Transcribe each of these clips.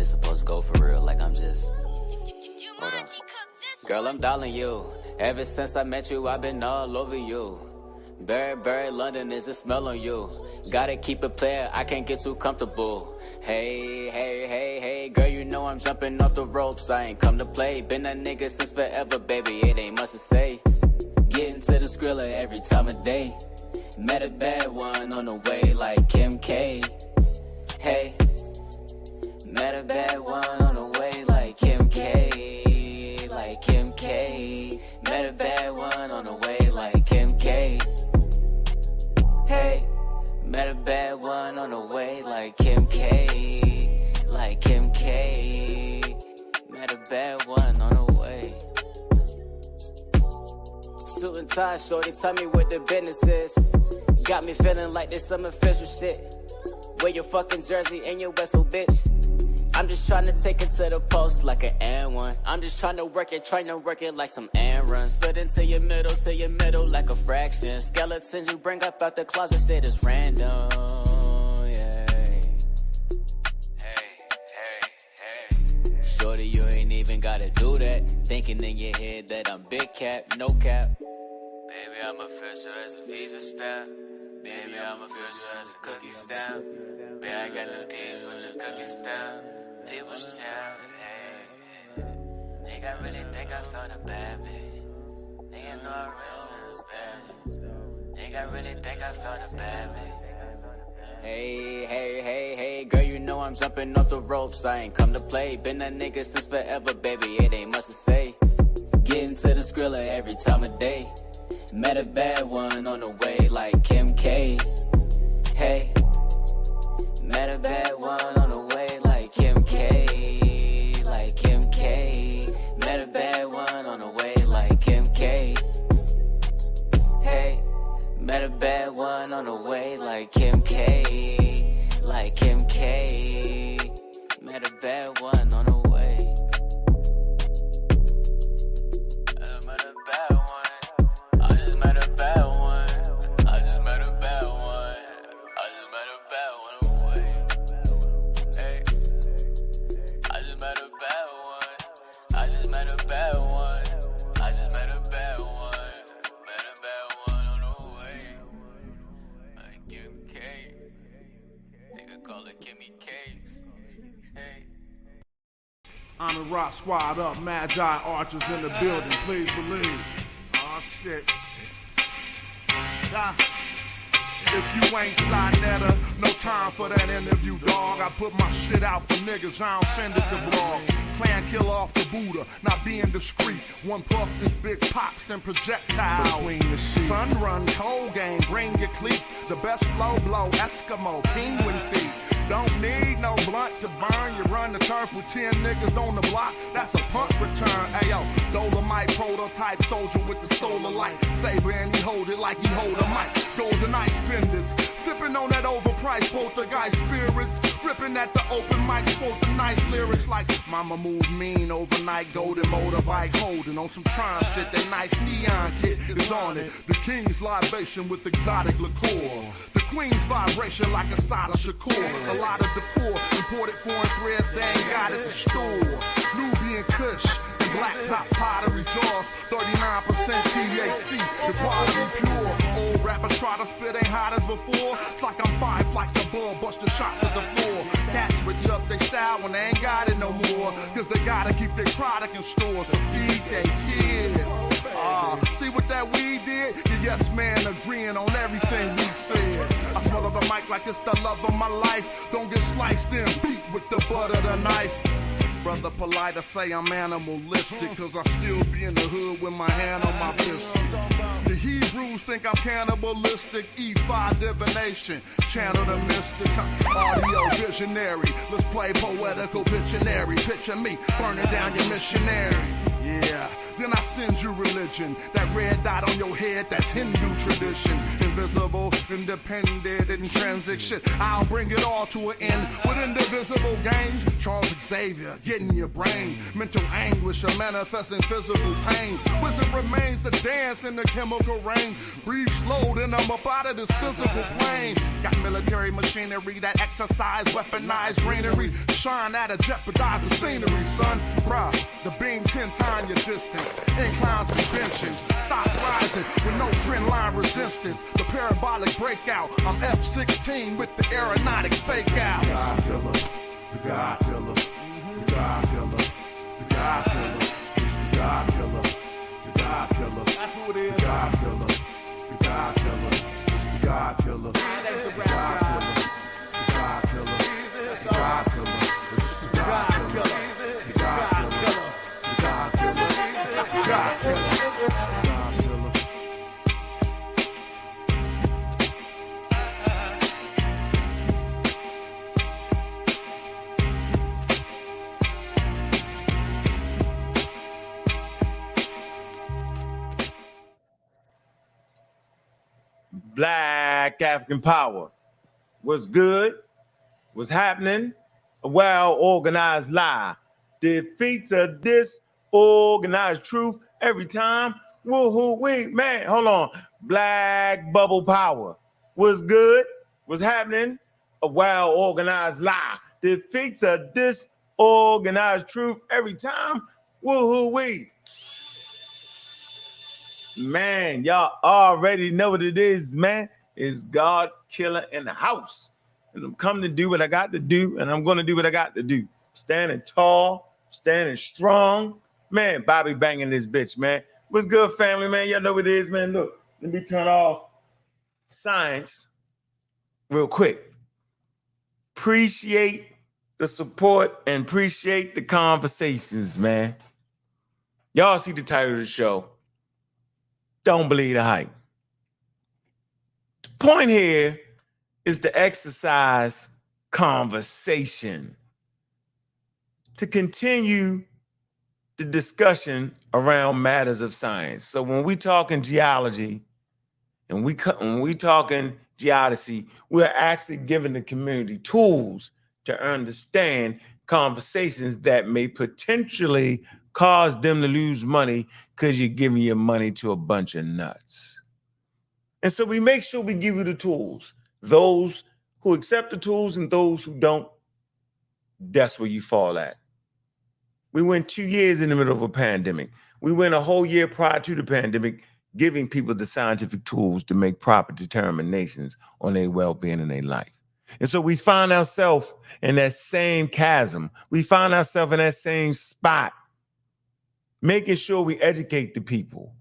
shit supposed to go for real, like I'm just... Hold on. Girl, I'm dialing you. Ever since I met you, I've been all over you. Burberry, London, is a smell on you. Gotta keep it player, I can't get too comfortable. Hey, hey, hey, hey, girl, you know I'm jumping off the ropes. I ain't come to play, been a nigga since forever, baby, it ain't much to say. Getting to the skrilla every time of day. Met a bad one on the way like Kim K. Hey, met a bad one on the way like Kim K. Like Kim K. Met a bad one on the way like Kim K. Hey, met a bad one on the way like Kim K. Like Kim K. Met a bad one on the way. Suit and tie, shorty, tell me what the business is. Got me feeling like this some official shit. Wear your fucking jersey and your whistle, bitch. I'm just trying to take it to the post like an N1. I'm just trying to work it like some errands. Slid into your middle like a fraction. Skeletons you bring up out the closet, said it's random. Yeah. Hey. Shorty, you ain't even gotta do that. Thinking in your head that I'm big cap, no cap. Baby, I'm official as a visa stamp. Baby, I'm official as a cookie stamp. Baby, I got the piece with the cookie stamp. People's child, hey. Nigga really think I found a bad bitch. Nigga know I really was bad. Nigga really think I found a bad bitch. Hey, hey, hey, hey, girl, you know I'm jumping off the ropes. I ain't come to play. Been a nigga since forever, baby, it ain't much to say. Getting to the skrilla every time of day. Met a bad one on the way like Kim K. Hey, met a bad one on the way like Kim K. Like Kim K. Met a bad one on the way like Kim K. Hey, met a bad one on the way like Kim K. Like Kim K. Met a bad one on the way. I'm in Rock Squad up, Magi Archers in the building, please believe. Oh shit. If you ain't Sinetta, no time for that interview, dog. I put my shit out for niggas, I don't send it to blogs. Clan killer off the Buddha, not being discreet. One puff, this big pops and projectiles. Between the sheets. Sun run, cold game, bring your cleats. The best flow blow, Eskimo, penguin feet. Don't need no blunt to burn. You run the turf with 10 niggas on the block. That's a punt return. Ayo, Dolomite prototype soldier with the solar light. Saber and he hold it like he hold a mic. Golden ice pendants. Sipping on that overpriced poltergeist spirits. Ripping at the open mic. Spoke the nice lyrics like mama moved mean overnight. Golden motorbike holding on some Tron shit. That nice neon kit is on it. The king's libation with exotic liqueur. The queen's vibration like a Sada Shakur. A lot of decor, imported foreign threads, they ain't got at the store. Nubian Kush, and black top pottery jaws, 39% THC, the quality pure. Old rappers try to spit, ain't hot as before. It's like I'm 5 flights above, bust the shots at the floor. Cats switch up their style when they ain't got it no more. Cause they gotta keep their product in stores to feed their kids. See what that weed did? The yes man agreeing on everything we said. I smell the mic like it's the love of my life. Don't get sliced and beat with the butt of the knife. Brother polite, I say I'm animalistic, cause I still be in the hood with my hand on my pistol. The Hebrews think I'm cannibalistic, E5 divination, channel the mystic, audio visionary. Let's play poetical Pictionary. Picture me burning down your missionary. Yeah, then I send you religion. That red dot on your head, that's Hindu tradition. Invisible, independent, intrinsic shit. I'll bring it all to an end with indivisible games. Charles Xavier, getting your brain. Mental anguish or manifesting physical pain. Wizard remains to dance in the chemical rain. Breathe slow, then I'm up out of this physical plane. Got military machinery that exercise, weaponized greenery. Shine at a jeopardize the scenery, son. Bruh, the beam 10 times your distance. Inclines convention. Stop rising with no trend line resistance. The parabolic breakout. I'm F-16 with the aeronautic fake out. The God killer. The God killer. The God killer. The God killer. It's the God killer. The God killer. That's who it is. The God killer. The God killer. It's the God killer. The God killer. The God killer. The God killer. It's the God killer. The God killer. The God killer. The God killer. Black African power. What's good? What's happening? A well-organized lie defeats a disorganized truth every time. Woohoo, wait, man, hold on. Black bubble power. What's good? What's happening? A well-organized lie defeats a disorganized truth every time. Woohoo, wait. Man, y'all already know what it is, man. It's God killer in the house. And I'm coming to do what I got to do, and I'm going to do what I got to do. Standing tall, standing strong. Man, Bobby banging this bitch, man. What's good, family, man? Y'all know what it is, man. Look, let me turn off science real quick. Appreciate the support and appreciate the conversations, man. Y'all see the title of the show. Don't believe the hype. The point here is to exercise conversation, to continue the discussion around matters of science. So when we talk in geology and when we talk in geodesy, we're actually giving the community tools to understand conversations that may potentially cause them to lose money because you're giving your money to a bunch of nuts. And so we make sure we give you the tools. Those who accept the tools and those who don't, that's where you fall at. We went 2 years in the middle of a pandemic. We went a whole year prior to the pandemic giving people the scientific tools to make proper determinations on their well-being and their life. And so we find ourselves in that same chasm. We find ourselves in that same spot, making sure we educate the people.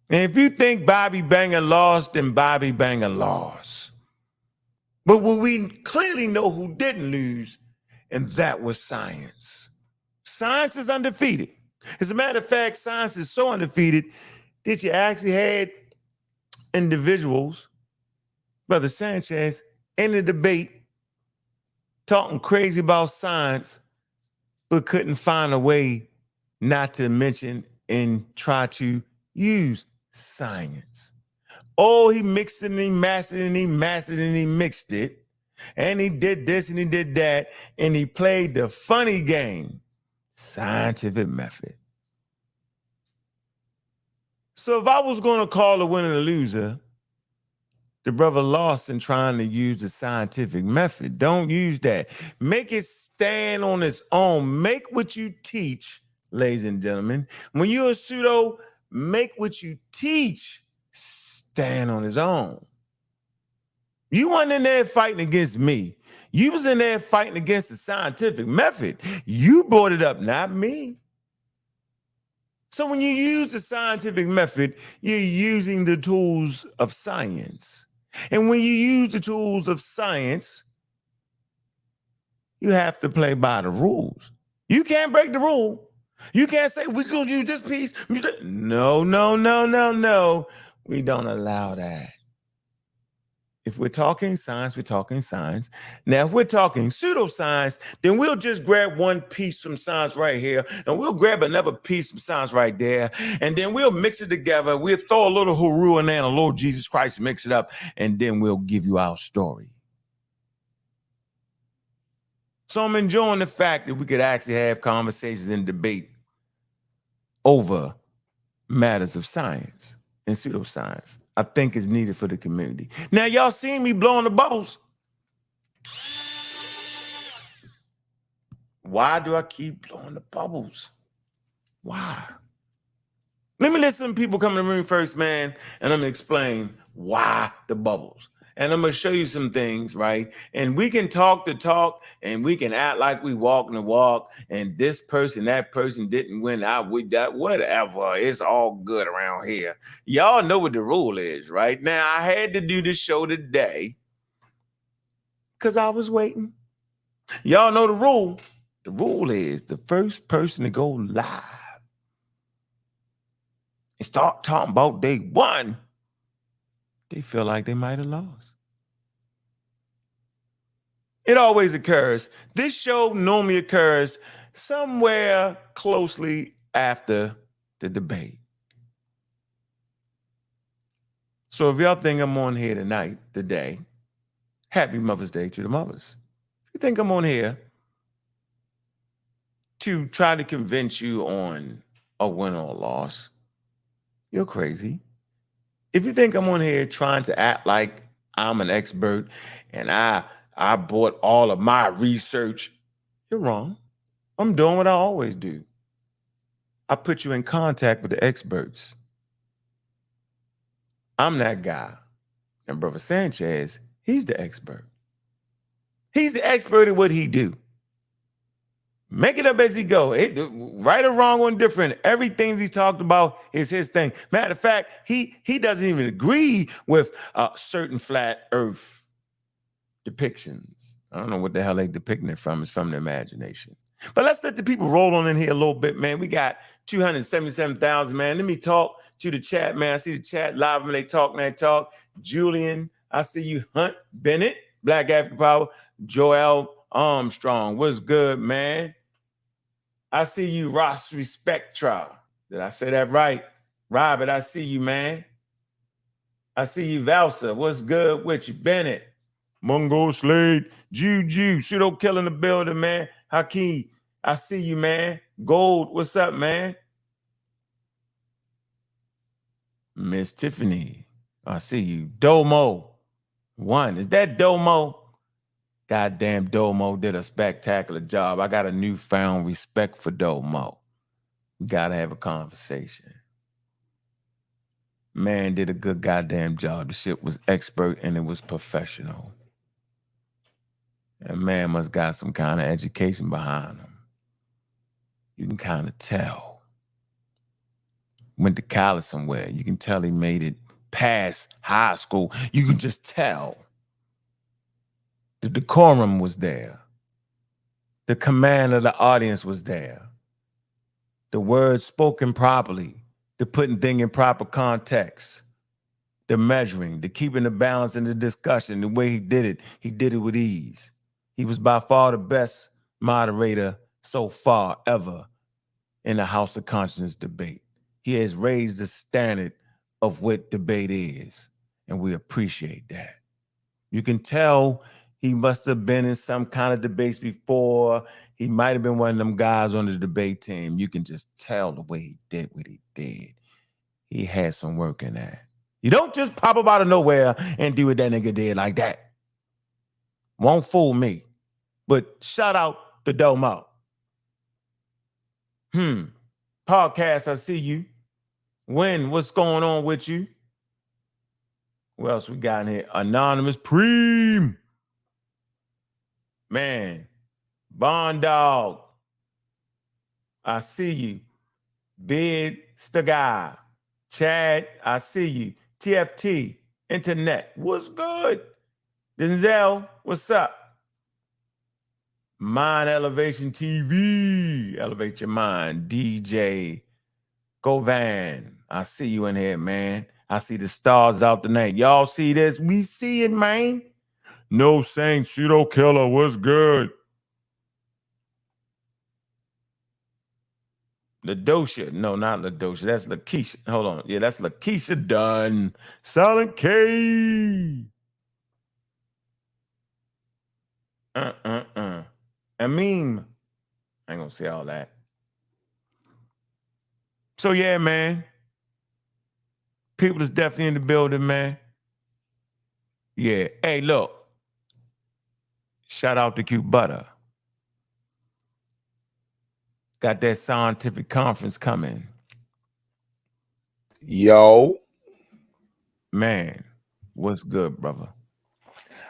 And if you think Bobby Banger lost, then Bobby Banger lost. But what we clearly know who didn't lose, and that was science. Science is undefeated. As a matter of fact, science is so undefeated that you actually had individuals, Brother Sanchez, in the debate talking crazy about science, but couldn't find a way not to mention and try to use science. Oh, he mixed it and he massed it and he massed it and he mixed it. And he did this and he did that. And he played the funny game, scientific method. So if I was going to call a winner and a loser, the brother lost in trying to use the scientific method. Don't use that. Make it stand on its own. Make what you teach, ladies and gentlemen. When you're a pseudo, make what you teach stand on its own. You weren't in there fighting against me. You was in there fighting against the scientific method. You brought it up, not me. So when you use the scientific method, you're using the tools of science. And when you use the tools of science, you have to play by the rules. You can't break the rule. You can't say, we're going to use this piece. No. We don't allow that. If we're talking science, we're talking science. Now, if we're talking pseudoscience, then we'll just grab one piece from science right here, and we'll grab another piece from science right there, and then we'll mix it together. We'll throw a little Hooroo in there and a little Jesus Christ, mix it up, and then we'll give you our story. So I'm enjoying the fact that we could actually have conversations and debate over matters of science and pseudoscience. I think is needed for the community. Now, y'all seen me blowing the bubbles. Why do I keep blowing the bubbles? Why? Let me let some people come in the room first, man, and I'm gonna explain why the bubbles. And I'm gonna show you some things, right? And we can talk the talk, and we can act like we walking the walk, and this person, that person didn't win. That whatever. It's all good around here. Y'all know what the rule is, right? Now, I had to do this show today because I was waiting. Y'all know the rule. The rule is the first person to go live and start talking about they won, they feel like they might have lost. It always occurs. This show normally occurs somewhere closely after the debate. So if y'all think I'm on here tonight, today, happy Mother's Day to the mothers. If you think I'm on here to try to convince you on a win or a loss, you're crazy. If you think I'm on here trying to act like I'm an expert and I bought all of my research, you're wrong. I'm doing what I always do. I put you in contact with the experts. I'm that guy. And Brother Sanchez, he's the expert. He's the expert at what he do. Make it up as he go. Right or wrong or indifferent, everything he's talked about is his thing. Matter of fact, he doesn't even agree with certain flat earth depictions. I don't know what the hell they depicting it from. It's from the imagination. But let's let the people roll on in here a little bit, man. We got 277,000, man. Let me talk to the chat, man. I see the chat live when they talk, man. Talk. Julian, I see you. Hunt Bennett, Black African Power. Joel Armstrong, what's good, man? I see you, Ross Respectra. Did I say that right? Robert, I see you, man. I see you, Valsa. What's good with you? Bennett, Mungo Slade, Juju, Pseudo Kill in the building, man. Hakeem, I see you, man. Gold, what's up, man? Miss Tiffany, I see you. Domo, one. Is that Domo? Goddamn, Domo did a spectacular job. I got a newfound respect for Domo. We got to have a conversation. Man did a good goddamn job. The shit was expert and it was professional. And man must got some kind of education behind him. You can kind of tell. Went to college somewhere. You can tell he made it past high school. You can just tell. The decorum was there. The command of the audience was there. The words spoken properly, the putting things in proper context, the measuring, the keeping the balance in the discussion, the way he did it with ease. He was by far the best moderator so far ever in the House of Consciousness debate. He has raised the standard of what debate is, and we appreciate that. You can tell he must have been in some kind of debates before. He might have been one of them guys on the debate team. You can just tell the way he did what he did. He had some work in that. You don't just pop up out of nowhere and do what that nigga did like that. Won't fool me. But shout out to Domo. Podcast, I see you. When? What's going on with you? What else we got in here? Anonymous Preem. Man. Bond Dog. I see you. Big Stagai. Chad, I see you. TFT. Internet. What's good? Denzel, what's up? Mind Elevation TV. Elevate your mind. DJ Govan. I see you in here, man. I see the stars out tonight. Y'all see this? We see it, man. No Saint Pseudo Killer. What's good? Ladosha. No, not Ladosha. That's Lakeisha. Hold on. Yeah, that's Lakeisha Dunn. Silent K. A meme. I ain't gonna say all that. So yeah, man. People is definitely in the building, man. Yeah. Hey, look. Shout out to Cute Butter. Got that scientific conference coming. Yo. Man, what's good, brother?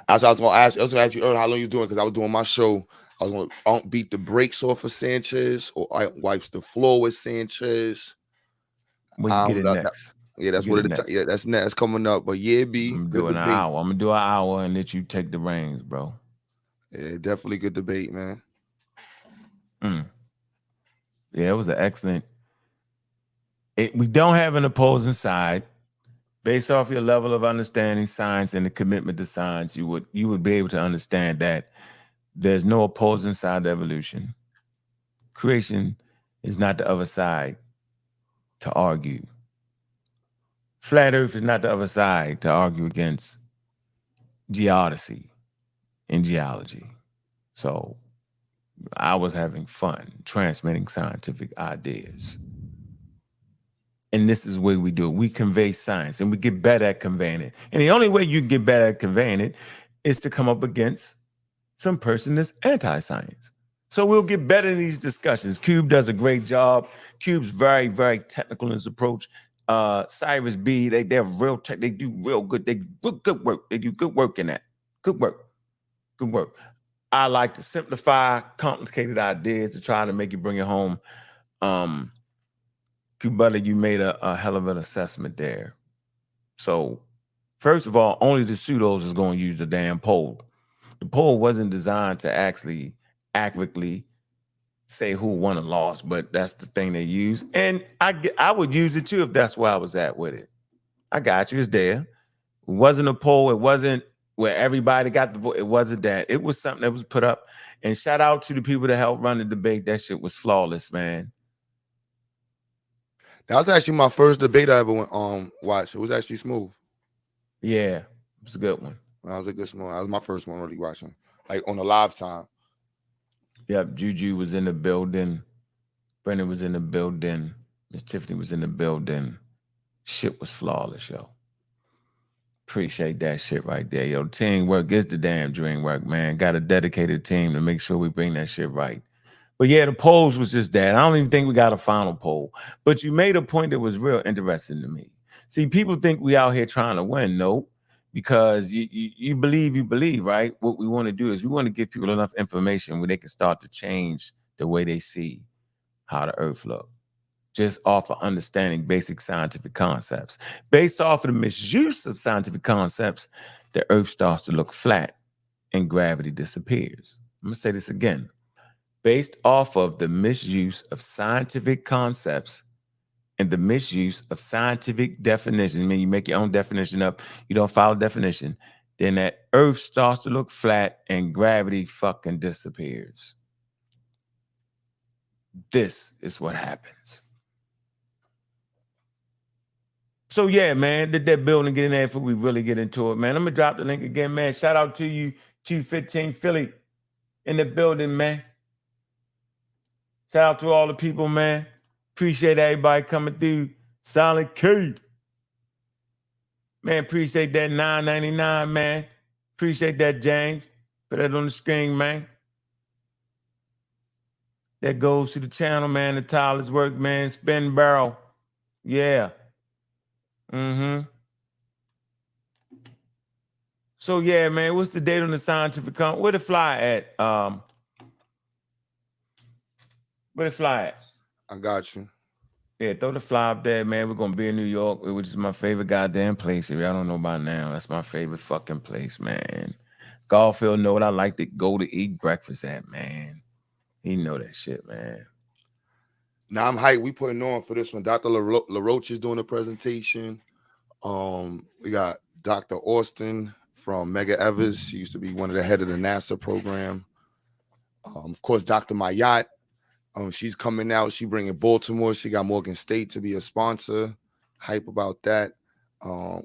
I was gonna ask you earlier how long you doing, because I was doing my show. I was gonna beat the brakes off of Sanchez, or I wipes the floor with Sanchez. When you get it next. Yeah, that's what it. Yeah, that's coming up. But yeah, I'm doing an hour. I'm gonna do an hour and let you take the reins, bro. Yeah, definitely good debate, man. Yeah, it was an excellent. We don't have an opposing side. Based off your level of understanding science and the commitment to science, you would be able to understand that there's no opposing side to evolution. Creation is not the other side to argue. Flat Earth is not the other side to argue against geodesy and geology. So I was having fun transmitting scientific ideas. And this is the way we do it. We convey science and we get better at conveying it. And the only way you can get better at conveying it is to come up against some person that's anti-science. So we'll get better in these discussions. Cube does a great job. Cube's very, very technical in his approach. Cyrus B, they're real tech. They do real good. They do good work. They do good work in that. Good work. Good work. I like to simplify complicated ideas to try to make you bring it home. Buddy, you made a hell of an assessment there. So, first of all, only the pseudos is going to use the damn poll. The poll wasn't designed to actually accurately say who won or lost, but that's the thing they use. And I would use it too if that's where I was at with it. I got you. It's there. It wasn't a poll. It wasn't where everybody got the vote. It wasn't that. It was something that was put up. And shout out to the people that helped run the debate. That shit was flawless, man. That was actually my first debate I ever watched. It was actually smooth. Yeah, it was a good one. That was a good smooth. That was my first one really watching, like on a live time. Yep, Juju was in the building. Brendan was in the building. Miss Tiffany was in the building. Shit was flawless, yo. Appreciate that shit right there, yo. Teamwork is the damn dream work, man. Got a dedicated team to make sure we bring that shit right. But yeah, the polls was just that. I don't even think we got a final poll. But you made a point that was real interesting to me. See, people think we out here trying to win. Nope. Because you believe, right? What we want to do is we want to give people enough information where they can start to change the way they see how the earth looks. Just off of understanding basic scientific concepts. Based off of the misuse of scientific concepts, the earth starts to look flat and gravity disappears. I'm going to say this again. Based off of the misuse of scientific concepts and the misuse of scientific definition, I mean, you make your own definition up, you don't follow definition, then that earth starts to look flat and gravity fucking disappears. This is what happens. So yeah, man, did that building get in there before we really get into it, man? I'm going to drop the link again, man. Shout out to you, 215 Philly in the building, man. Shout out to all the people, man. Appreciate everybody coming through. Silent K. Man, appreciate that $9.99, man. Appreciate that, James. Put that on the screen, man. That goes to the channel, man. The tireless work, man. Spin barrel. Yeah. So, yeah, man, what's the date on the scientific conference? Where the fly at? Where the fly at? I got you. Yeah, throw the fly up there, man. We're going to be in New York, which is my favorite goddamn place. If y'all don't know by now, that's my favorite fucking place, man. Garfield know what I like to go to eat breakfast at, man. He know that shit, man. Now I'm hyped. We putting on for this one. Dr. LaRoche is doing a presentation. We got Dr. Austin from Mega Evers. She used to be one of the head of the NASA program. Of course, Dr. Mayat. She's coming out. She bringing Baltimore. She got Morgan State to be a sponsor. Hype about that.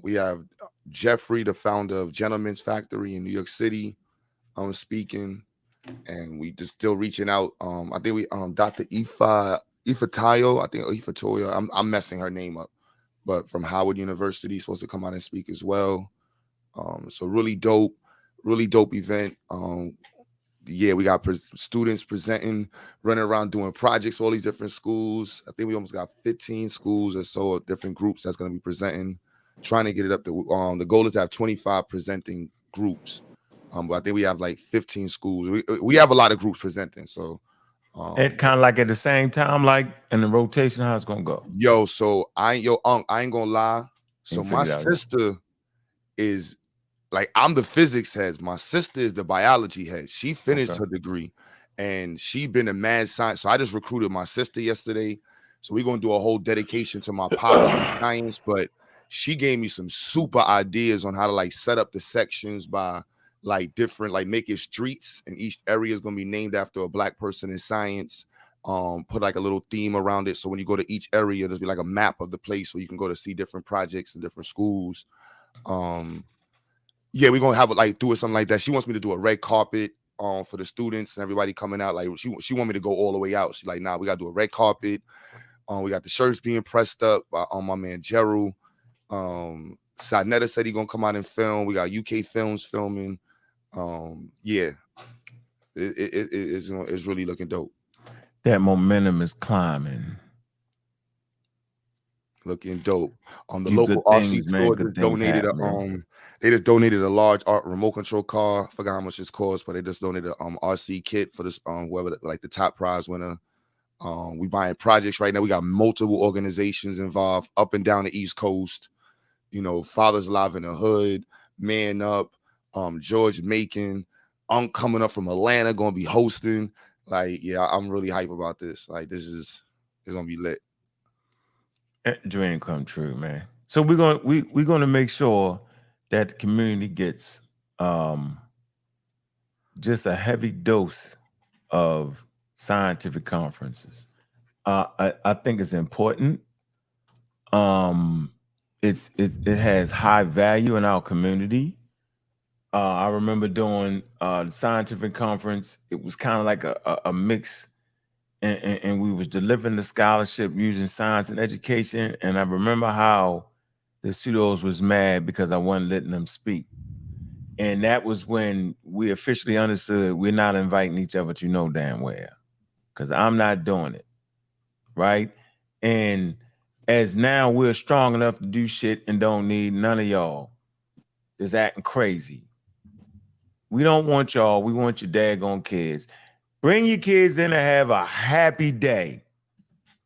We have Jeffrey, the founder of Gentleman's Factory in New York City, speaking. And we just still reaching out. I think we Dr. Ifa Tayo, I think Ifa Toyo. I'm messing her name up, but from Howard University, supposed to come out and speak as well. So really dope event. Yeah, we got students presenting, running around doing projects, all these different schools. I think we almost got 15 schools or so of different groups that's going to be presenting, trying to get it up to, the goal is to have 25 presenting groups. But I think we have like 15 schools. We have a lot of groups presenting. So it kind of like at the same time, like in the rotation, how it's going to go. Yo, so I ain't going to lie. So my sister is, like, I'm the physics head. My sister is the biology head. She finished her degree and she been a mad science. So I just recruited my sister yesterday. So we're going to do a whole dedication to my pops in science. But she gave me some super ideas on how to like set up the sections by like different, like making streets, and each area is going to be named after a Black person in science. Put like a little theme around it. So when you go to each area, there's be like a map of the place where you can go to see different projects and different schools. Yeah, we're gonna have it like do it something like that. She wants me to do a red carpet for the students and everybody coming out. Like she want me to go all the way out. She's like, nah, we gotta do a red carpet. We got the shirts being pressed up by my man Gerald. Sadnetta said he gonna come out and film. We got UK Films filming. Yeah, it's really looking dope. That momentum is climbing. Looking dope. The local RC store just donated they just donated a large remote control car. I forgot how much it cost, but they just donated a RC kit for this whoever like the top prize winner. We buying projects right now. We got multiple organizations involved up and down the East Coast. You know, Fathers Alive in the Hood, Man Up, George Macon, Ankh coming up from Atlanta, gonna be hosting. Like, yeah, I'm really hype about this. Like, it's gonna be lit. Dream come true, man. So we're gonna make sure that the community gets just a heavy dose of scientific conferences. I think it's important. It has high value in our community. I remember doing the scientific conference. It was kind of like a mix. And we was delivering the scholarship using science and education. And I remember how the pseudos was mad because I wasn't letting them speak. And that was when we officially understood we're not inviting each other to no damn where, because I'm not doing it, right? And as now we're strong enough to do shit and don't need none of y'all just acting crazy. We don't want y'all. We want your daggone kids. Bring your kids in and have a happy day.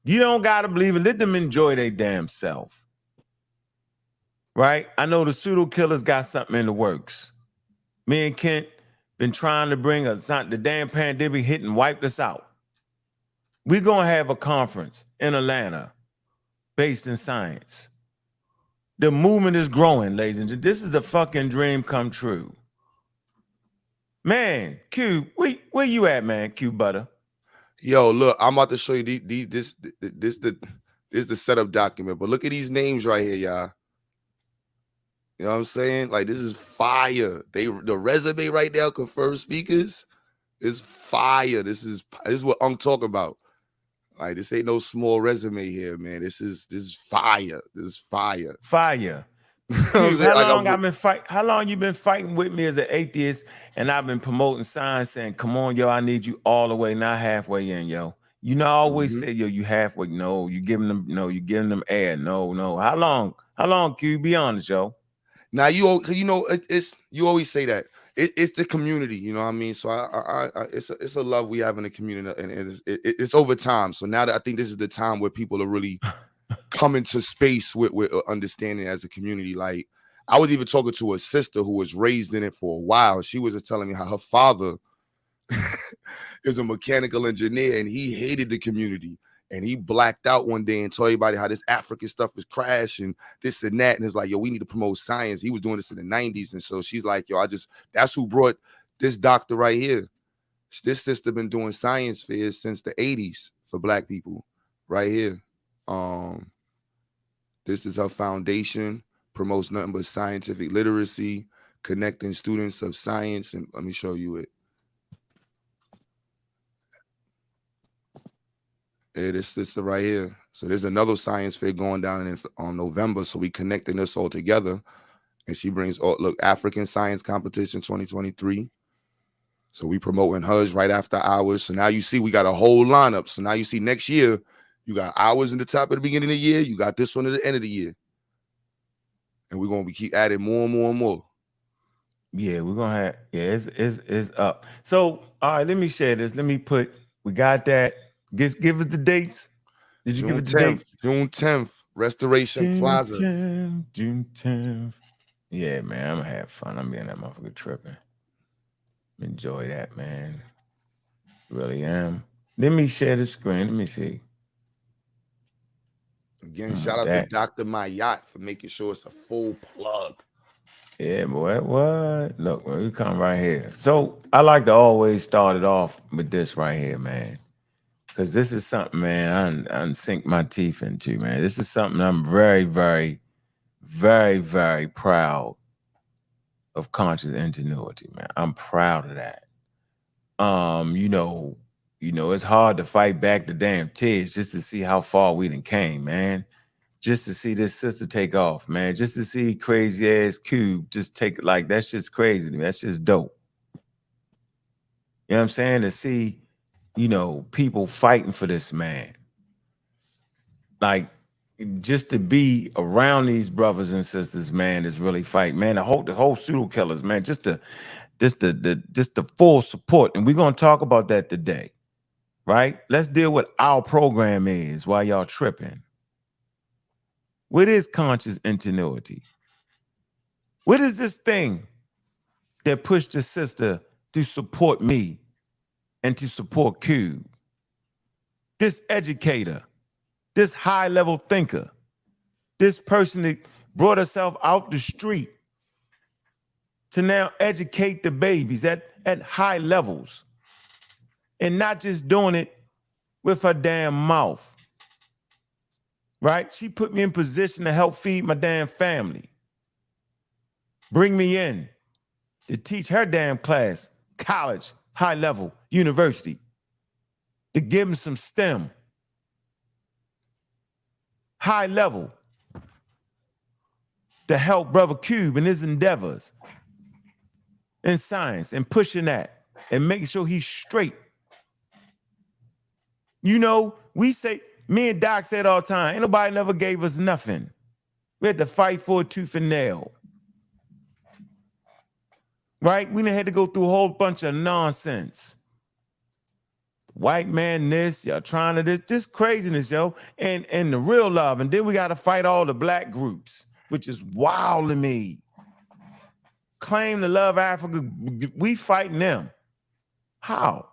You don't got to believe it. Let them enjoy their damn self. Right? I know the pseudo killers got something in the works. Me and Kent been trying to bring the damn pandemic hit and wiped us out. We're going to have a conference in Atlanta based in science. The movement is growing, ladies and gentlemen. This is the fucking dream come true. Man, Q, where you at, man? Q Butter. Yo, look, I'm about to show you this the setup document, but look at these names right here, y'all. You know what I'm saying? Like, this is fire. The resume right now, confirmed speakers, is fire. This is what I'm talking about. Like, this ain't no small resume here, man. This is fire. This is fire. Fire. Dude, how long you been fighting with me as an atheist, and I've been promoting science, saying, come on, yo, I need you all the way, not halfway in, yo. You know, I always say, yo, you halfway. No, you giving them air. No. How long, Q? Be honest, yo. Now, you always say that. It's the community, you know what I mean? So it's a love we have in the community, and it's over time. So now that I think this is the time where people are really coming to space with understanding as a community. Like, I was even talking to a sister who was raised in it for a while. She was just telling me how her father is a mechanical engineer and he hated the community. And he blacked out one day and told everybody how this African stuff is trash and this and that. And it's like, yo, we need to promote science. He was doing this in the 90s. And so she's like, yo, that's who brought this doctor right here. This sister been doing science fairs since the 80s for Black people right here. This is her foundation, promotes nothing but scientific literacy, connecting students of science. And let me show you it. This sister right here. So there's another science fair going down on November. So we connecting this all together. And she brings, look, African Science Competition 2023. So we promoting hers right after hours. So now you see we got a whole lineup. So now you see next year, you got hours in the top at the beginning of the year. You got this one at the end of the year. And we're going to keep adding more and more and more. Yeah, we're going to have, it's up. So, all right, let me share this. Let me we got that. Give us the dates. Did you give it the dates? June 10th, Restoration Plaza. June 10th. Yeah, man, I'm going to have fun. I'm being that motherfucker tripping. Enjoy that, man. Really am. Let me share the screen. Let me see. Again, shout out to Dr. Mayat for making sure it's a full plug. Yeah, boy. What? Look, man, we come right here. So I like to always start it off with this right here, man. Because this is something, man, I sink my teeth into, man. This is something I'm very, very, very, very proud of conscious ingenuity, man. I'm proud of that. You know, it's hard to fight back the damn tears just to see how far we done came, man. Just to see this sister take off, man. Just to see crazy ass Cube just take it, like, that's just crazy to me. That's just dope. You know what I'm saying? To see, people fighting for this man. Like, just to be around these brothers and sisters, man, is really fight, man. The whole pseudo killers, man. Just the full support, and we're gonna talk about that today, right? Let's deal with our program is while y'all tripping. What is conscious ingenuity? What is this thing that pushed the sister to support me and to support Cube? This educator, this high-level thinker, this person that brought herself out the street to now educate the babies at high levels, and not just doing it with her damn mouth, right? She put me in position to help feed my damn family, bring me in to teach her damn class, college, high level, university, to give them some STEM, high level, to help Brother Cube in his endeavors in science and pushing that and making sure he's straight. We say, me and Doc said all the time, ain't nobody never gave us nothing. We had to fight for a tooth and nail. Right? We done had to go through a whole bunch of nonsense. White man this, y'all trying to this, just craziness, yo. And the real love. And then we got to fight all the Black groups, which is wild to me. Claim to love Africa, we fighting them. How?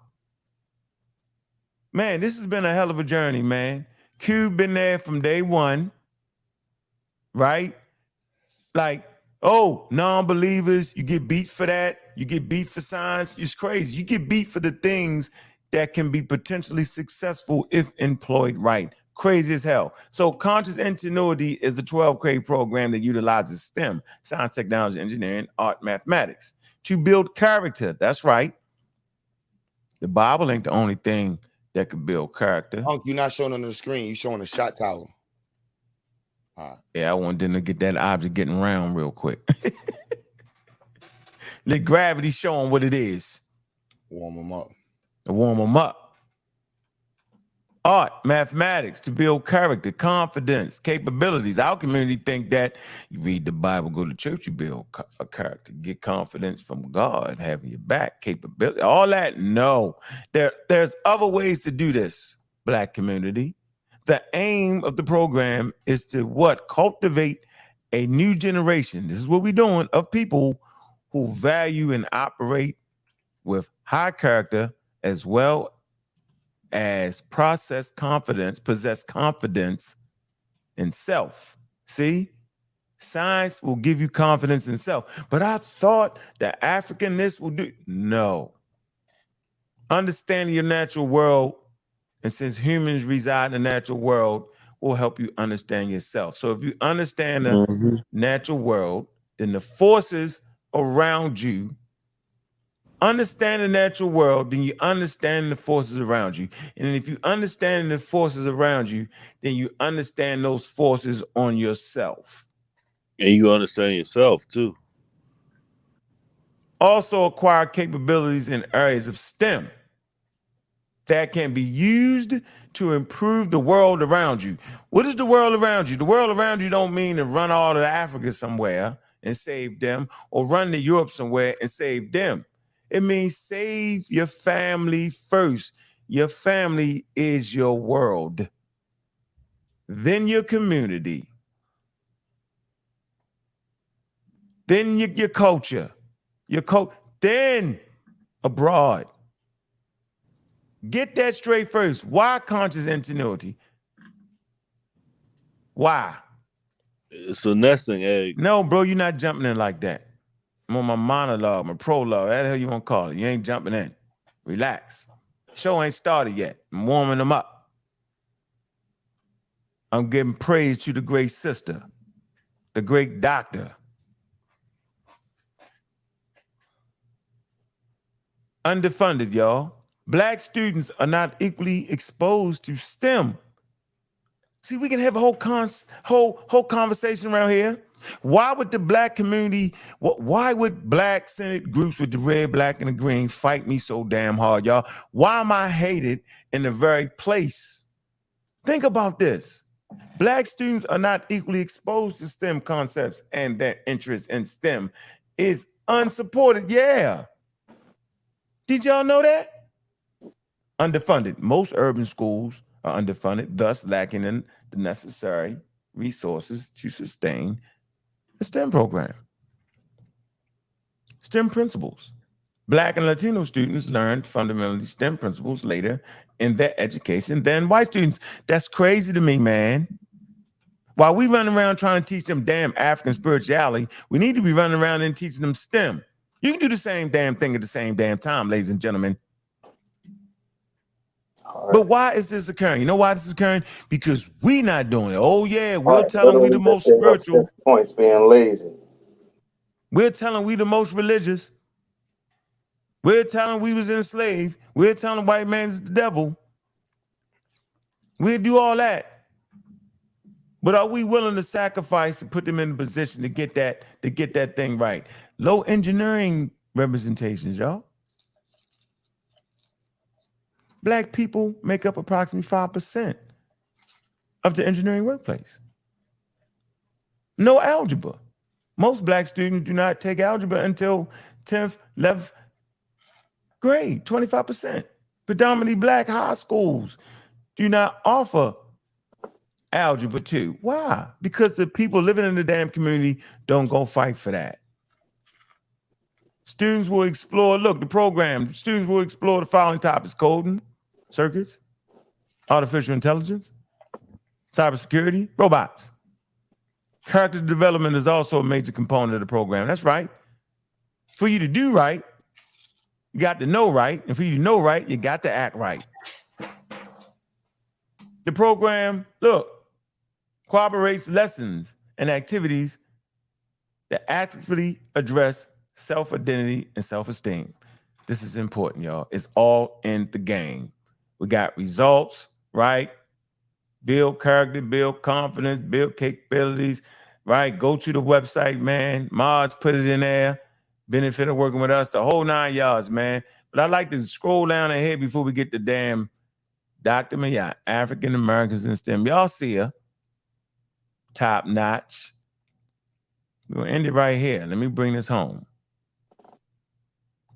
Man, this has been a hell of a journey, man. Cube been there from day one, right? Like, oh, non-believers, you get beat for that. You get beat for science. It's crazy. You get beat for the things that can be potentially successful if employed right. Crazy as hell. So conscious ingenuity is the 12th grade program that utilizes STEM, science, technology, engineering, art, mathematics, to build character. That's right. The Bible ain't the only thing that could build character. Unc, you're not showing on the screen. You're showing a shot tower. All right. Yeah, I wanted them to get that object getting round real quick. Let gravity show them what it is. Warm them up. Warm them up. Art, mathematics, to build character, confidence, capabilities. Our community think that you read the Bible, go to church, you build a character, get confidence from God, having your back, capability, all that. No, there's other ways to do this, Black community. The aim of the program is to what? Cultivate a new generation. This is what we're doing, of people who value and operate with high character, as well as possess confidence in self. See? Science will give you confidence in self. But I thought that Africanness will do. No. Understanding your natural world, and since humans reside in the natural world, will help you understand yourself. So if you understand the natural world, then the forces around you, understand the natural world, then you understand the forces around you. And if you understand the forces around you, then you understand those forces on yourself. And you understand yourself too. Also acquire capabilities in areas of STEM that can be used to improve the world around you. What is the world around you? The world around you don't mean to run all to Africa somewhere and save them, or run to Europe somewhere and save them. It means save your family first. Your family is your world. Then your community. Then your culture. Then abroad. Get that straight first. Why conscious ingenuity? Why? It's a nesting egg. No, bro, you're not jumping in like that. I'm on my monologue, my prologue, that the hell you want to call it. You ain't jumping in. Relax. Show ain't started yet. I'm warming them up. I'm giving praise to the great sister, the great doctor. Underfunded, y'all. Black students are not equally exposed to STEM. See, we can have a whole conversation around here. Why would the black community, why would black Senate groups with the red, black, and the green fight me so damn hard, y'all? Why am I hated in the very place? Think about this. Black students are not equally exposed to STEM concepts, and their interest in STEM is unsupported. Yeah. Did y'all know that? Underfunded. Most urban schools are underfunded, thus lacking in the necessary resources to sustain the STEM program. STEM principles. Black and Latino students learned fundamentally STEM principles later in their education than white students. That's crazy to me, man. While we run around trying to teach them damn African spirituality, we need to be running around and teaching them STEM. You can do the same damn thing at the same damn time, ladies and gentlemen. But why is this occurring? You know why this is occurring? Because we not doing it. Oh yeah, we're telling we the most spiritual. Points being lazy. We're telling we the most religious. We're telling we was enslaved. We're telling white man's the devil. We'll do all that. But are we willing to sacrifice to put them in a position to get that thing right? Low engineering representations, y'all. Black people make up approximately 5% of the engineering workplace. No algebra. Most black students do not take algebra until 10th, 11th grade, 25%. Predominantly black high schools do not offer algebra 2. Why? Because the people living in the damn community don't go fight for that. Students will explore, look, the program, students will explore the following topics: coding, circuits, artificial intelligence, cybersecurity, robots. Character development is also a major component of the program. That's right. For you to do right, you got to know right. And for you to know right, you got to act right. The program, look, cooperates lessons and activities that actively address self-identity and self-esteem. This is important, y'all. It's all in the game. We got results, right? Build character, build confidence, build capabilities, right? Go to the website, man. Mods put it in there. Benefit of working with us, the whole 9 yards, man. But I like to scroll down ahead before we get to damn Dr. Mayat, African Americans in STEM. Y'all see her. Top notch. We'll end it right here. Let me bring this home.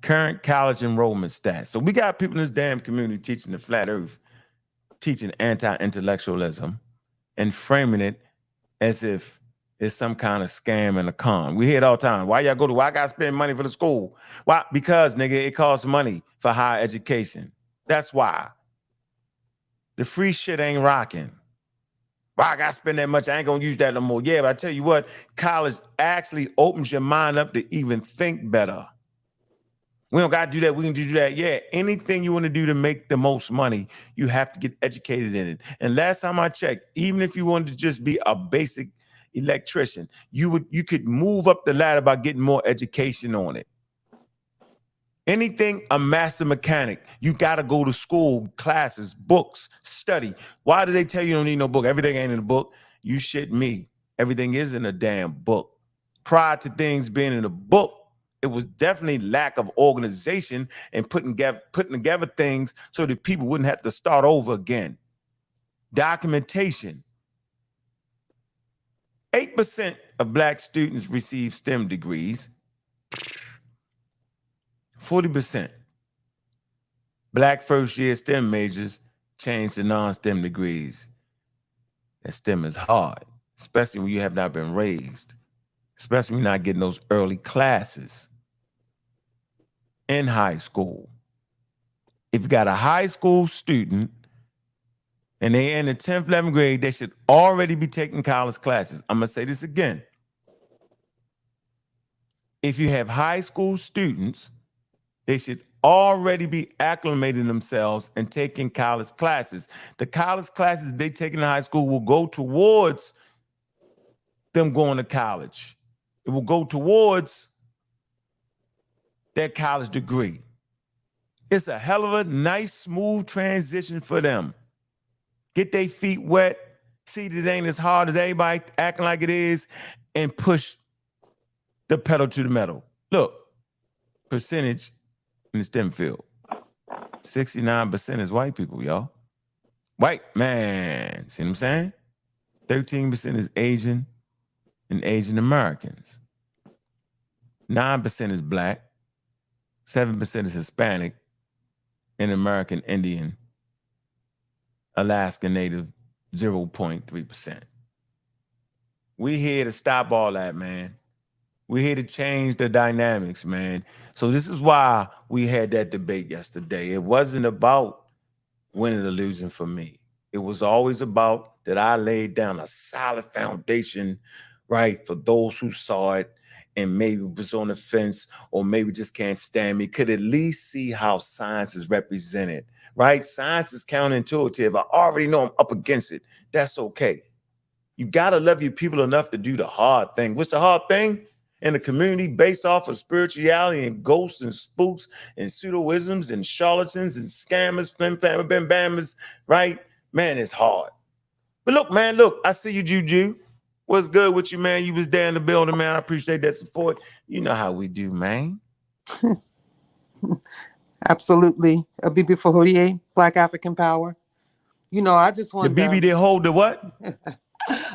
Current college enrollment stats. So we got people in this damn community teaching the flat earth, teaching anti-intellectualism, and framing it as if it's some kind of scam and a con. We hear it all the time. Why I gotta spend money for the school? Why? Because, nigga, it costs money for higher education. That's why. The free shit ain't rocking. Well, I got to spend that much. I ain't going to use that no more. Yeah, but I tell you what, college actually opens your mind up to even think better. We don't got to do that. We can do that. Yeah, anything you want to do to make the most money, you have to get educated in it. And last time I checked, even if you wanted to just be a basic electrician, you could move up the ladder by getting more education on it. Anything a master mechanic, you got to go to school, classes, books, study. Why do they tell you don't need no book? Everything ain't in the book. You shit me. Everything is in a damn book. Prior to things being in a book, it was definitely lack of organization and putting together things so that people wouldn't have to start over again. Documentation. 8% of Black students receive STEM degrees. 40% Black first-year STEM majors change to non-STEM degrees. That STEM is hard, especially when you have not been raised, especially when you're not getting those early classes in high school. If you got a high school student and they're in the 10th, 11th grade, they should already be taking college classes. I'm going to say this again. If you have high school students, they should already be acclimating themselves and taking college classes. The college classes they take in high school will go towards them going to college. It will go towards their college degree. It's a hell of a nice, smooth transition for them. Get their feet wet, see that it ain't as hard as everybody acting like it is, and push the pedal to the metal. Look, percentage in the STEM field. 69% is white people, y'all. White man. See what I'm saying? 13% is Asian and Asian Americans. 9% is Black. 7% is Hispanic and American Indian. Alaska Native, 0.3%. We here to stop all that, man. We're here to change the dynamics, man. So this is why we had that debate yesterday. It wasn't about winning or losing for me. It was always about that I laid down a solid foundation, right, for those who saw it and maybe was on the fence or maybe just can't stand me, could at least see how science is represented, right? Science is counterintuitive. I already know I'm up against it. That's okay. You got to love your people enough to do the hard thing. What's the hard thing? In a community based off of spirituality and ghosts and spooks and pseudoisms and charlatans and scammers, flim-flam-bam-bammers, right? Man, it's hard. But look, man, I see you, Juju. What's good with you, man? You was there in the building, man. I appreciate that support. You know how we do, man. Absolutely. A Bibi Fahourier, Black African Power. You know, I just want the Bibi they hold the what?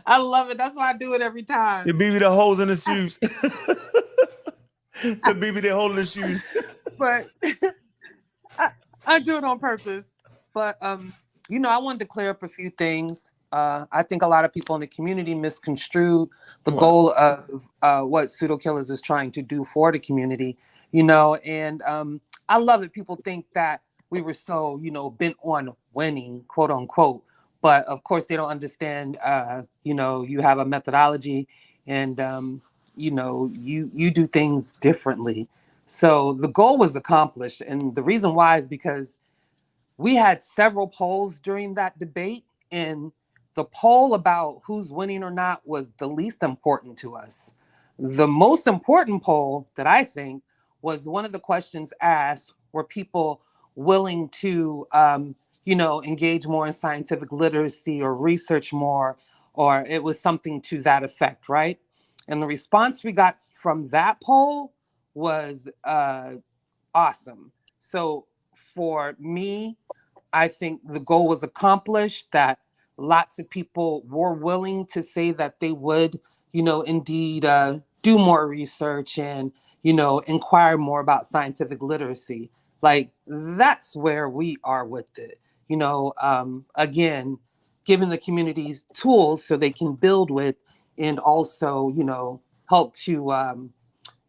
I love it. That's why I do it every time. The Bibi that holds in the shoes. The Bibi that holding the shoes. But I do it on purpose. But you know, I wanted to clear up a few things. I think a lot of people in the community misconstrued the goal of what Pseudo Killers is trying to do for the community. You know, and I love it. People think that we were so, you know, bent on winning, quote unquote. But of course, they don't understand, you know, you have a methodology and, you know, you do things differently. So the goal was accomplished. And the reason why is because we had several polls during that debate. And the poll about who's winning or not was the least important to us. The most important poll that I think was one of the questions asked, were people willing to, you know, engage more in scientific literacy or research more, or it was something to that effect, right? And the response we got from that poll was awesome. So for me, I think the goal was accomplished, that lots of people were willing to say that they would, you know, indeed do more research and, you know, inquire more about scientific literacy. Like, that's where we are with it. You know, again, giving the communities tools so they can build with and also, you know, help to,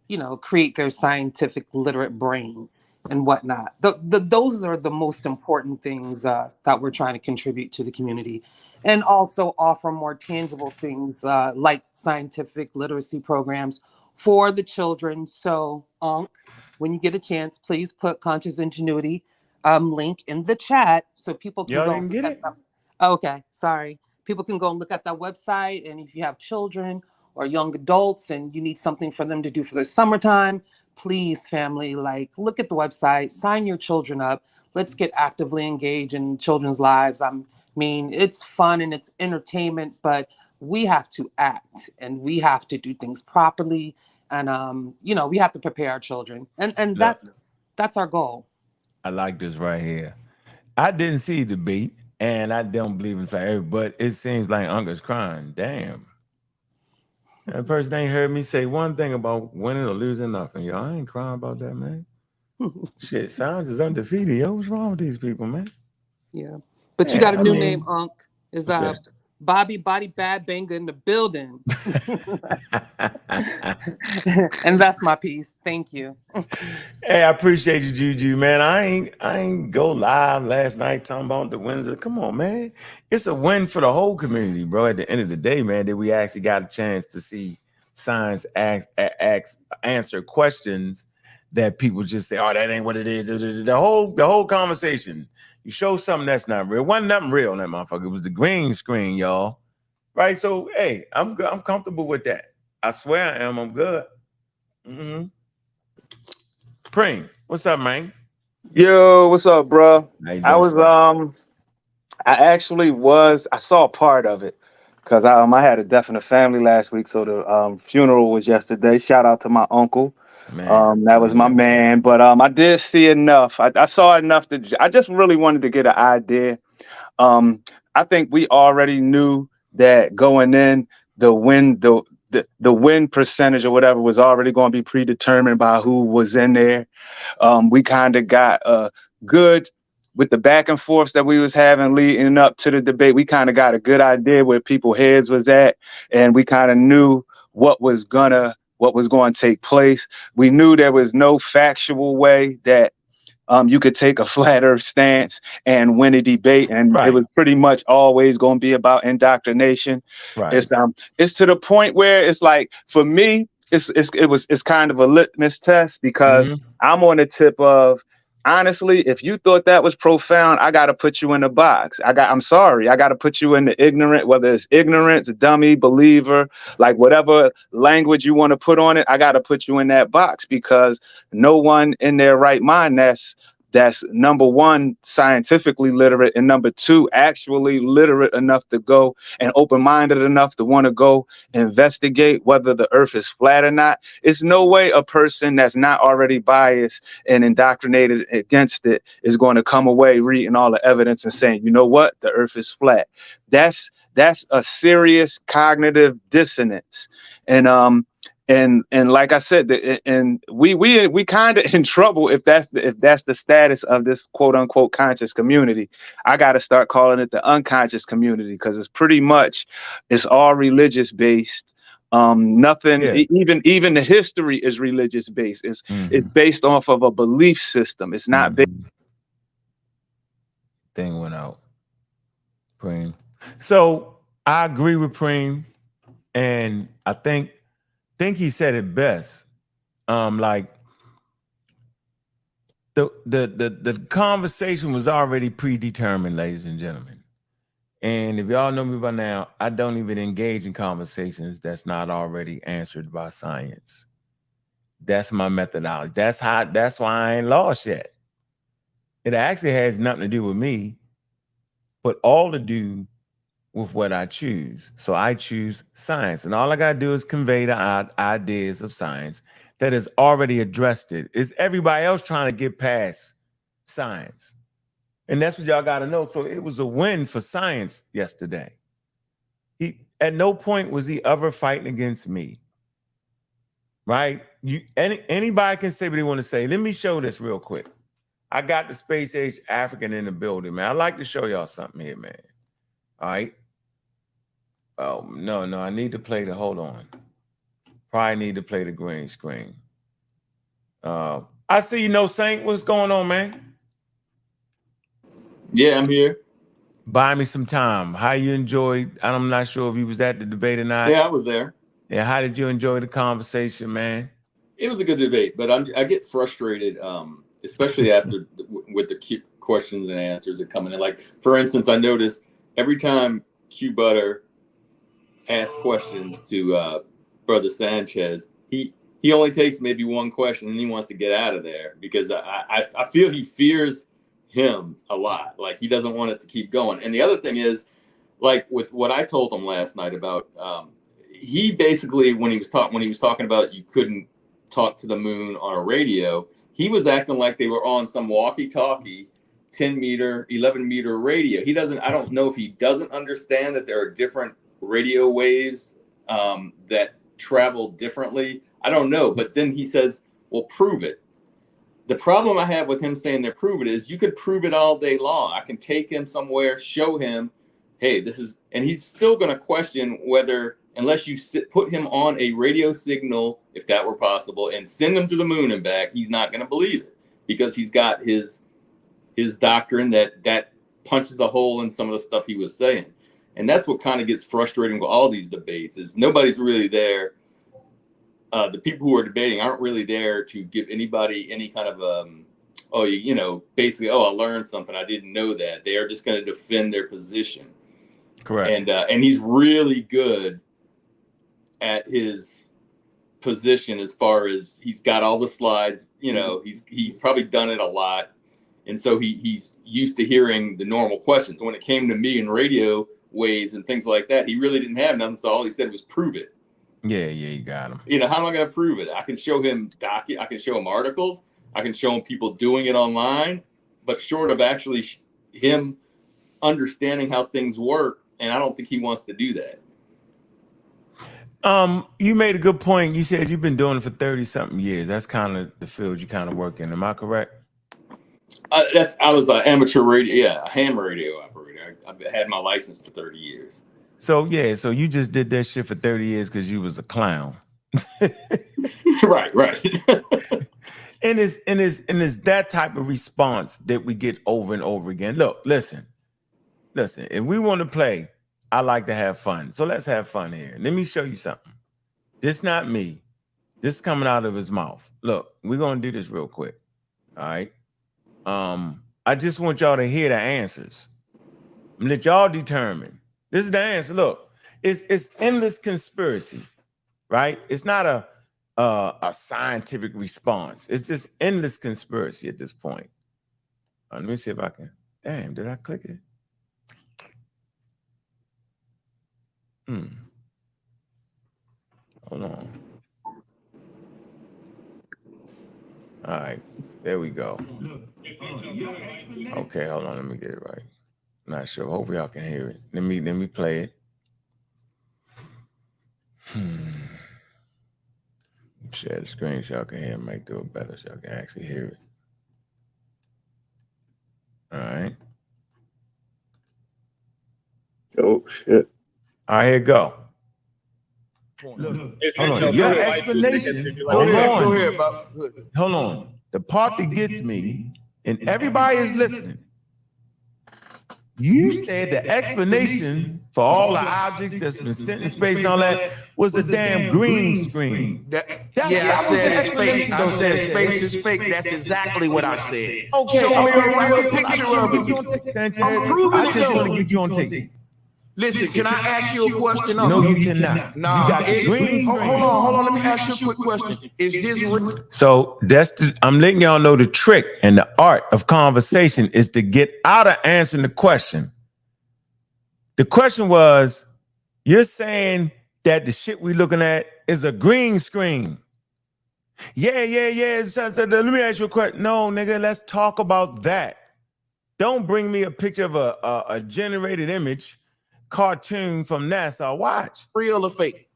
you know, create their scientific literate brain. and whatnot. Those are the most important things that we're trying to contribute to the community, and also offer more tangible things like scientific literacy programs for the children. So, when you get a chance, please put Conscious Ingenuity link in the chat so people can Y'all go didn't look get at it? that. Okay, sorry. People can go and look at that website, and if you have children or young adults and you need something for them to do for their summertime, please, family, like look at the website, sign your children up. Let's get actively engaged in children's lives. I mean, it's fun and it's entertainment, but we have to act and we have to do things properly. And we have to prepare our children. And Look, that's our goal. I like this right here. I didn't see the beat, and I don't believe in fire, but it seems like Uncle's crying. Damn. That person ain't heard me say one thing about winning or losing nothing. Yo, I ain't crying about that, man. Shit, science is undefeated. Yo, what's wrong with these people, man? Yeah. But you got Man, a I new name, mean, Unc. Is what's that? Bobby Body Bad Banger in the building. And that's my piece. Thank you. Hey, I appreciate you, Juju, man. I ain't go live last night talking about the wins. Come on, man. It's a win for the whole community, bro. At the end of the day, man, that we actually got a chance to see science answer questions that people just say, "Oh, that ain't what it is." The whole conversation. You show something that's not real. Wasn't nothing real in that motherfucker. It was the green screen, y'all. Right? So, hey, I'm good. I'm comfortable with that. I swear I am. I'm good. Mm-hmm. Preem, what's up, man? Yo, what's up, bro? How you I doing, was sir? I saw part of it because I had a death in the family last week, so the funeral was yesterday. Shout out to my uncle. Man, That I was my hear that. man. But I did see enough. I saw enough I just really wanted to get an idea. I think we already knew that going in, the win the win percentage or whatever was already going to be predetermined by who was in there. We kind of got a good with the back and forths that we was having leading up to the debate. We kind of got a good idea where people's heads was at, and we kind of knew what was going to take place. We knew there was no factual way that you could take a flat earth stance and win a debate, and it Right, was pretty much always going to be about indoctrination. right. It's to the point where it's like, for me, it's kind of a litmus test, because Mm-hmm. I'm on the tip of, honestly, if you thought that was profound, I got to put you in a box. I'm sorry, I got to put you in the ignorant, whether it's ignorance, dummy, believer, like whatever language you want to put on it, I got to put you in that box, because no one in their right mind that's number one, scientifically literate, and number two, actually literate enough to go and open-minded enough to want to go investigate whether the earth is flat or not. It's no way a person that's not already biased and indoctrinated against it is going to come away reading all the evidence and saying, you know what, the earth is flat. That's a serious cognitive dissonance. And like I said, and we kind of in trouble if that's the status of this quote unquote conscious community. I got to start calling it the unconscious community, because it's all religious based. Nothing, Yeah. even the history is religious based. It's Mm-hmm. based off of a belief system. It's not based. Mm-hmm. Thing went out. Preem. So I agree with Preem, and I think he said it best. Like the conversation was already predetermined, ladies and gentlemen. And if y'all know me by now, I don't even engage in conversations that's not already answered by science. That's my methodology. That's why I ain't lost yet. It actually has nothing to do with me, but all to do with what I choose. So I choose science. And all I gotta do is convey the ideas of science that has already addressed it. Is everybody else trying to get past science? And that's what y'all gotta know. So it was a win for science yesterday. He at no point was he ever fighting against me. Right? Anybody can say what they want to say. Let me show this real quick. I got the space age African in the building, man. I like to show y'all something here, man. All right. Oh, no, I need to play hold on. Probably need to play the green screen. All I see you know Saint. What's going on, man? Yeah, I'm here. Buy me some time. How you enjoyed? I'm not sure if you was at the debate or not. Yeah, I was there. Yeah, how did you enjoy the conversation, man? It was a good debate, but I get frustrated, especially after with the questions and answers that come in. Like, for instance, I noticed every time Q Butter asks questions to Brother Sanchez, he only takes maybe one question and he wants to get out of there because I feel he fears him a lot. Like, he doesn't want it to keep going. And the other thing is, like with what I told him last night about, he basically when he was talking about you couldn't talk to the moon on a radio, he was acting like they were on some walkie-talkie 10 meter, 11 meter radio. I don't know if he doesn't understand that there are different radio waves that travel differently. I don't know. But then he says, well, prove it. The problem I have with him saying that prove it is you could prove it all day long. I can take him somewhere, show him, hey, this is, and he's still going to question whether, unless you put him on a radio signal, if that were possible, and send him to the moon and back, he's not going to believe it because he's got his doctrine that punches a hole in some of the stuff he was saying. And that's what kind of gets frustrating with all these debates is nobody's really there. The people who are debating aren't really there to give anybody any kind of, basically, I learned something. I didn't know that. They are just going to defend their position. Correct. And he's really good at his position as far as he's got all the slides, he's probably done it a lot. And so he's used to hearing the normal questions. When it came to me and radio waves and things like that, he really didn't have nothing. So all he said was prove it. Yeah, you got him. How am I going to prove it? I can show him I can show him articles. I can show him people doing it online, but short of actually him understanding how things work. And I don't think he wants to do that. You made a good point. You said you've been doing it for 30 something years. That's kind of the field you kind of work in. Am I correct? I was an amateur radio, a ham radio operator. I've had my license for 30 years. So you just did that shit for 30 years because you was a clown. Right. and it's that type of response that we get over and over again. Look, listen. If we want to play, I like to have fun. So let's have fun here. Let me show you something. This not me. This is coming out of his mouth. Look, we're gonna do this real quick. All right. I just want y'all to hear the answers. Let y'all determine. This is the answer. Look, it's endless conspiracy, right? It's not a scientific response. It's just endless conspiracy at this point. Let me see if I can. Damn, did I click it? Hold on. All right, there we go. Okay, hold on, let me get it right. Not sure. Hope y'all can hear it. Let me play it. Share the screen so y'all can hear it. Make it better so y'all can actually hear it. All right. Oh shit. All right, here you go. Look, hold on. Your explanation. Hold on. Go ahead, Bob. Hold on. The part that gets me, and everybody is listening. You said the explanation for all the objects that's been sent in space and all that was a damn green screen. I said it's fake. I said space is fake. That's exactly what I said. Okay, Show me a real picture of it. Sanchez, I'm proving I it just want though. to get you on tape. Listen, can I ask you a question? No, you cannot. Nah, you got the green hold screen. on. Let me ask you a quick question. Is this real? So I'm letting y'all know the trick and the art of conversation is to get out of answering the question. The question was, you're saying that the shit we looking at is a green screen. Yeah. So let me ask you a question. No, nigga, let's talk about that. Don't bring me a picture of a generated image cartoon from NASA. Watch. Real or fake?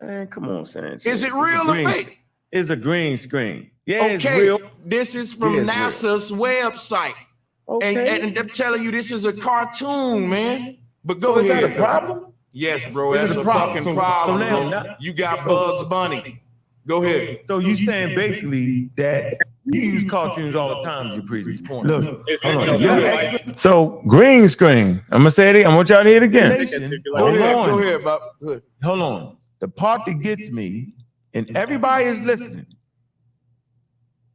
Man, come on, Sanchez. Is it real or fake? It's a green screen. Yeah, Okay, it's real. this is from NASA's website. Okay. And they're telling you this is a cartoon, man. But go So is ahead. that a problem? Yes, bro. It's That's a a problem. fucking So problem, now- bro. You got Bugs Bunny. Go ahead. So you saying basically that you use cartoons all the time as your presentation. Look, hold on. So green screen. I'm gonna say it. I want y'all to hear it again. Go ahead, Bob. Good. Hold on. The part that gets me, and everybody is listening.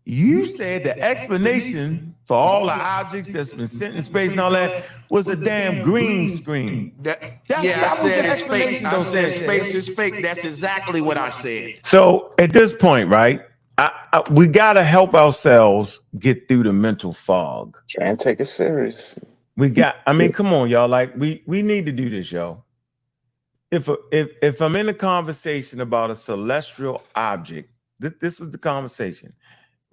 You said the explanation for all the objects that's been sent in space and all that was a damn green screen. I said it's fake. I said space is fake. That's exactly what I said. So at this point, right, we got to help ourselves get through the mental fog. Can't take it serious. I mean, come on, y'all. Like, we need to do this, yo. If I'm in a conversation about a celestial object, this was the conversation.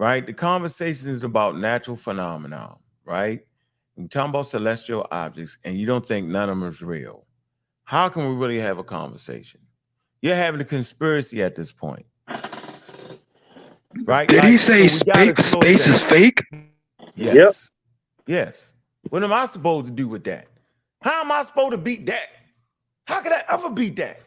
Right? The conversation is about natural phenomena, right? We're talking about celestial objects, and you don't think none of them is real. How can we really have a conversation? You're having a conspiracy at this point. Right? Did he say space is fake? Yes. Yep. Yes. What am I supposed to do with that? How am I supposed to beat that? How could I ever beat that?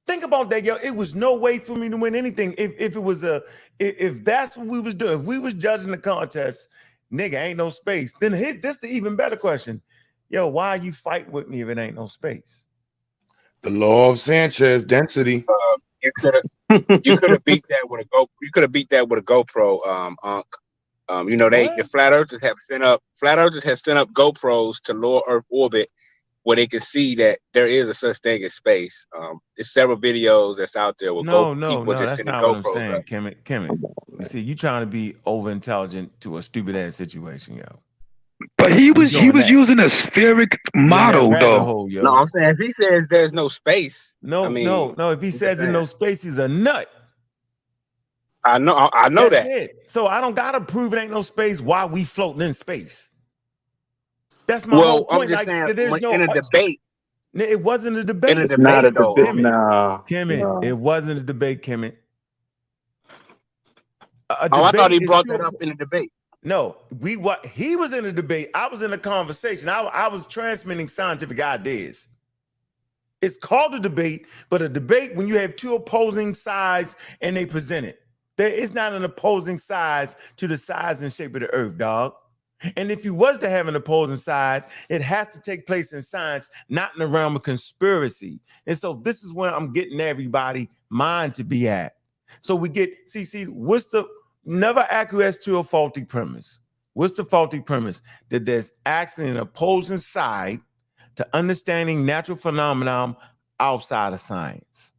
Think about that, yo. It was no way for me to win anything. If that's what we was doing, if we was judging the contest, nigga, ain't no space. Then this the even better question. Yo, why you fight with me if it ain't no space? The law of Sanchez, density. You could have beat that with a GoPro. You could have beat that with a GoPro, Ankh. You know, the flat earthers have sent up GoPros to low Earth orbit, where they can see that there is a such thing as space. There's several videos that's out there with people just that's sending not what I'm GoPros saying, up. Kemet. You see, you trying to be over intelligent to a stupid ass situation, yo. But he was using a spheric model, though. No, I'm saying if he says there's no space, no. If he says there's no space, he's a nut. I know That's that. it. So I don't gotta prove it ain't no space while we floating in space. That's my whole point. I'm just saying, there's in a debate. It wasn't a debate. It wasn't a debate, Kemet. I thought he brought that up in a debate. No, he was in a debate. I was in a conversation. I was transmitting scientific ideas. It's called a debate, but a debate when you have two opposing sides and they present it. There is not an opposing sides to the size and shape of the earth, dog. And if you was to have an opposing side, it has to take place in science, not in the realm of conspiracy. And so this is where I'm getting everybody mind to be at. So we get, never acquiesce to a faulty premise. What's the faulty premise? That there's actually an opposing side to understanding natural phenomenon outside of science.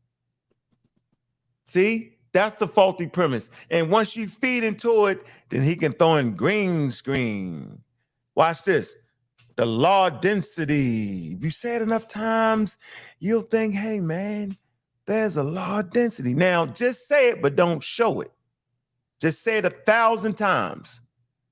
See? That's the faulty premise. And once you feed into it, then he can throw in green screen. Watch this. The law of density. If you say it enough times, you'll think, hey, man, there's a law of density. Now, just say it, but don't show it. Just say it 1,000 times.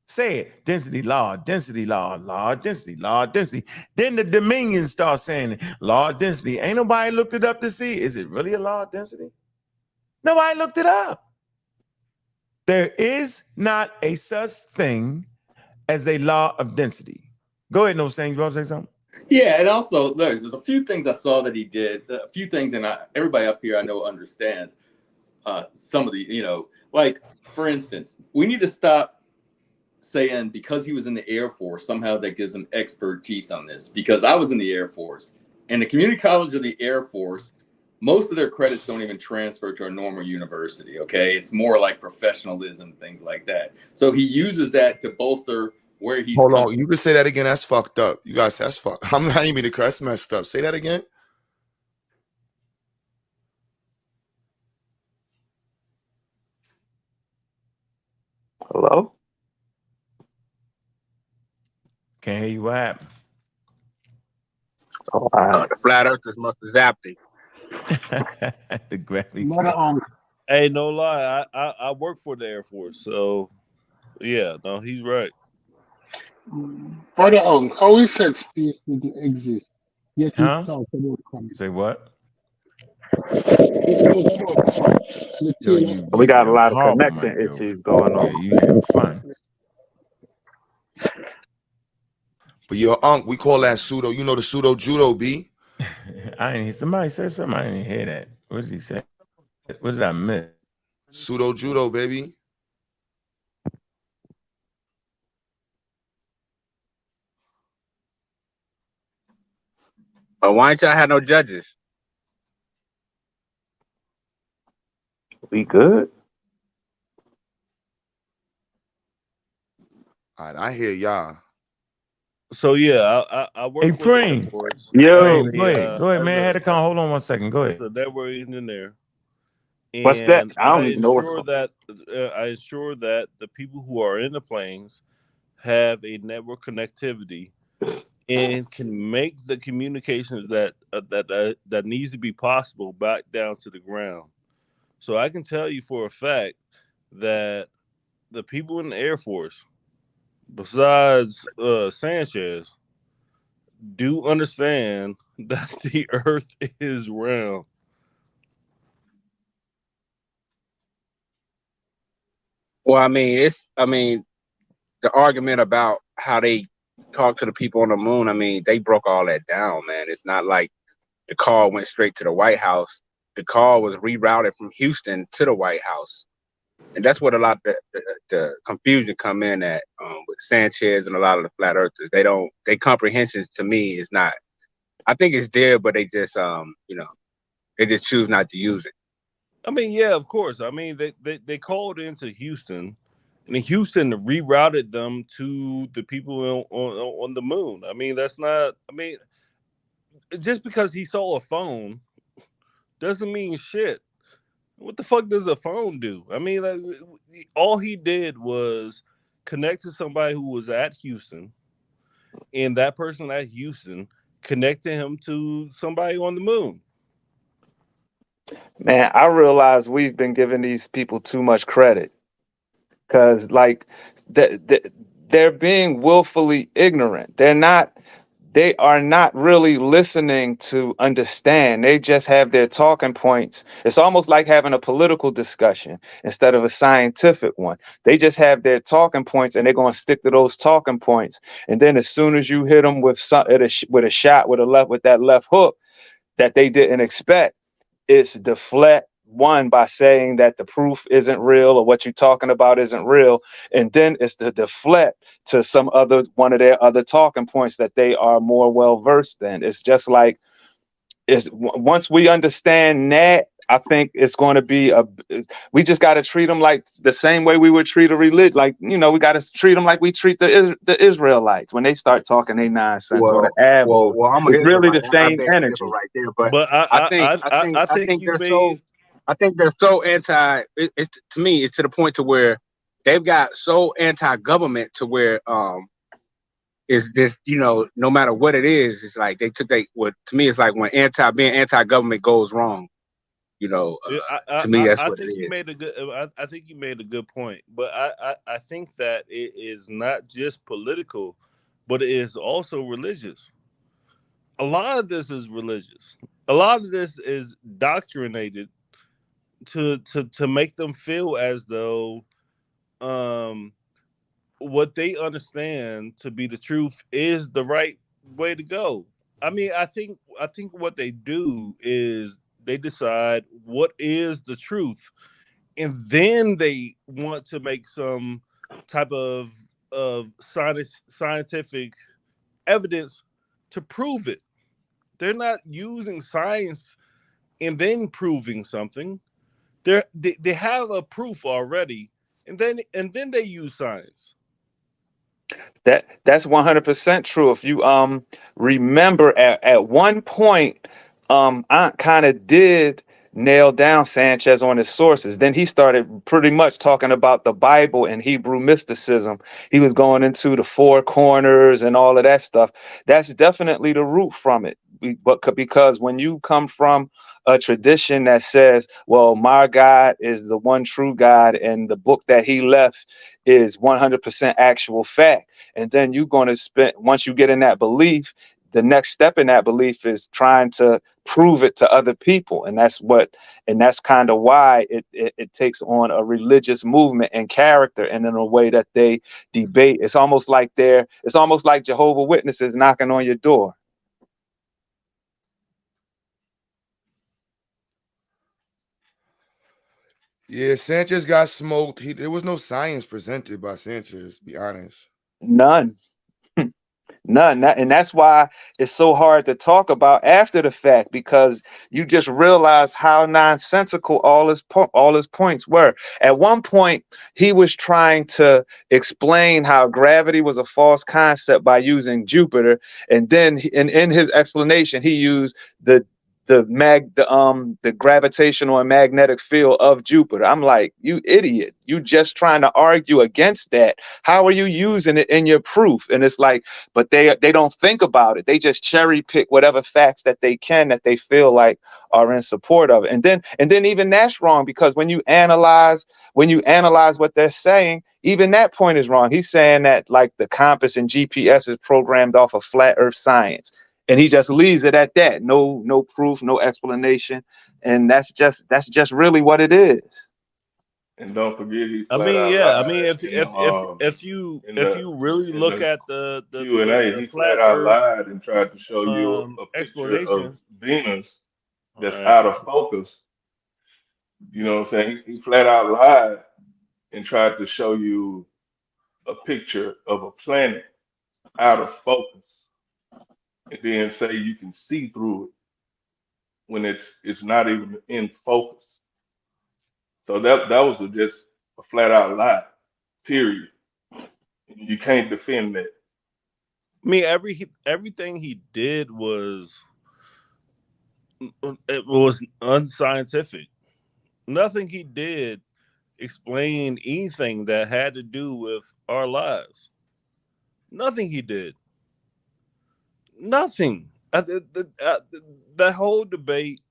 Say it. Density law, density law, law of density, law of density. Then the Dominions start saying it. Law of density. Ain't nobody looked it up to see, is it really a law of density? Nobody looked it up. There is not a such thing as a law of density. Go ahead, No Saying. You want to say something? Yeah, and also there's a few things I saw that he did. A few things, and everybody up here I know understands some of the, like for instance, we need to stop saying because he was in the Air Force somehow that gives him expertise on this. Because I was in the Air Force, and the community college of the Air Force, most of their credits don't even transfer to a normal university, okay? It's more like professionalism, things like that. So he uses that to bolster where he's Hold on, you can say that again. That's fucked up. You guys, that's fucked. I'm not even that's messed up. Say that again. Hello? Can't hear you. What happened? Oh, the flat earthers must have zapped him. The gravity. Hey, no lie, I work for the Air Force, so yeah, no, he's right. Brother Ankh, how he said space didn't exist, yet he talked about Comet. Say what? We got a lot of connection issues going on. Yeah, you having fun. But yo, Ankh, we call that pseudo. You know the pseudo judo, B? Somebody said something. I didn't hear that. What did he say? What did I miss? Pseudo judo, baby. But why ain't y'all had no judges? We good. All right, I hear y'all. So yeah, I work Hey, for the Air Preem. Force. Yo, Go ahead. Go ahead, man. Had to come. Hold on one second. Go As ahead. a network engineer, what's that? and I don't even know what's I ensure that the people who are in the planes have a network connectivity and can make the communications that needs to be possible back down to the ground. So I can tell you for a fact that the people in the Air Force, besides Sanchez, do understand that the Earth is round. Well, I mean, the argument about how they talk to the people on the moon. I mean, they broke all that down, man. It's not like the call went straight to the White House. The call was rerouted from Houston to the White House, and that's what a lot of the confusion come in at with Sanchez and a lot of the flat earthers. Their comprehensions to me is not. I think it's there, but they just they just choose not to use it. I mean, yeah, of course. I mean, they called into Houston, and Houston rerouted them to the people on the moon. I mean, that's not. I mean, just because he saw a phone doesn't mean shit. What the fuck does a phone do? I mean, like, all he did was connect to somebody who was at Houston, and that person at Houston connected him to somebody on the moon. Man, I realize we've been giving these people too much credit because, like, they're being willfully ignorant. They are not really listening to understand. They just have their talking points. It's almost like having a political discussion instead of a scientific one. They just have their talking points and they're going to stick to those talking points. And then as soon as you hit them with with a shot with that left hook that they didn't expect, it's deflect one by saying that the proof isn't real or what you're talking about isn't real, and then it's to deflect to some other one of their other talking points that they are more well versed in. It's just like once we understand that, I think it's going to be we just got to treat them like the same way we would treat a religion. Like, we got to treat them like we treat the Israelites when they start talking their nonsense, or the Abos. I'm an It's really the Israelite. I same beg to energy. differ right there, but But I think you may. I think they're so anti. To me, it's to the point to where they've got so anti-government to where is this, no matter what it is, it's like they took to me it's like when being anti-government goes wrong. To me, that's what it is. You made a good. I think you made a good point, but I think that it is not just political, but it is also religious. A lot of this is religious. A lot of this is doctrinated to make them feel as though what they understand to be the truth is the right way to go. I mean, I think what they do is they decide what is the truth, and then they want to make some type of scientific evidence to prove it. They're not using science and then proving something. They have a proof already, and then they use science. That's 100% true. If you remember at one point, Ankh kind of did nail down Sanchez on his sources. Then he started pretty much talking about the Bible and Hebrew mysticism. He was going into the four corners and all of that stuff. That's definitely the root from it. Because when you come from a tradition that says, well, my God is the one true God, and the book that he left is 100% actual fact. And then you're going to once you get in that belief, the next step in that belief is trying to prove it to other people. And that's kind of why it takes on a religious movement and character, and in a way that they debate. It's almost like Jehovah's Witnesses knocking on your door. Yeah, Sanchez got smoked. There was no science presented by Sanchez, to be honest. None. None. And that's why it's so hard to talk about after the fact, because you just realize how nonsensical all his points were. At one point, he was trying to explain how gravity was a false concept by using Jupiter, and then in his explanation, he used the gravitational and magnetic field of Jupiter. I'm like, you idiot. You just trying to argue against that. How are you using it in your proof? And it's like, but they don't think about it. They just cherry pick whatever facts that they can, that they feel like are in support of it. And then even that's wrong, because when you analyze what they're saying, even that point is wrong. He's saying that like the compass and GPS is programmed off of flat earth science. And he just leaves it at that. No proof, no explanation. And that's just really what it is. And don't forget, he I flat mean, out yeah. I mean, lied if you really look at the Q&A. the He flat flat out Earth lied and tried to show you a picture of explanation, Venus that's right? out of focus. You know what I'm saying? He flat out lied and tried to show you a picture of a planet out of focus, and then say you can see through it when it's not even in focus. So that was just a flat out lie. Period. You can't defend that. I mean, everything he did was unscientific. Nothing he did explained anything that had to do with our lives. Nothing he did. Nothing. The whole debate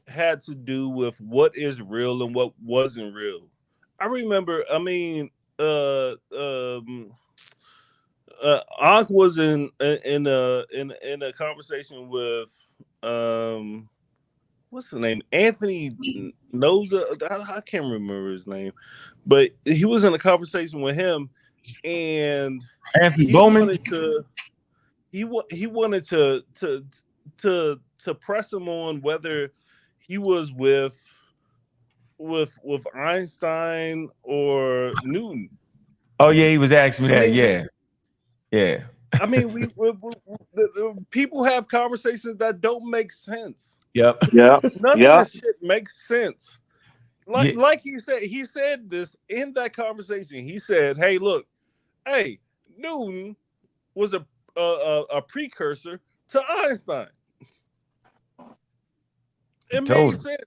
had to do with what is real and what wasn't real. I remember. I mean, Ankh was in a conversation with what's the name? Anthony Noza. I can't remember his name, but he was in a conversation with him, and Anthony he Bowman. wanted to he wanted to press him on whether he was with Einstein or Newton. Oh yeah, he was asking me I that. mean, Yeah. I mean, the people have conversations that don't make sense. Yep. Yeah. None of Yeah. this shit makes sense. Yeah. Like he said this in that conversation. He said, "Hey, look, hey, Newton was a precursor to Einstein. It made sense.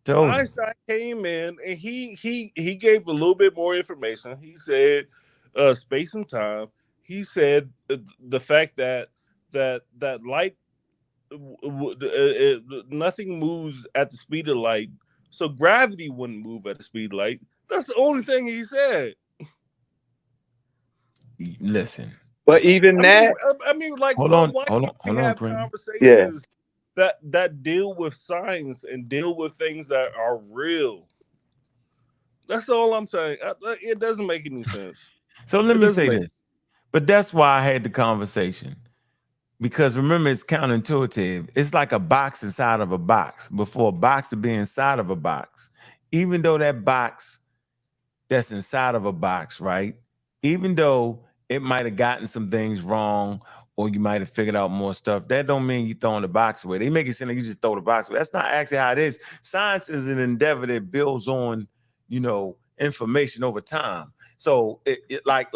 Einstein came in and he gave a little bit more information. He said space and time. He said the fact that light nothing moves at the speed of light, so gravity wouldn't move at the speed of light. That's the only thing he said. Listen. But even that, I mean, like, hold why on, can't we have Prince. conversations that deal with science and deal with things that are real? That's all I'm saying. It doesn't make any sense. So let me say this, but that's why I had the conversation. Because remember, it's counterintuitive. It's like a box inside of a box. Before a box to be inside of a box, even though that box that's inside of a box, right? Even though it might have gotten some things wrong, or you might have figured out more stuff, that don't mean you throwing the box away. They make it seem like you just throw the box away. That's not actually how it is. Science is an endeavor that builds on, information over time. So it like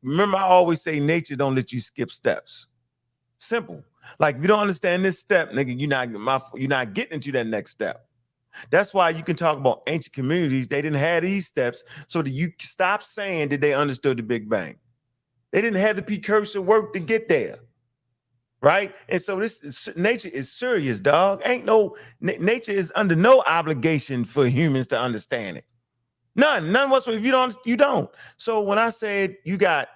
remember, I always say nature don't let you skip steps. Simple. Like, if you don't understand this step, nigga, you're not getting into that next step. That's why you can talk about ancient communities. They didn't have these steps, so that you stop saying that they understood the Big Bang. They didn't have the precursor work to get there, right? And so nature is serious, dog. Ain't no nature is under no obligation for humans to understand it. None whatsoever. If you don't. So when I said you got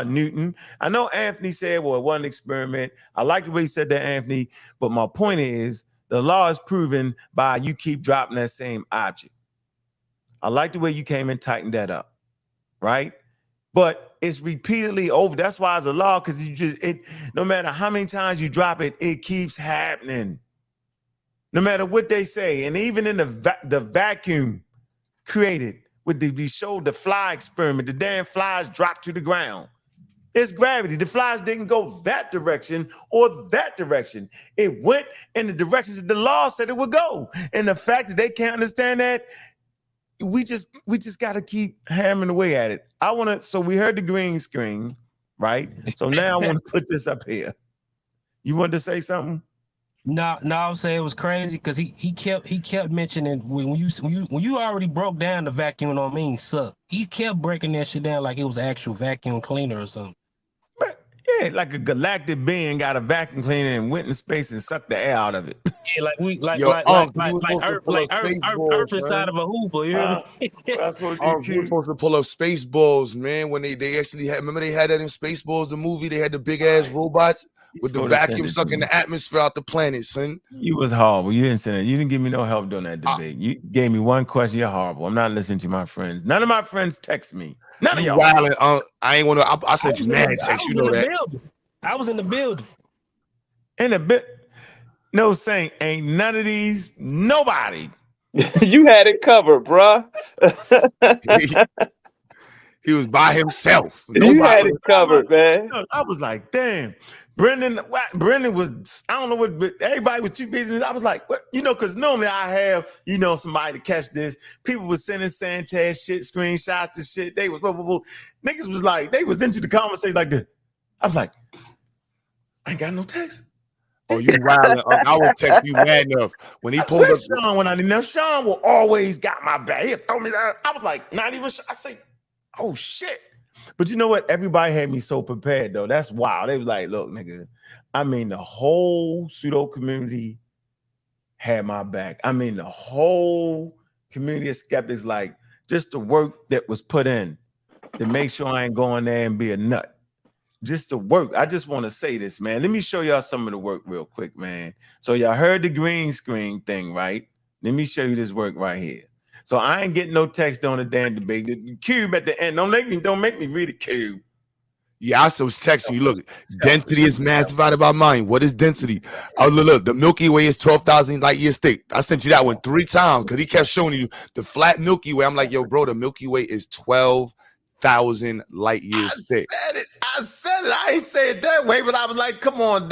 Newton, I know Anthony said, well, it wasn't an experiment. I like the way he said that, Anthony. But my point is, the law is proven by you keep dropping that same object. I like the way you came and tightened that up, right? But it's repeatedly over. That's why it's a law, because no matter how many times you drop it, it keeps happening. No matter what they say, and even in the vacuum created with we showed the fly experiment, the damn flies dropped to the ground. It's gravity. The flies didn't go that direction or that direction. It went in the direction that the law said it would go. And the fact that they can't understand that, we just got to keep hammering away at it. So we heard the green screen, right? So now I want to put this up here. You wanted to say something? No, I'm saying it was crazy because he kept mentioning when you already broke down the vacuum don't mean suck. He kept breaking that shit down like it was actual vacuum cleaner or something. But yeah, like a galactic being got a vacuum cleaner and went in space and sucked the air out of it. Yeah, like Earth inside of a Hoover. You hear me? We're supposed to pull up Spaceballs, man. When they actually had, remember they had that in Spaceballs, the movie. They had the big ass robots with the vacuum sucking the atmosphere out the planet, son. You was horrible. You didn't send it. You didn't give me no help during that debate. You gave me one question. You're horrible. I'm not listening to my friends. None of my friends text me. None of y'all. I ain't want to. I sent you mad text. You know that. I was in the building. In a bit. No, saying ain't none of these nobody. You had it covered, bruh. He was by himself. You had it covered, man. I was like, damn. Brendan was, I don't know what, but everybody was too busy. I was like, what? You know, because normally I have, somebody to catch this. People were sending Sanchez shit, screenshots and shit. They was, niggas was like, they was into the conversation like this. I was like, I ain't got no text. Oh, you wild. I was texting you mad enough. When he pulled up. Sean, when I didn't know, Sean will always got my back. He'll throw me down. I was like, not even, I say, oh shit. But you know what? Everybody had me so prepared, though. That's wild. They was like, look, nigga, I mean, the whole pseudo community had my back. I mean, the whole community of skeptics, like, just the work that was put in to make sure I ain't going there and be a nut. Just the work. I just want to say this, man. Let me show y'all some of the work real quick, man. So y'all heard the green screen thing, right? Let me show you this work right here. So I ain't getting no text on the damn debate. The cube at the end. Don't make me read the cube. Yeah, I was texting you. Look, density is mass divided by mind. What is density? Oh, look, the Milky Way is 12,000 light years thick. I sent you that one 3 times because he kept showing you the flat Milky Way. I'm like, yo, bro, the Milky Way is 12,000 light years thick. I said it. I ain't say it that way, but I was like, come on.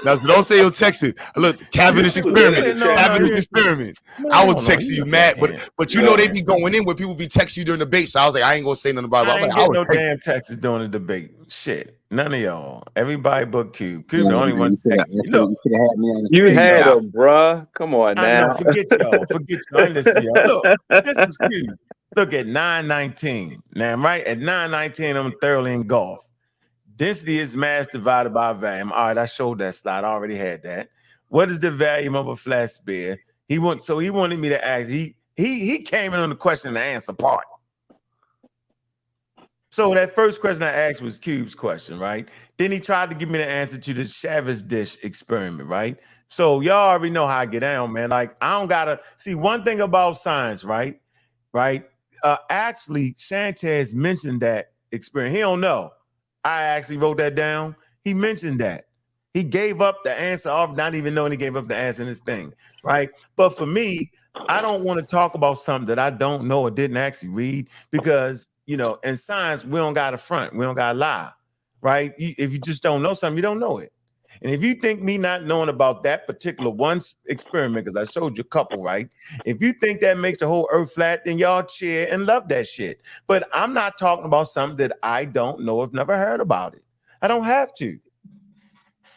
Now, don't say you'll text it. Look, Cavendish experiment. Cavendish experiment. I was texting you mad, but you know they be going in where people be texting you during the debate. So I was like, I ain't gonna say nothing about it. I ain't getting no damn texts during the debate. Shit. None of y'all. Everybody but Cube. Cube the only one texting me. Look. You had him, bruh. Come on now. Forget y'all. Forget y'all. I ain't listen to y'all. Look, this is Cube. Look at 919. Now, I'm right at 919. I'm thoroughly engulfed. Density is mass divided by volume. All right, I showed that slide. I already had that. What is the volume of a flat sphere? He wanted me to ask. He came in on the question and answer part. So that first question I asked was Cube's question, right? Then he tried to give me the answer to the Chavez dish experiment, right? So y'all already know how I get down, man. Like, I don't gotta see one thing about science, right? Actually, Sanchez mentioned that experiment. He don't know. I actually wrote that down. He mentioned that. He gave up the answer off, not even knowing he gave up the answer in his thing, right? But for me, I don't want to talk about something that I don't know or didn't actually read because, in science, we don't got to front. We don't got to lie, right? If you just don't know something, you don't know it. And if you think me not knowing about that particular one experiment, because I showed you a couple, right? If you think that makes the whole earth flat, then y'all cheer and love that shit. But I'm not talking about something that I don't know, I've never heard about it. I don't have to.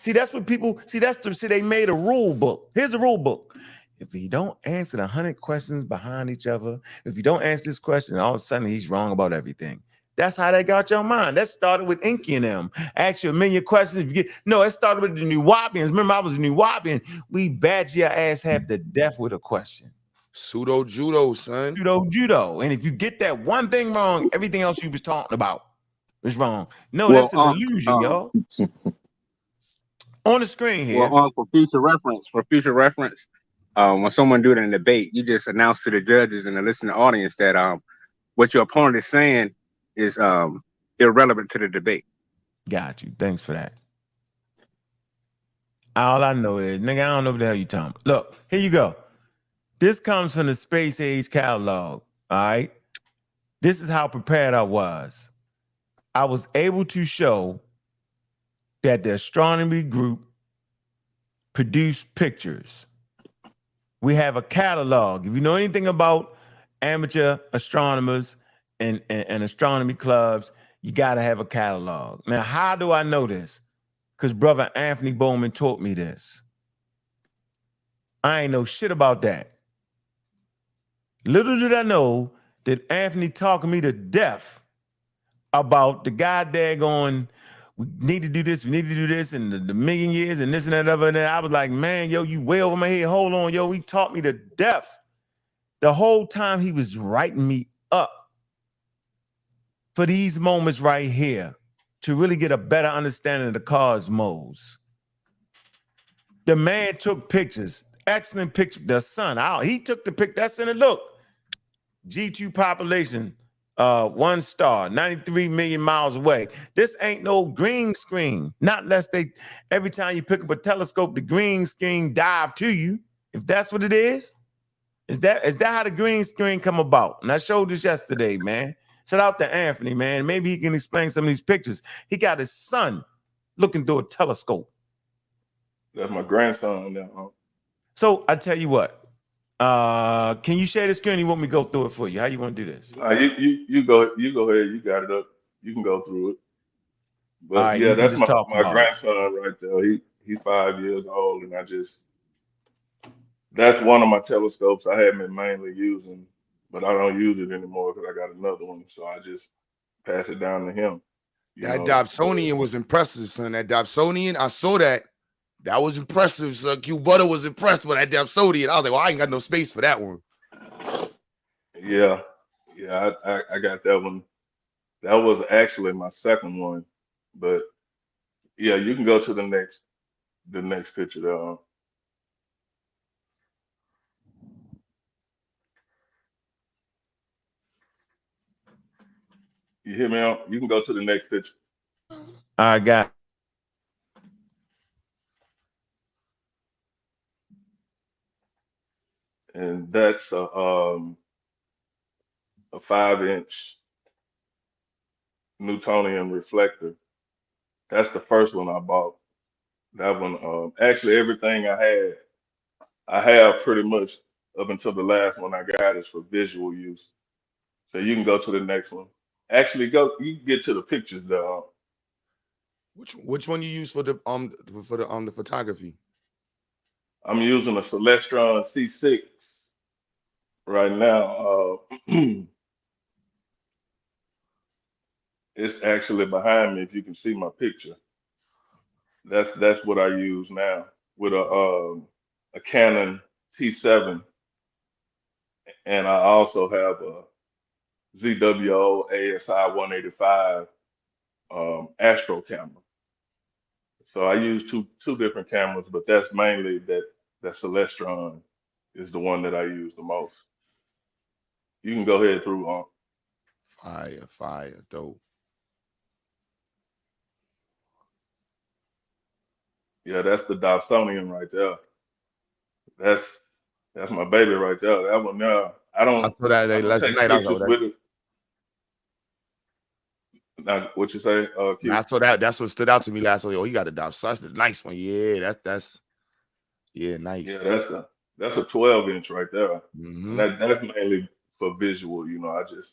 See, that's what people, they made a rule book. Here's the rule book. If you don't answer the 100 questions behind each other, if you don't answer this question, all of a sudden he's wrong about everything. That's how they got your mind. That started with Inky and them. Ask you a million questions. It started with the New Wapians. Remember, I was a New Wapian. We badge your ass half to death with a question. Pseudo judo, son. Pseudo judo. And if you get that one thing wrong, everything else you was talking about was wrong. No, that's an illusion, y'all. On the screen here. Well, for future reference, when someone do it in a debate, you just announce to the judges and the listening audience that what your opponent is saying is irrelevant to the debate. Got you. Thanks for that. All I know is, nigga, I don't know what the hell you talking about. Look, here you go. This comes from the Space Age catalog. All right. This is how prepared I was. I was able to show that the astronomy group produced pictures. We have a catalog. If you know anything about amateur astronomers and astronomy clubs, you got to have a catalog. Now, how do I know this? Because brother Anthony Bowman taught me this. I ain't know shit about that. Little did I know that Anthony talking me to death about the guy daggone, we need to do this, we need to do this, and the million years and this and that other. And I was like, man, yo, you way over my head. Hold on, yo, he taught me to death. The whole time he was writing me up for these moments right here to really get a better understanding of the cosmos. The man took pictures, excellent picture. The sun out. He took the pic. That's in it. Look, G2 population, 1 star, 93 million miles away. This ain't no green screen. Not unless they, every time you pick up a telescope, the green screen dive to you. If that's what it is that how the green screen come about? And I showed this yesterday, man. Shout out to Anthony, man. Maybe he can explain some of these pictures. He got his son looking through a telescope. That's my grandson now. So I tell you what, can you share the screen? You want me to go through it for you? How you want to do this? You go ahead. You got it up. You can go through it. But right, yeah, that's my my grandson right there. He's 5 years old, and that's one of my telescopes I have been mainly using, but I don't use it anymore because I got another one. So I just pass it down to him. That Dobsonian was impressive, son. That Dobsonian, I saw that. That was impressive. So Q Butter was impressed with that Dobsonian. I was like, well, I ain't got no space for that one. Yeah, I got that one. That was actually my second one, but yeah, you can go to the next picture there. You hear me out? You can go to the next picture. I got. And that's a 5-inch Newtonian reflector. That's the first one I bought. That one, actually, everything I have pretty much up until the last one I got is for visual use. So you can go to the next one. Actually, you can get to the pictures though. Which one you use for the photography? I'm using a Celestron C6 right now. It's actually behind me if you can see my picture. That's what I use now with a Canon T7, and I also have a ZWO ASI 185 Astro camera. So I use two different cameras, but that's mainly that Celestron is the one that I use the most. You can go ahead through on. Fire, dope. Yeah, that's the Dobsonian right there. That's my baby right there. That one there. I saw that last night. Pictures with it. Now, what you say? I saw that. That's what stood out to me last night. Oh, he got a Dobson. That's the nice one. Yeah, that's nice. Yeah, that's a 12-inch right there. Mm-hmm. That's mainly for visual. I just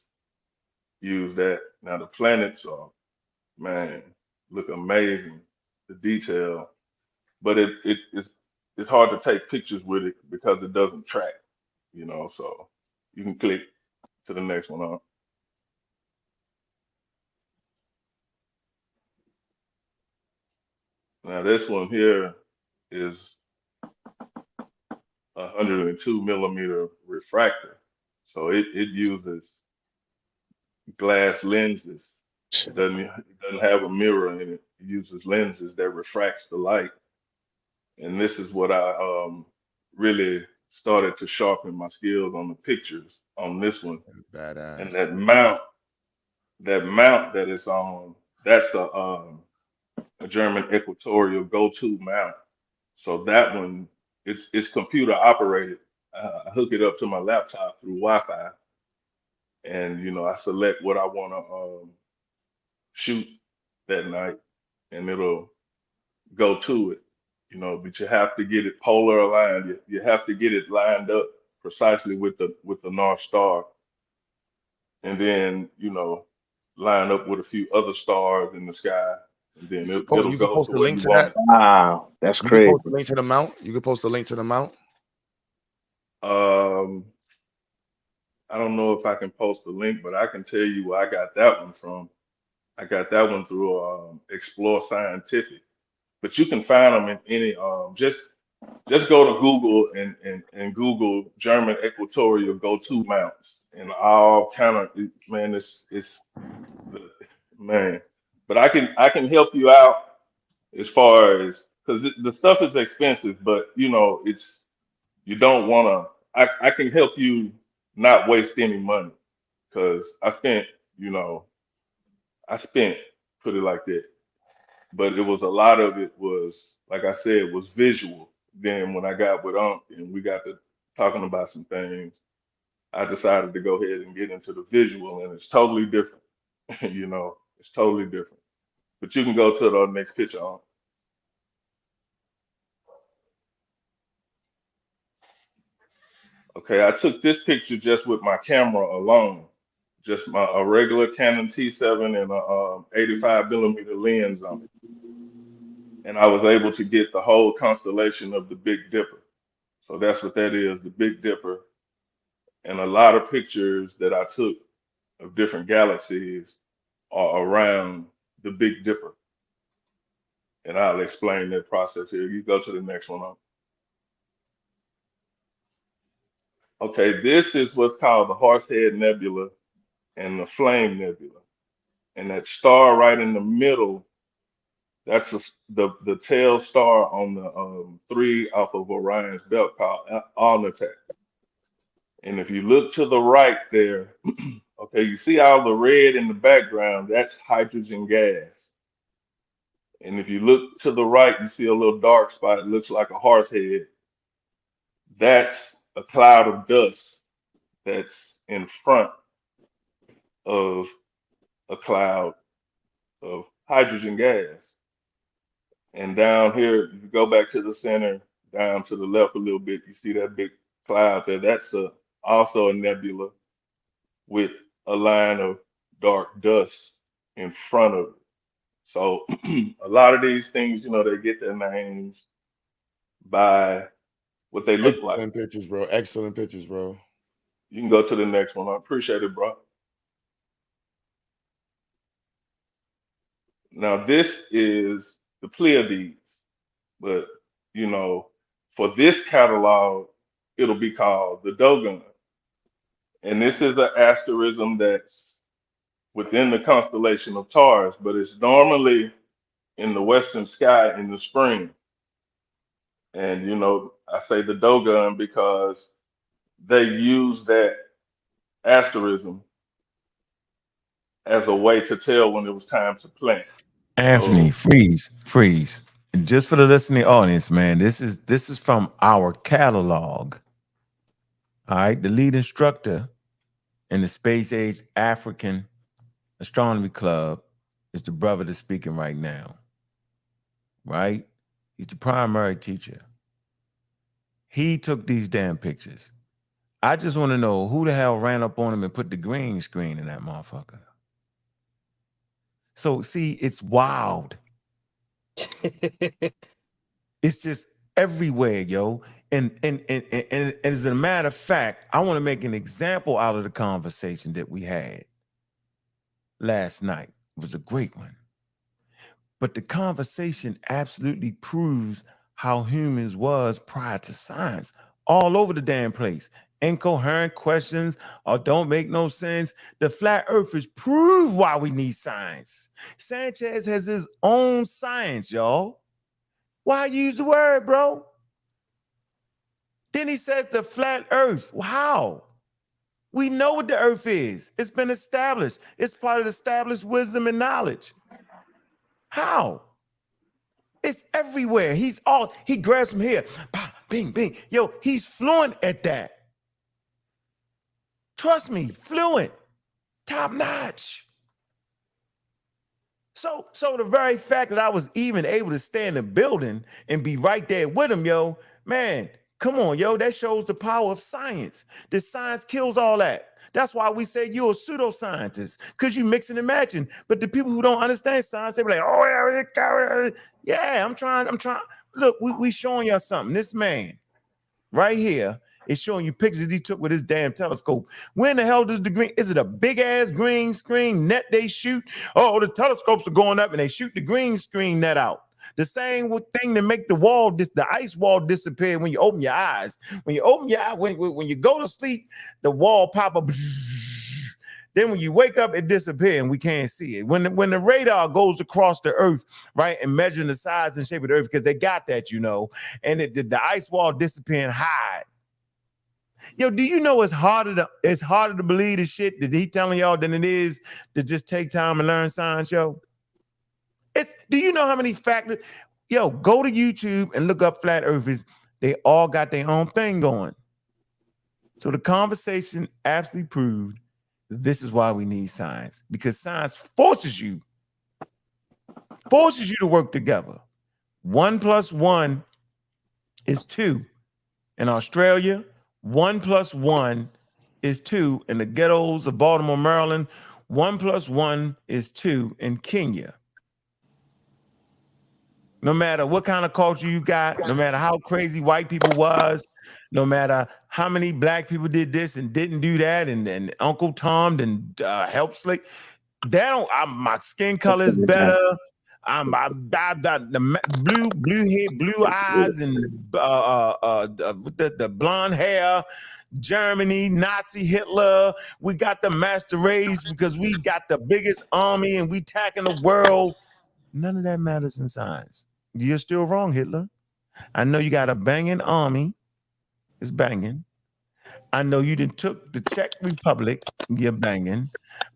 use that. Now the planets are, man, look amazing. The detail, but it's hard to take pictures with it because it doesn't track. So you can click to the next one on. Now this one here is 102 millimeter refractor. So it uses glass lenses. It doesn't have a mirror in it. It uses lenses that refracts the light. And this is what I really started to sharpen my skills on the pictures on this one. Badass. And that mount that it's on, that's a German equatorial go-to mount. So that one, it's computer operated. I hook it up to my laptop through Wi-Fi, and I select what I want to shoot that night, and it'll go to it. But you have to get it polar aligned. You have to get it lined up precisely with the North Star, and then line up with a few other stars in the sky, and then it'll You can go post to a where link you to want that. it. Wow, that's You can crazy. post a link to the mount. You can post a link to the mount. I don't know if I can post a link, but I can tell you where I got that one from. I got that one through Explore Scientific. But you can find them in any just go to Google and Google German equatorial go-to mounts and all kind of, man, it's man. But I can help you out as far as, because the stuff is expensive, but it's, you don't want to. I can help you not waste any money, because I spent, put it like that. But it was, a lot of it was, like I said, was visual. Then when I got with Ankh and we got to talking about some things, I decided to go ahead and get into the visual, and it's totally different. It's totally different. But you can go to the next picture on. Okay, I took this picture just with my camera alone, just a regular Canon T7 and a 85 millimeter lens on it. And I was able to get the whole constellation of the Big Dipper. So that's what that is, the Big Dipper. And a lot of pictures that I took of different galaxies are around the Big Dipper. And I'll explain that process here. You go to the next one on. Okay, this is what's called the Horsehead Nebula and the Flame Nebula. And that star right in the middle, that's the tail star on the 3 off of Orion's belt called Alnitak. And if you look to the right there, okay, you see all the red in the background, that's hydrogen gas. And if you look to the right, you see a little dark spot, it looks like a horse head. That's a cloud of dust that's in front of a cloud of hydrogen gas. And down here, if you go back to the center, down to the left a little bit, you see that big cloud there. That's also a nebula with a line of dark dust in front of it. So a lot of these things, they get their names by what they look like. Excellent pictures, bro. Excellent pictures, bro. You can go to the next one. I appreciate it, bro. Now this is the Pleiades, but for this catalog, it'll be called the Dogon. And this is an asterism that's within the constellation of Taurus, but it's normally in the western sky in the spring. And I say the Dogon because they use that asterism as a way to tell when it was time to plant. Anthony, freeze. And just for the listening audience, man, this is from our catalog. All right, the lead instructor in the Space Age African Astronomy Club is the brother that's speaking right now. Right? He's the primary teacher. He took these damn pictures. I just want to know who the hell ran up on him and put the green screen in that motherfucker. So see, it's wild. It's just everywhere, yo. And as a matter of fact, I want to make an example out of the conversation that we had last night. It was a great one. But the conversation absolutely proves how humans was prior to science, all over the damn place. Incoherent questions or don't make no sense. The flat earthers prove why we need science. Sanchez has his own science, y'all. Why use the word, bro? Then he says the flat earth. How? We know what the earth is. It's been established. It's part of established wisdom and knowledge. How? It's everywhere. He grabs from here. Bah, bing, bing. Yo, he's fluent at that. Trust me, fluent, top notch. So the very fact that I was even able to stay in the building and be right there with him, yo, man, come on, yo, that shows the power of science. The science kills all that. That's why we say you're a pseudoscientist, because you mix and imagine. But the people who don't understand science, they be like, oh, yeah, I'm trying. Look, we showing y'all something. This man right here is showing you pictures he took with his damn telescope. Where in the hell does the green? Is it a big ass green screen net they shoot? Oh, the telescopes are going up and they shoot the green screen net out. The same thing to make the ice wall disappear when you open your eyes. When you open your eye, when you go to sleep, the wall pop up. Then when you wake up, it disappears and we can't see it. When the radar goes across the earth, right, and measuring the size and shape of the earth, because they got that, you know, and the ice wall disappear and hide. Yo, do you know it's harder to believe the shit that he telling y'all than it is to just take time and learn science, yo? Do you know how many factors? Yo, go to YouTube and look up flat earthers. They all got their own thing going. So the conversation absolutely proved this is why we need science, because science forces you to work together. 1 + 1 is 2. In Australia, 1 + 1 is 2. In the ghettos of Baltimore, Maryland, 1 + 1 is 2. In Kenya. No matter what kind of culture you got, no matter how crazy white people was, no matter how many black people did this and didn't do that, and Uncle Tom didn't help slick, my skin color is better. The blue head, blue eyes, and the blonde hair. Germany, Nazi, Hitler. We got the master race because we got the biggest army and we attacking the world. None of that matters in science. You're still wrong, Hitler. I know you got a banging army. It's banging. I know you done took the Czech Republic. You're banging.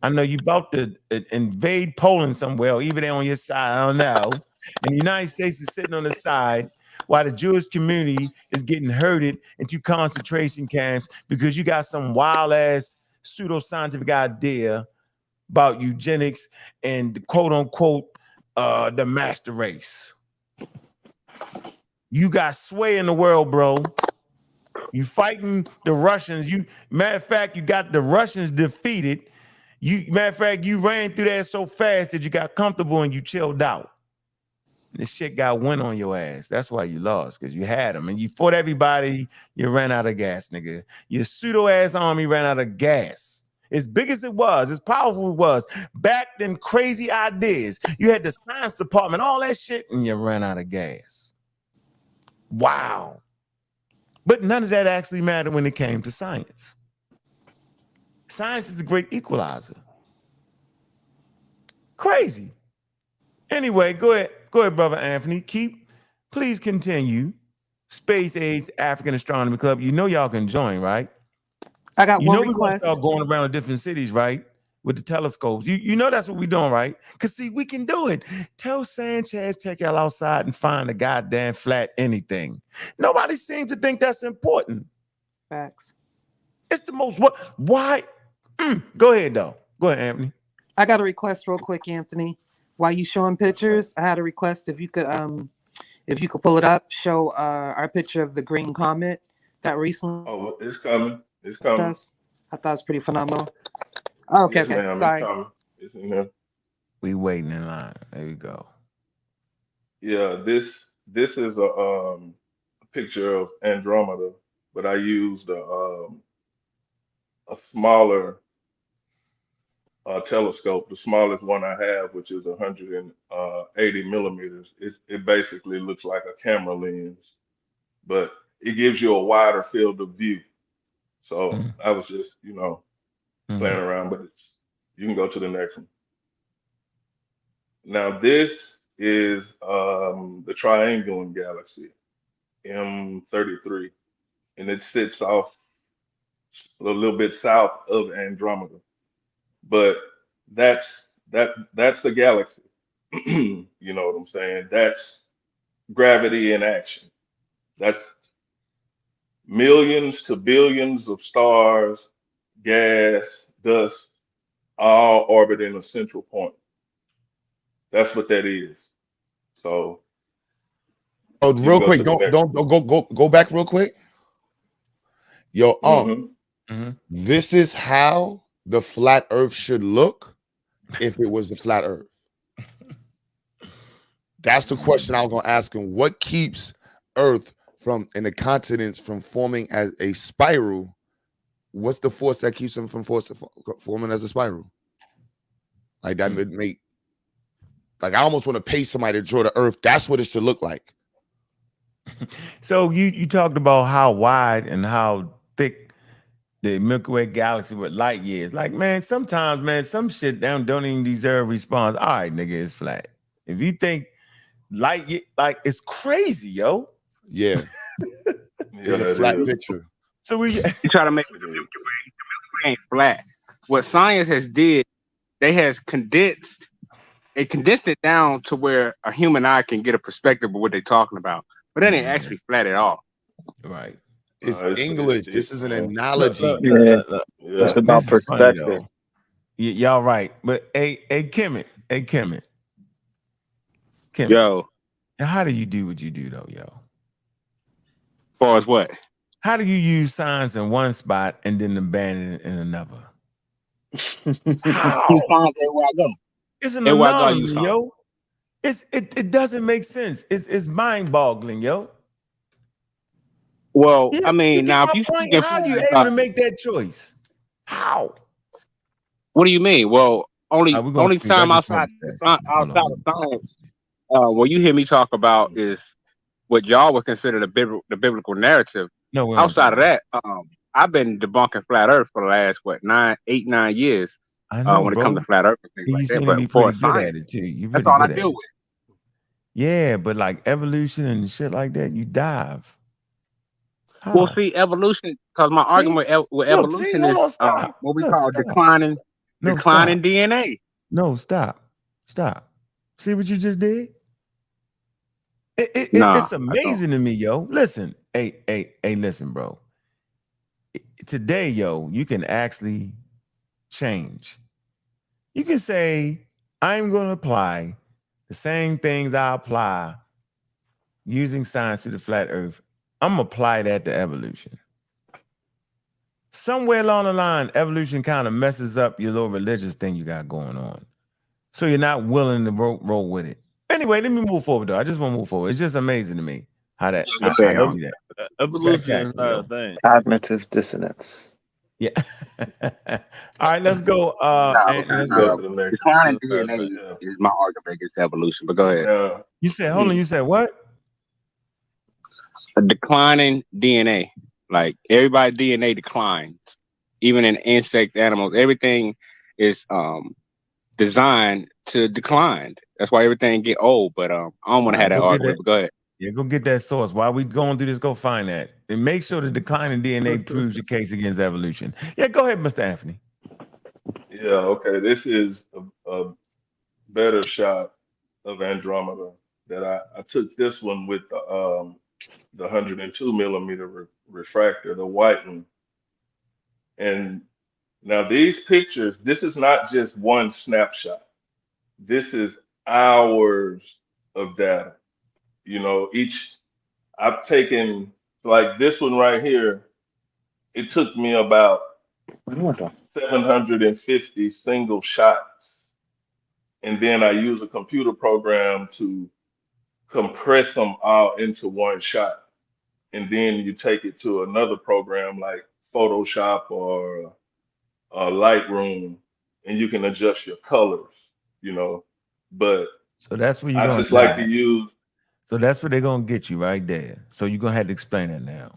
I know you about to invade Poland somewhere, or even there on your side. I don't know. And the United States is sitting on the side while the Jewish community is getting herded into concentration camps because you got some wild ass pseudoscientific idea about eugenics and quote unquote the master race. You got sway in the world, bro. You fighting the Russians. Matter of fact, you got the Russians defeated. Matter of fact, you ran through that so fast that you got comfortable and you chilled out. This shit got went on your ass. That's why you lost, because you had them and you fought everybody. You ran out of gas, nigga. Your pseudo ass army ran out of gas. As big as it was, as powerful it was, back then crazy ideas. You had the science department, all that shit, and you ran out of gas. Wow. But none of that actually mattered when it came to science. Science is a great equalizer. Crazy. Anyway, go ahead, Brother Anthony. Please continue. Space Age African Astronomy Club. You know y'all can join, right? I got one request. We're gonna start request. going around to different cities, right? With the telescopes. You know that's what we're doing, right? Because see, we can do it. Tell Sanchez, check y'all outside and find a goddamn flat anything. Nobody seems to think that's important. Facts. It's the most why? Go ahead, though. Go ahead, Anthony. I got a request real quick, Anthony. While you showing pictures, I had a request if you could pull it up, show our picture of the green comet that recently. Oh, it's coming. It's coming. I thought it was pretty phenomenal. Oh, okay, yes, ma'am. Sorry. It's coming. It's in there. We waiting in line. There we go. Yeah, this is a picture of Andromeda, but I used a smaller telescope, the smallest one I have, which is 180 millimeters. It basically looks like a camera lens, but it gives you a wider field of view. So I was just, playing around, but you can go to the next one. Now this is the Triangulum Galaxy, M33, and it sits off a little bit south of Andromeda. But that's the galaxy. You know what I'm saying? That's gravity in action. That's millions to billions of stars, gas, dust, all orbiting a central point. That's what that is. So, oh, you can real go quick, to the next. don't go back real quick. Yo, Mm-hmm. this is how the flat Earth should look if it was the flat Earth. That's the question I was gonna ask him. What keeps Earth from and the continents from forming as a spiral? What's the force that keeps them from forming as a spiral? Like that would make, like, I almost want to pay somebody to draw the Earth. That's what it should look like. So you talked about how wide and how thick the Milky Way galaxy with light years. Like, man, sometimes, man, some shit don't even deserve response. All right, nigga, it's flat. If you think light, like, it's crazy, yo. Yeah. It's a flat picture. So you try to make the Milky Way ain't flat. What science has did, they has condensed it down to where a human eye can get a perspective of what they're talking about. But it ain't actually flat at all. Right. It's English. This is an analogy. It's about perspective. Y'all right. But hey, Kemet. Yo. How do you do what you do though, yo? As far as what? How do you use science in one spot and then abandon it in another? How? Everywhere I go. It's an anomaly, yo. It doesn't make sense. It's mind-boggling, yo. Well, I mean, now if you how do you able to make that choice? How? What do you mean? Well, only time outside of science, what you hear me talk about is what y'all would consider the biblical narrative. No, outside of that, I've been debunking flat Earth for the last 8, 9 years. I know, when it comes to flat Earth and things like that. But for science, that's all I deal with. Yeah, but like evolution and shit like that, you dive. How? Well, see, evolution, because my argument with evolution is what we call declining DNA. No, stop. See what you just did? It's amazing to me, yo. Listen, hey, listen, bro. Today, yo, you can actually change. You can say, I'm going to apply the same things I apply using science to the flat Earth. I'm going to apply that to evolution. Somewhere along the line, evolution kind of messes up your little religious thing you got going on. So you're not willing to roll with it. Anyway, let me move forward, though. I just want to move forward. It's just amazing to me how that how you do that. Evolution is not a thing. Cognitive dissonance. Yeah. All right, let's go. Declining DNA is my argument against evolution. But go ahead. You said, hold on. You said what? A declining DNA. Like everybody's DNA declines, even in insects, animals. Everything is designed to decline. That's why everything get old. But I don't want to have that argument. But go ahead. Yeah, go get that source. While we going through this, go find that. And make sure the declining DNA proves your case against evolution. Yeah, go ahead, Mr. Anthony. Yeah, okay. This is a better shot of Andromeda that I took this one with the 102 millimeter refractor, the white one. And now these pictures, this is not just one snapshot. This is hours of data. You know, I've taken, like this one right here, it took me about 750 single shots. And then I use a computer program to compress them all into one shot. And then you take it to another program like Photoshop or Lightroom, and you can adjust your colors, you know. But so that's what you're I just like to use. So that's what they're gonna get you right there. So you're gonna have to explain it now.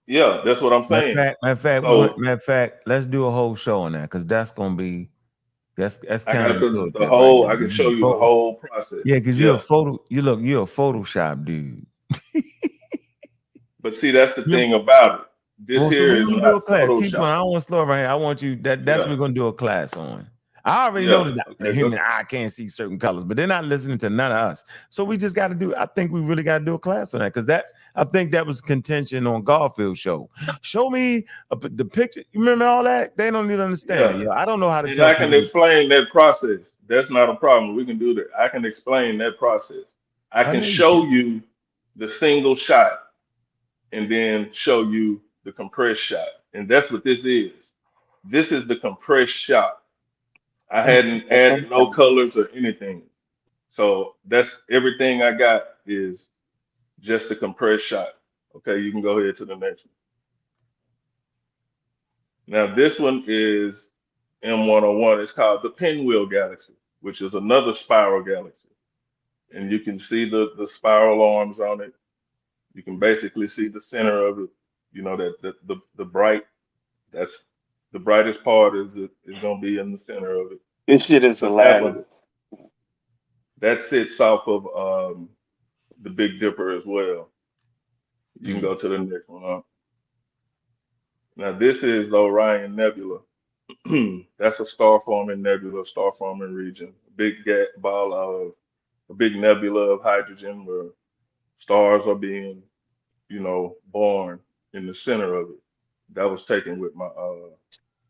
Yeah, that's what I'm saying. Matter of fact, let's do a whole show on that because that's gonna be that's kind of the whole. I can show you the whole process. Yeah, because you're a Photoshop dude. But see, that's the thing about it. This here is not do a class. Photoshop. Keep going. I don't want to slow right here. I want you. That's what we're gonna do a class on. I already Yeah. know that the Okay. human eye can't see certain colors, but they're not listening to none of us. So we just got to do. I think we really got to do a class on that because I think that was contention on Garfield's show. Show me the picture. You remember all that? They don't even understand it. Yeah. Yo. I don't know how to And tell I can people. explain that process. That's not a problem. We can do that. I can explain that process. I I can know you show can. you the single shot and then show you the compressed shot. And that's what this is. This is the compressed shot. I hadn't added no colors or anything. So that's everything I got is just the compressed shot. Okay, you can go ahead to the next one. Now this one is M101. It's called the Pinwheel Galaxy, which is another spiral galaxy. And you can see the spiral arms on it. You can basically see the center of it. You know that the bright, that's the brightest part is gonna be in the center of it. This shit is But that one hilarious. that sits off of the Big Dipper as well. You can go to the next one up. Now this is the Orion Nebula. That's a star-forming nebula, star-forming region. A big nebula of hydrogen where stars are being, born in the center of it. That was taken with my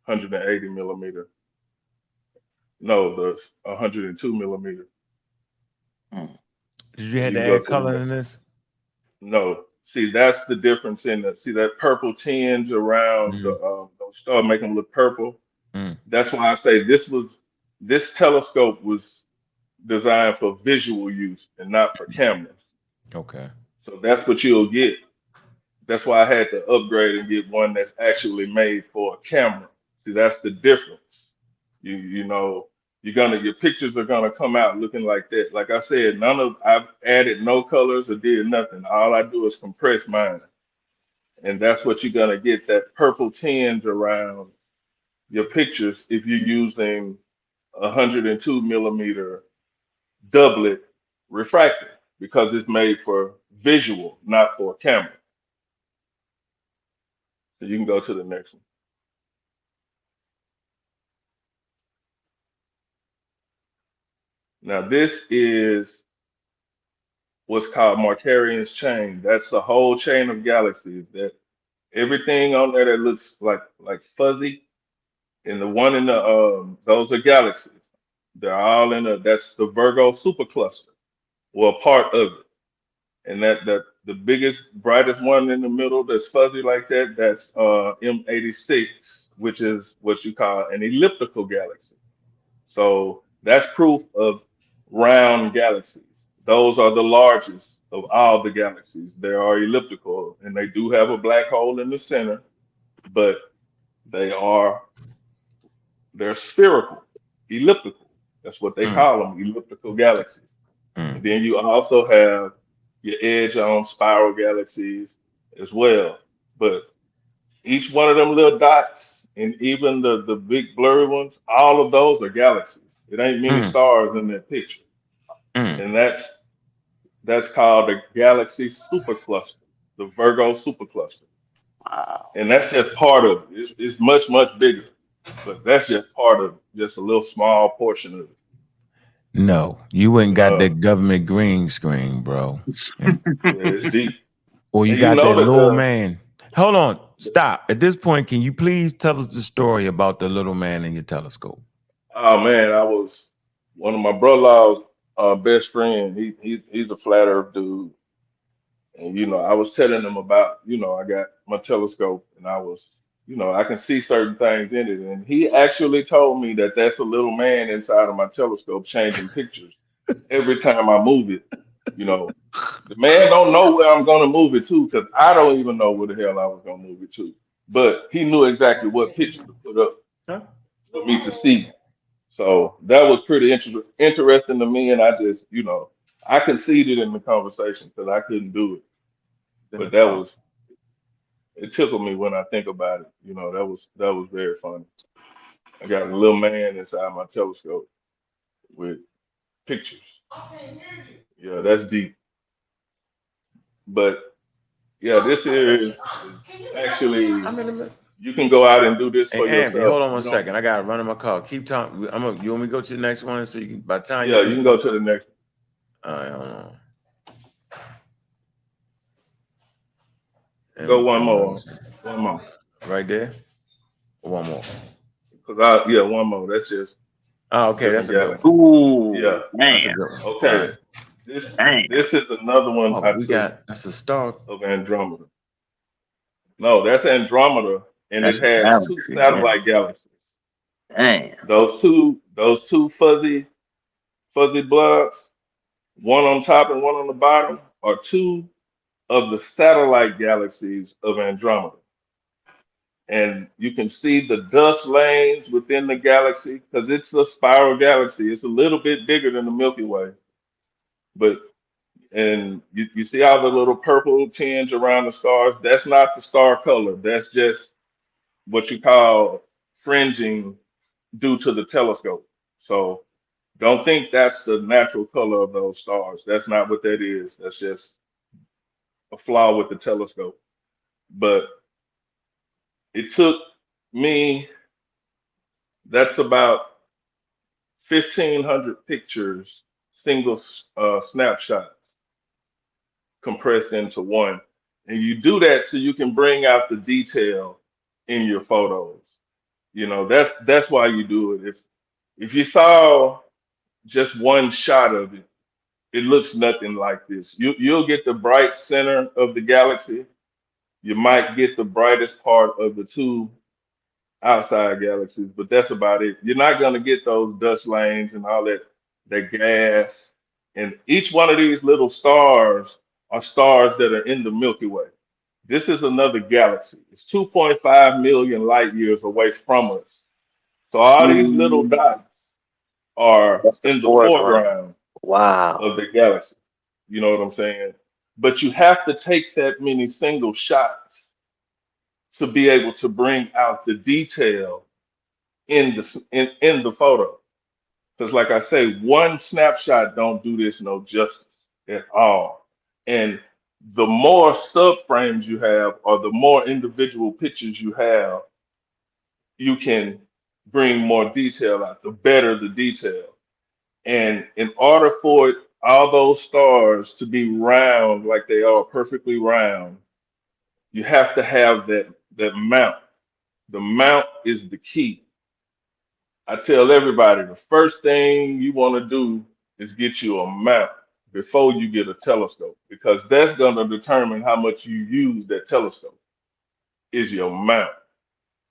180 millimeter. No, the 102 millimeter. Did you have You to can go add to the color next. in this? No, see that's the difference in that. See that purple tinge around those stars, make them look purple. That's why I say this telescope was designed for visual use and not for cameras. Okay. So that's what you'll get. That's why I had to upgrade and get one that's actually made for a camera. See, that's the difference. Your pictures are gonna come out looking like that. Like I said, I've added no colors or did nothing. All I do is compress mine. And that's what you're gonna get, that purple tinge around your pictures if you're using 102 millimeter doublet refractor because it's made for visual, not for camera. So you can go to the next one. Now this is what's called Markarian's chain. That's the whole chain of galaxies. That everything on there that looks like fuzzy, and the one in the those are galaxies. They're all that's the Virgo supercluster, or a part of it. And that the biggest, brightest one in the middle that's fuzzy like that, that's M86, which is what you call an elliptical galaxy. So that's proof of round galaxies. Those are the largest of all the galaxies. They are elliptical, and they do have a black hole in the center, but they're spherical, elliptical. That's what they call them, elliptical galaxies. And then you also have your edge-on spiral galaxies as well. But each one of them little dots, and even the big blurry ones, all of those are galaxies. It ain't many stars in that picture. And that's called the galaxy supercluster, the Virgo supercluster. Wow. And that's just part of it. It's much, much bigger. But that's just part of it, just a little small portion of it. No, you ain't got that government green screen, bro. Yeah, it's deep. Or you And you got know that that little man. Hold on, stop. At this point, can you please tell us the story about the little man in your telescope? Oh man, I was one of my brother-in-law's best friend. He's a flat earth dude. And I was telling him about, I got my telescope and I was, I can see certain things in it. And he actually told me that that's a little man inside of my telescope changing pictures every time I move it. The man don't know where I'm gonna move it to because I don't even know where the hell I was gonna move it to. But he knew exactly what picture to put up for me to see. So that was pretty interesting to me, and I just, I conceded in the conversation because I couldn't do it. But it tickled me when I think about it. That was very funny. I got a little man inside my telescope with pictures. Yeah, that's deep. But yeah, this here is actually You can go out and do this for Hey, Anthony, yourself. hold on one second. I gotta run in my call. Keep talking. You want me to go to the next one so you can by the time Yeah, you can go to the next one. All right, hold on. Go one more. One more. Right there? Or one more? Yeah, one more. That's just. Oh, okay, that's a good galaxy. Ooh, Yeah, that's a good one. okay. Right. This is another one I took that's a star of Andromeda. No, that's Andromeda, and That's it has galaxy, two satellite galaxies. Damn. Those two fuzzy blobs, one on top and one on the bottom, are two of the satellite galaxies of Andromeda. And you can see the dust lanes within the galaxy because it's a spiral galaxy. It's a little bit bigger than the Milky Way. And you see all the little purple tinge around the stars. That's not the star color. That's just what you call fringing due to the telescope. So don't think that's the natural color of those stars. That's not what that is. That's just a flaw with the telescope. But it took me, that's about 1,500 pictures, single snapshots compressed into one. And you do that so you can bring out the detail in your photos. You know, that's why you do it. If you saw just one shot of it, it looks nothing like this. You'll get the bright center of the galaxy. You might get the brightest part of the two outside galaxies, but that's about it. You're not going to get those dust lanes and all that gas. And each one of these little stars are stars that are in the Milky Way. This is another galaxy. It's 2.5 million light years away from us. So all these little dots are in the foreground of the galaxy. You know what I'm saying? But you have to take that many single shots to be able to bring out the detail in the photo. Because like I say, one snapshot don't do this no justice at all. And the more subframes you have or the more individual pictures you have, you can bring more detail out, the better the detail. And in order for all those stars to be round like they are, perfectly round, you have to have that mount. The mount is the key. I tell everybody the first thing you want to do is get you a mount before you get a telescope, because that's going to determine how much you use that telescope, is your mount.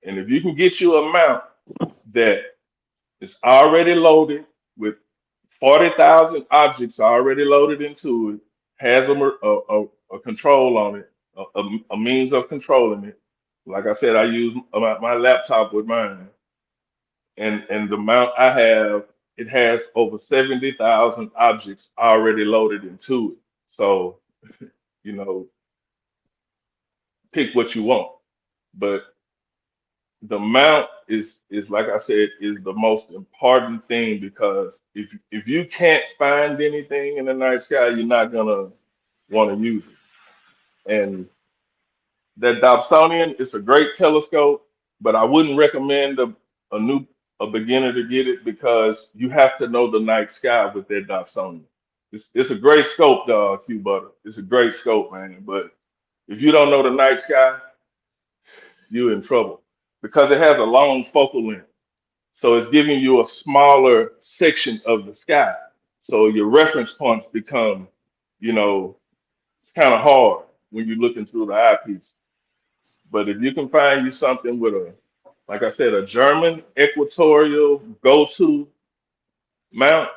And if you can get you a mount that is already loaded with 40,000 objects already loaded into it, has a control on it, a means of controlling it. Like I said, I use my laptop with mine. And the mount I have, it has over 70,000 objects already loaded into it. So, you know, pick what you want. But the mount is like I said, is the most important thing, because if you can't find anything in the night sky, you're not gonna want to use it. And that Dobsonian is a great telescope, but I wouldn't recommend a beginner to get it, because you have to know the night sky with that Dobsonian. It's a great scope, dog, Q Butter. It's a great scope, man. But if you don't know the night sky, you're in trouble, because it has a long focal length. So it's giving you a smaller section of the sky. So your reference points become, you know, it's kind of hard when you're looking through the eyepiece. But if you can find you something with like I said, a German equatorial go-to mount,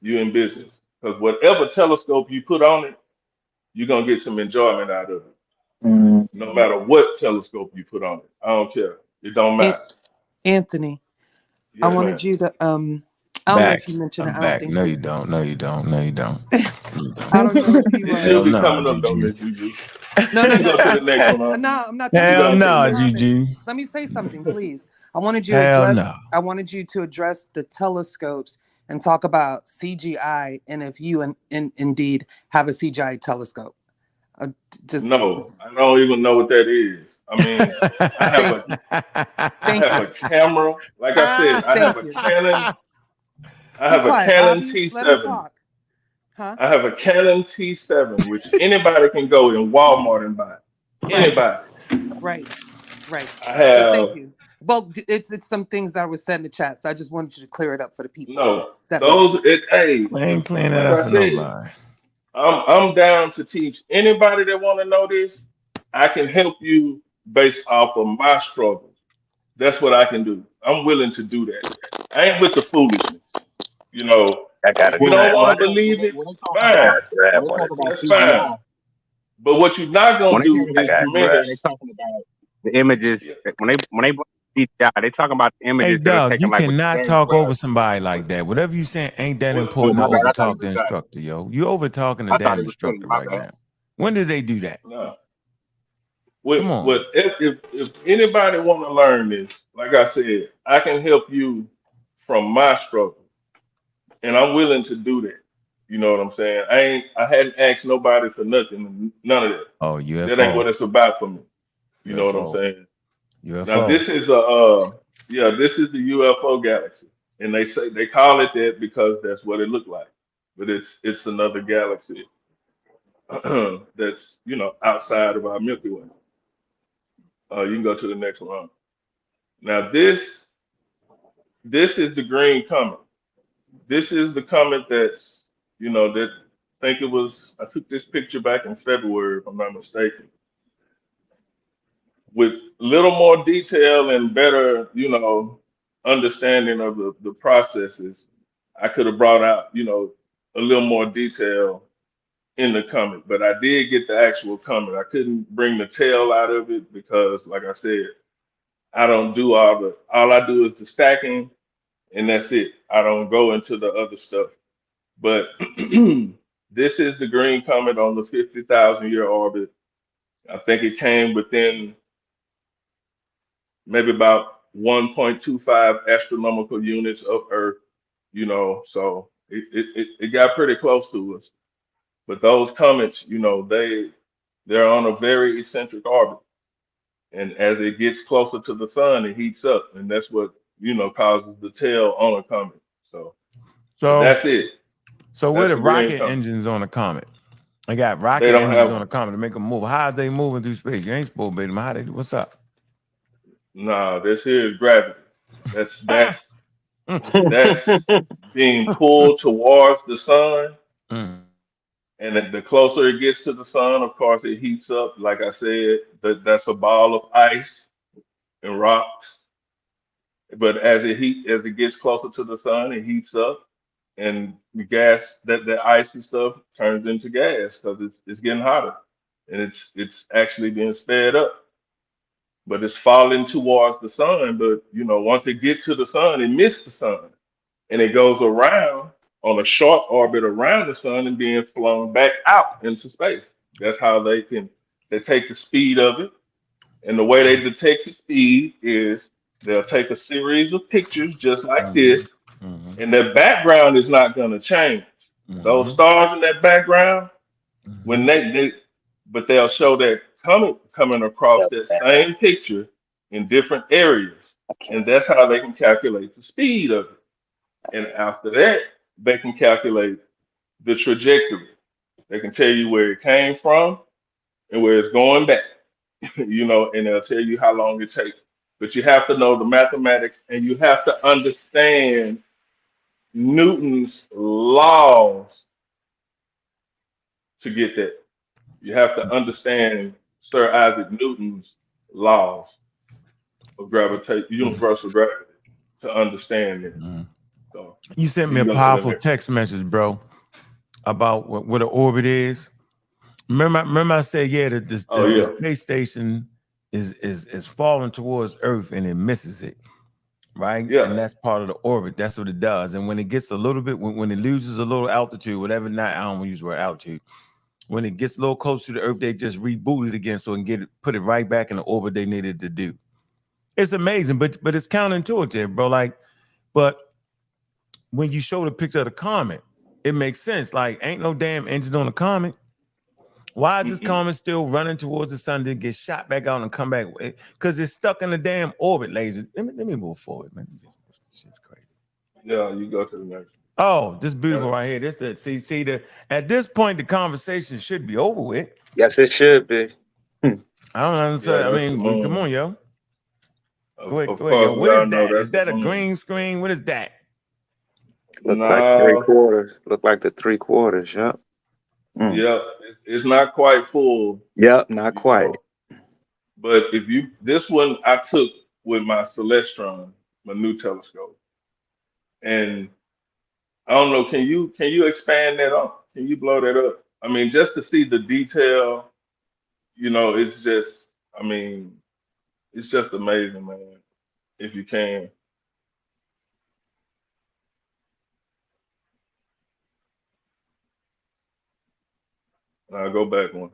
you're in business. Because whatever telescope you put on it, you're going to get some enjoyment out of it. No matter what telescope you put on it. I don't care. It don't matter. Anthony, yes, I wanted you to I don't know if you mentioned it. I don't think No, you don't. No, you don't. No, you don't. I don't know if you it should be coming up, don't it, Juju? No. Go to the next one. No, I'm not. Hell no, Juju. Let me say something, please. I wanted you to address. I wanted you to address the telescopes and talk about CGI, and if you indeed have a CGI telescope. Just No, I don't even know what that is. I mean, I have a camera. Like I said, I have a Canon. I have a Canon T7. I have a Canon T7, which anybody can go in Walmart and buy. Anybody. Right. I have. So thank you. Well, it's some things that was said in the chat, so I just wanted you to clear it up for the people. No, that those. Hey, I ain't cleaning that like up I for said, nobody. I'm down to teach anybody that want to know this. I can help you based off of my struggles. That's what I can do. I'm willing to do that. I ain't with the foolishness. You know, I got if you don't want to believe it, fine. That's fine. But what you're not gonna do is they're talking about the images when they CGI, they talking about the images. Hey, dog, you like cannot talk over somebody like that. Whatever you saying ain't that important to over talk the instructor, yo. You over talking the damn instructor right now. When did they do that? No. Come on. If anybody want to learn this, like I said, I can help you from my struggle, and I'm willing to do that. You know what I'm saying? I hadn't asked nobody for nothing, none of that. Oh, UFO. That ain't what it's about for me. You know what I'm saying? UFO. Now this is this is the UFO galaxy, and they call it that because that's what it looked like, but it's another galaxy that's outside of our Milky Way. You can go to the next one. Now this is the green comet. This is the comet that's that I took this picture back in February, if I'm not mistaken. With little more detail and better, understanding of the processes, I could have brought out, a little more detail in the comet. But I did get the actual comet. I couldn't bring the tail out of it because, like I said, I don't do all I do is the stacking, and that's it. I don't go into the other stuff. But this is the green comet on the 50,000-year orbit. I think it came within maybe about 1.25 astronomical units of Earth, so it got pretty close to us. But those comets, they're on a very eccentric orbit. And as it gets closer to the sun, it heats up. And that's what, causes the tail on a comet. So that's it. So where the rocket engines on a comet? They got rocket engines on a comet to make them move. How are they moving through space? You ain't supposed to be them. How they do? What's up? No, this here is gravity. That's being pulled towards the sun. And the closer it gets to the sun, of course, it heats up. Like I said, that's a ball of ice and rocks. But as it gets closer to the sun, it heats up, and the gas, the icy stuff, turns into gas because it's getting hotter, and it's actually being sped up. But it's falling towards the sun. But once it gets to the sun, it missed the sun, and it goes around on a short orbit around the sun and being flown back out into space. That's how they take the speed of it. And the way they detect the speed is they'll take a series of pictures just like this, and their background is not going to change. Those stars in that background, when but they'll show that comet coming across that same picture in different areas. And that's how they can calculate the speed of it. And after that, they can calculate the trajectory. They can tell you where it came from and where it's going back, and they'll tell you how long it takes. But you have to know the mathematics, and you have to understand Newton's laws to get that. You have to understand Sir Isaac Newton's laws of gravitation, universal gravity, to understand it. So you sent me a powerful text message, bro, about what the orbit is. Remember I said, that the space station is falling towards Earth and it misses it, right? Yeah. And that's part of the orbit. That's what it does. And when it gets a little bit, when it loses a little altitude, whatever, I don't want to use the word altitude. When it gets a little closer to the Earth, they just reboot it again so it can put it right back in the orbit they needed to do. It's amazing, but it's counterintuitive, bro. But when you show the picture of the comet, it makes sense. Like, ain't no damn engine on the comet. Why is this comet still running towards the sun to get shot back out and come back? Because it's stuck in the damn orbit, laser. Let me move forward, man. Shit's crazy. Yeah, you go to the next. Oh, this is beautiful right here. This the see the at this point the conversation should be over with. Yes, it should be. I don't understand. Yeah, I mean, come on, yo. Go ahead, Of yo. course, What we is all know that? that's Is that the a moon. green screen? What is that? Look like 3/4. Look like the 3/4. Yep. Yep, it's not quite full. Yep, not quite. But this one I took with my Celestron, my new telescope, and I don't know. Can you expand that up? Can you blow that up? I mean, just to see the detail, it's just. I mean, it's just amazing, man. If you can. I'll go back one.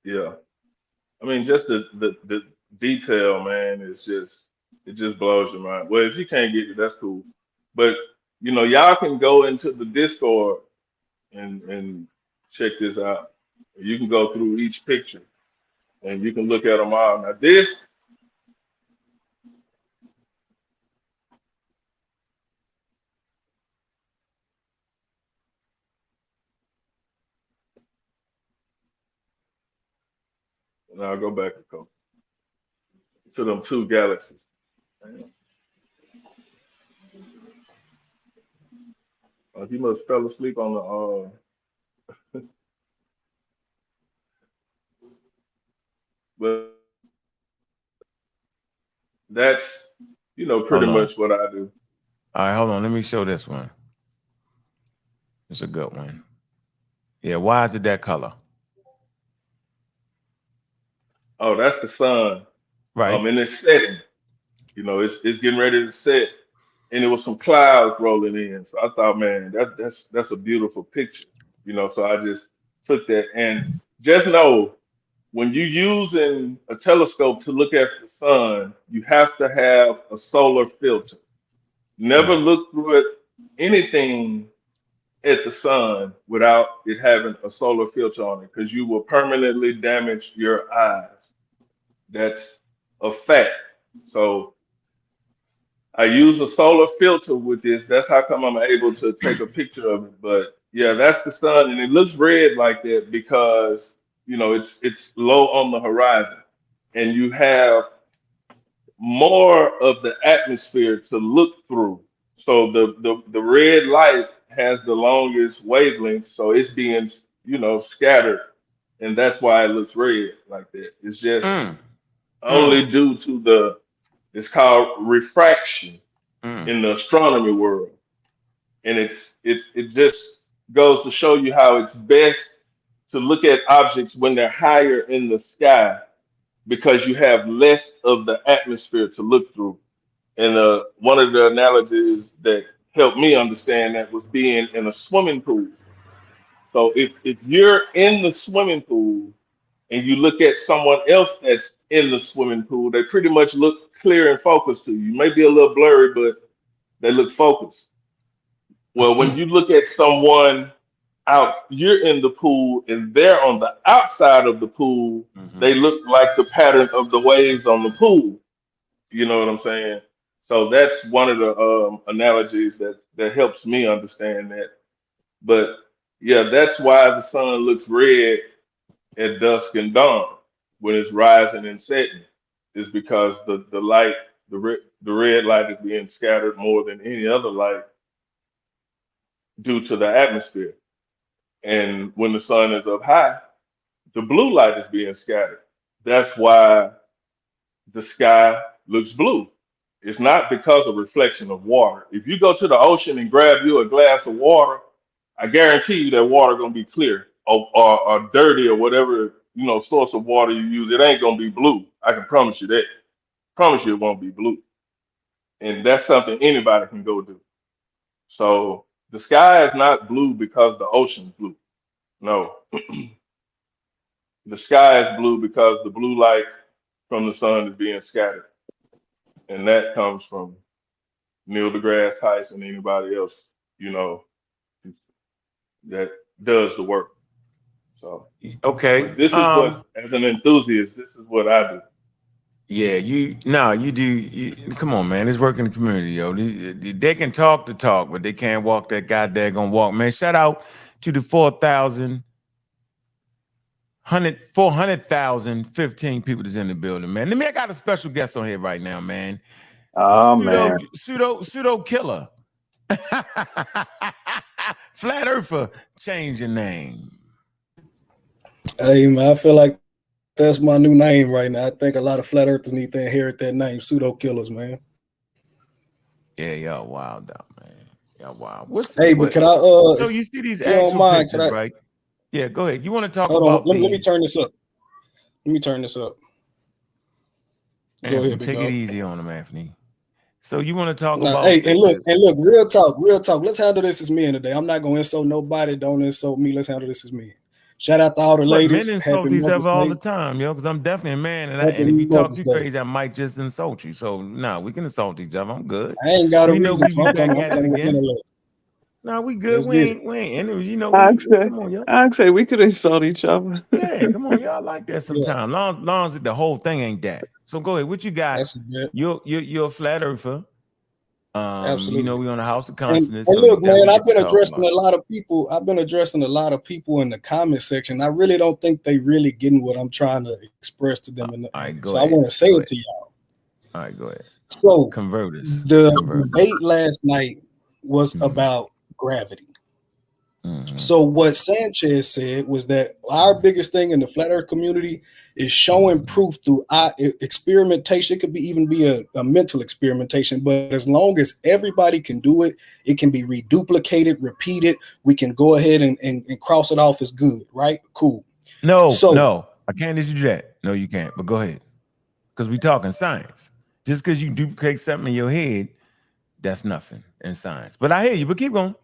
Yeah. I mean, just the detail, man, it just blows your mind. Well, if you can't get it, that's cool. But y'all can go into the Discord and check this out. You can go through each picture and you can look at them all. Now this, and I'll go back a couple to them two galaxies. He must fell asleep on the but that's pretty much what I do. All right, hold on. Let me show this one. It's a good one. Yeah, why is it that color? Oh, that's the sun. Right. And it's setting. It's getting ready to set. And there was some clouds rolling in. So I thought, man, that's a beautiful picture. So I just took that. And just know when you're using a telescope to look at the sun, you have to have a solar filter. Never look through anything at the sun without it having a solar filter on it, because you will permanently damage your eyes. That's a fact. So I use a solar filter with this. That's how come I'm able to take a picture of it. But yeah, that's the sun, and it looks red like that because it's low on the horizon, and you have more of the atmosphere to look through. So the red light has the longest wavelength, so it's being scattered, and that's why it looks red like that. It's just only due to it's called refraction in the astronomy world, and it just goes to show you how it's best to look at objects when they're higher in the sky, because you have less of the atmosphere to look through. And one of the analogies that helped me understand that was being in a swimming pool. So if you're in the swimming pool and you look at someone else that's in the swimming pool, they pretty much look clear and focused to you. Maybe a little blurry, but they look focused. Well, when you look at someone you're in the pool and they're on the outside of the pool, they look like the pattern of the waves on the pool. You know what I'm saying? So that's one of the analogies that helps me understand that. But yeah, that's why the sun looks red at dusk and dawn when it's rising and setting, is because the light, the red light is being scattered more than any other light due to the atmosphere. And when the sun is up high, the blue light is being scattered. That's why the sky looks blue. It's not because of reflection of water. If you go to the ocean and grab you a glass of water, I guarantee you that water gonna be clear or dirty or whatever source of water you use. It ain't gonna be blue. I can promise you that. Promise you it won't be blue. And that's something anybody can go do. So the sky is not blue because the ocean's blue. No. The sky is blue because the blue light from the sun is being scattered. And that comes from Neil deGrasse Tyson, anybody else, you know, that does the work. So, Okay. but this is what, as an enthusiast, this is what I do. Yeah, you do. Come on, man. It's work in the community, yo. They can talk the talk, but they can't walk that goddamn walk, man. Shout out to the 400,015 people that's in the building, man. I got a special guest on here right now, man. Oh man. Pseudo killer. Flat Earther, change your name. Hey man, I feel like that's my new name right now. I think a lot of flat earthers need to inherit that name, pseudo killers, man. Yeah, y'all wild out, man. Y'all wild. But can I so you see these actual pictures, right? Yeah, go ahead. You want to talk about let me turn this up. Go Anthony, ahead, take it easy on him, Anthony. So you want to talk about and look, real talk. Let's handle this as men today. I'm not gonna insult nobody, don't insult me. Let's handle this as men. Shout out to all the ladies. Men insult each other all the time, yo, because I'm definitely a man, and if you talk too crazy, I might just insult you. So we can insult each other. I'm good. I ain't got a reason. I'm coming with intellect. No, we good. We ain't. And you know, come on, yo. I'd say we could insult each other. Yeah, come on, y'all like that sometimes. Long as the whole thing ain't that. So go ahead. What you got? You're a flat earther. Absolutely. You know, we on the House of Consciousness. And look, man, I've been addressing a lot of people. I've been addressing a lot of people in the comment section. I really don't think they really getting what I'm trying to express to them. So I want to say it to y'all. All right, go ahead. So converters. The debate last night was about gravity. So what Sanchez said was that our biggest thing in the flat earth community is showing proof through experimentation. It could even be a mental experimentation, but as long as everybody can do it, it can be reduplicated, repeated. We can go ahead and cross it off as good, right? Cool. No, I can't let you do that. No, you can't. But go ahead, because we talking science. Just because you duplicate something in your head, that's nothing in science. But I hear you. But keep going.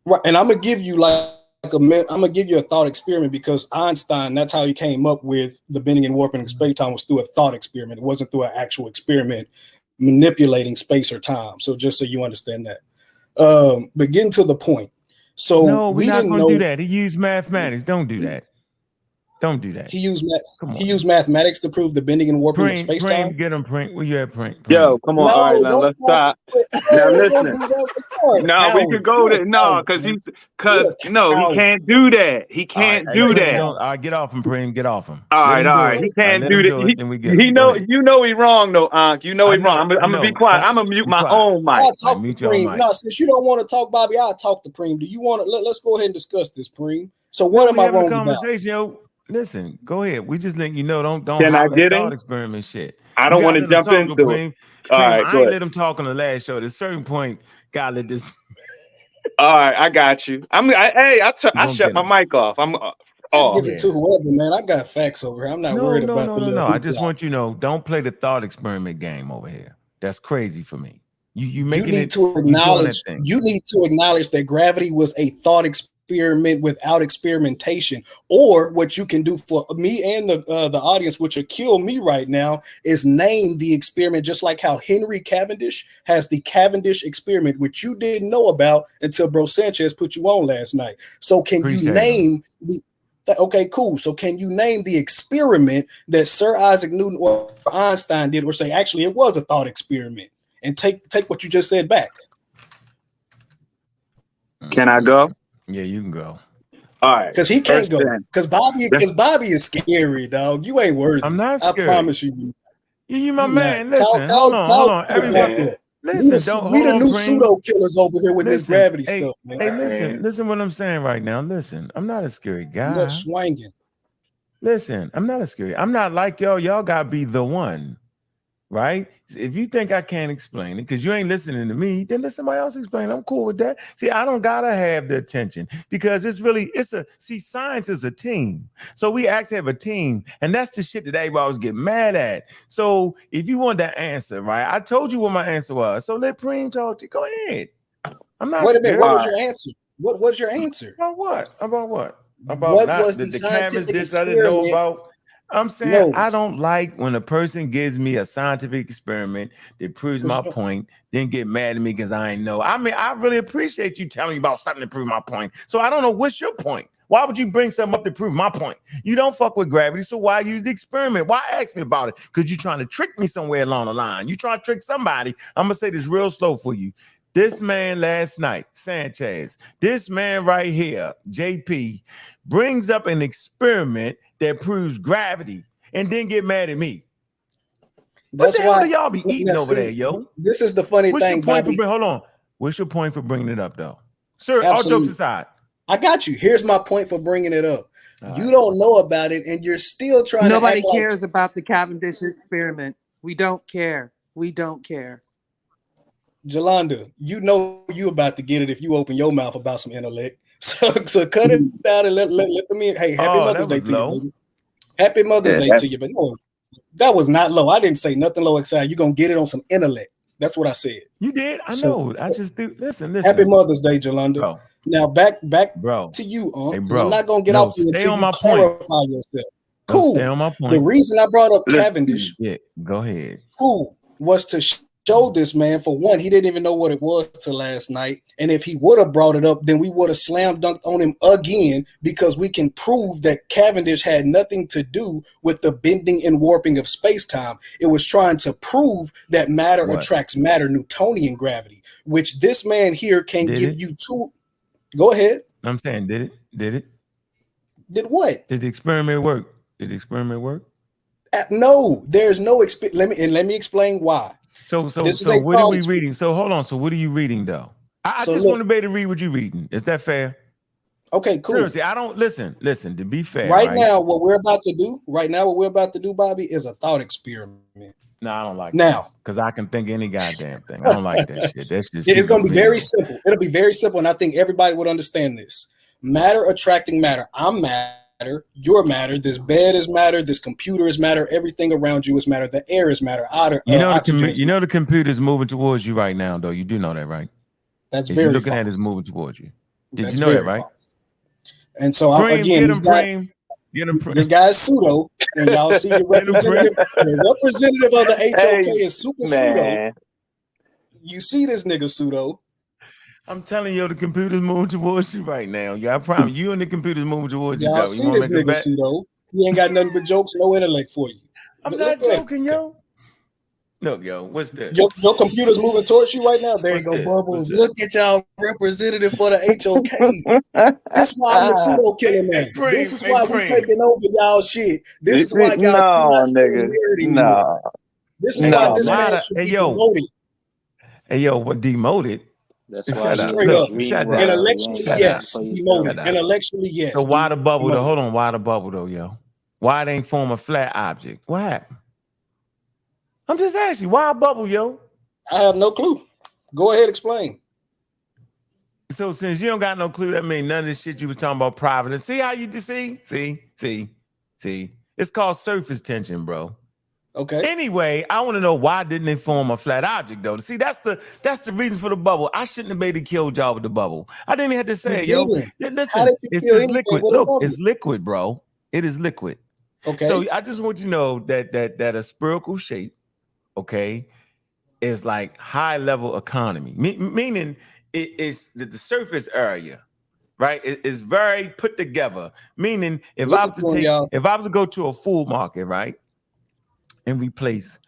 Right, and I'm gonna give you I'm gonna give you a thought experiment, because Einstein, that's how he came up with the bending and warping of space-time, was through a thought experiment. It wasn't through an actual experiment manipulating space or time. So just so you understand that. But getting to the point. So no, we're not gonna do that. He used mathematics. Don't do that. Don't do that. He used mathematics to prove the bending and warping of space-time. Get him, Prink. Where you at, Prink? Yo, come on. All right, now let's stop. Now listen. No, we could go there. No, because he can't do that. He can't do that. All right, get off him, Prink. Get off him. All right. He can't do that. You know he wrong, though, Ankh. You know he wrong. I'm gonna be quiet. I'm gonna mute my own mic. I'll talk to Preem. No, since you don't want to talk, Bobby, I'll talk to Preem. Do you want to? Let's go ahead and discuss this, Preem. So what am I wrong about? Yo. Listen, go ahead. We just letting you know. Don't Can I get thought experiment shit. I don't want to jump into it. All right, I ain't let him talk on the last show. At a certain point, gotta let this. All right, I got you. I shut my mic off. I'm give it to whoever, man. I got facts over here. I'm not worried about the. No. I just want you to know. Don't play the thought experiment game over here. That's crazy for me. You need to acknowledge. You need to acknowledge that gravity was a thought experiment without experimentation. Or what you can do for me and the audience, which will kill me right now, is name the experiment, just like how Henry Cavendish has the Cavendish experiment, which you didn't know about until Bro Sanchez put you on last night. So can you name the okay, cool. So can you name the experiment that Sir Isaac Newton or Einstein did, or say actually it was a thought experiment, and take what you just said back? Can I go? Yeah, you can go. All right. Because he can't go. Because Bobby is scary, dog. You ain't worthy. I'm not scared. I promise you. You my man. Listen, hold on. Everybody, listen. We the new pseudo killers over here with this gravity stuff, man. Hey, listen what I'm saying right now. Listen, I'm not a scary guy. You're swinging. Listen, I'm not a scary. I'm not like y'all. Y'all gotta be the one. Right? If you think I can't explain it because you ain't listening to me, then let somebody else explain. I'm cool with that. See, I don't gotta have the attention because science is a team. So we actually have a team, and that's the shit that everybody always get mad at. So if you want that answer, right? I told you what my answer was. So let Preem talk to you. Go ahead. I'm not. Wait a minute. What was your answer? What was your answer? About what? About what? About what was the scientific experiment? I didn't know about. I'm saying No. I don't like when a person gives me a scientific experiment that proves my point, then get mad at me because I ain't know. I mean, I really appreciate you telling me about something to prove my point. So I don't know what's your point. Why would you bring something up to prove my point? You don't fuck with gravity, so why use the experiment? Why ask me about it? Because you're trying to trick me somewhere along the line. You trying to trick somebody. I'm gonna say this real slow for you. This man last night, Sanchez, this man right here, JP, brings up an experiment that proves gravity and then get mad at me. What the hell do y'all be eating over there, yo? This is the funny What's thing, your point Bobby. hold on. What's your point for bringing it up, though? Sir, Absolutely. all jokes aside. I got you. Here's my point for bringing it up. You don't know about it, and you're still trying Nobody to act cares about the Cavendish experiment. We don't care. We don't care. Jolanda, you know you about to get it if you open your mouth about some intellect. So cut it out and let them in. Hey, happy Mother's Day to you, baby. Happy Mother's Day to you. But no, that was not low. I didn't say nothing low excited. You're gonna get it on some intellect. That's what I said. You did? I know. I just do. Listen. Happy Mother's Day, Jolanda. Bro. Now back bro. to you, Hey, bro. I'm not gonna get off you until you clarify yourself. Cool. Stay on my point. The reason I brought up Cavendish, go ahead. Cool, was to show this man, for one, he didn't even know what it was till last night. And if he would have brought it up, then we would have slam dunked on him again, because we can prove that Cavendish had nothing to do with the bending and warping of space-time. It was trying to prove that matter attracts matter, Newtonian gravity, which this man here can give you two. Go ahead. I'm saying, did it? Did what? Did the experiment work? Did the experiment work? No, there's no experiment. Let me explain why. So what are we reading? So hold on. So what are you reading though? I just want to be able to read what you're reading. Is that fair? Okay, cool. Seriously, I don't listen. To be fair, right now, what we're about to do, Bobby, is a thought experiment. No, I don't like now because I can think any goddamn thing. I don't like that shit. That's just it's gonna be very simple. It'll be very simple, and I think everybody would understand this. Matter attracting matter. I'm matter, you're matter, this bed is matter, this computer is matter, everything around you is matter, the air is matter. The computer's moving towards you right now, though. You do know that, right? That's very looking at is moving towards you. Did you know that, right? And so this guy's pseudo, and y'all see the representative of the HOK is super pseudo. You see this nigga pseudo. I'm telling you, the computer's moving towards you right now. Yeah, I promise you, and the computer's moving towards you. Y'all see this nigga pseudo. He ain't got nothing but jokes, no intellect for you. I'm not joking, yo. Look, yo, what's this? Your computer's moving towards you right now. There you go, Bubbles. Look at y'all representative for the HOK. That's why I'm a pseudo killer, man. This is why we taking over y'all shit. This is why y'all No. This is why this man should be demoted. Hey, yo, what demoted? That's why intellectually, yes. Demoted. Intellectually, yes. So why the bubble though? Hold on, why the bubble though, yo? Why it ain't form a flat object? What happened? I'm just asking, why a bubble, yo? I have no clue. Go ahead, explain. So since you don't got no clue, that means none of this shit you was talking about private. See how you see? It's called surface tension, bro. Okay. Anyway, I want to know why didn't it form a flat object though? See, that's the reason for the bubble. I shouldn't have made it kill y'all with the bubble. I didn't even have to say it, yo. Listen, it's just liquid. Look, it's liquid, bro. It is liquid. Okay. So I just want you to know that a spherical shape, okay, is like high level economy, meaning it is the surface area, right? It is very put together. Meaning, if I was to go to a food market, right, and replace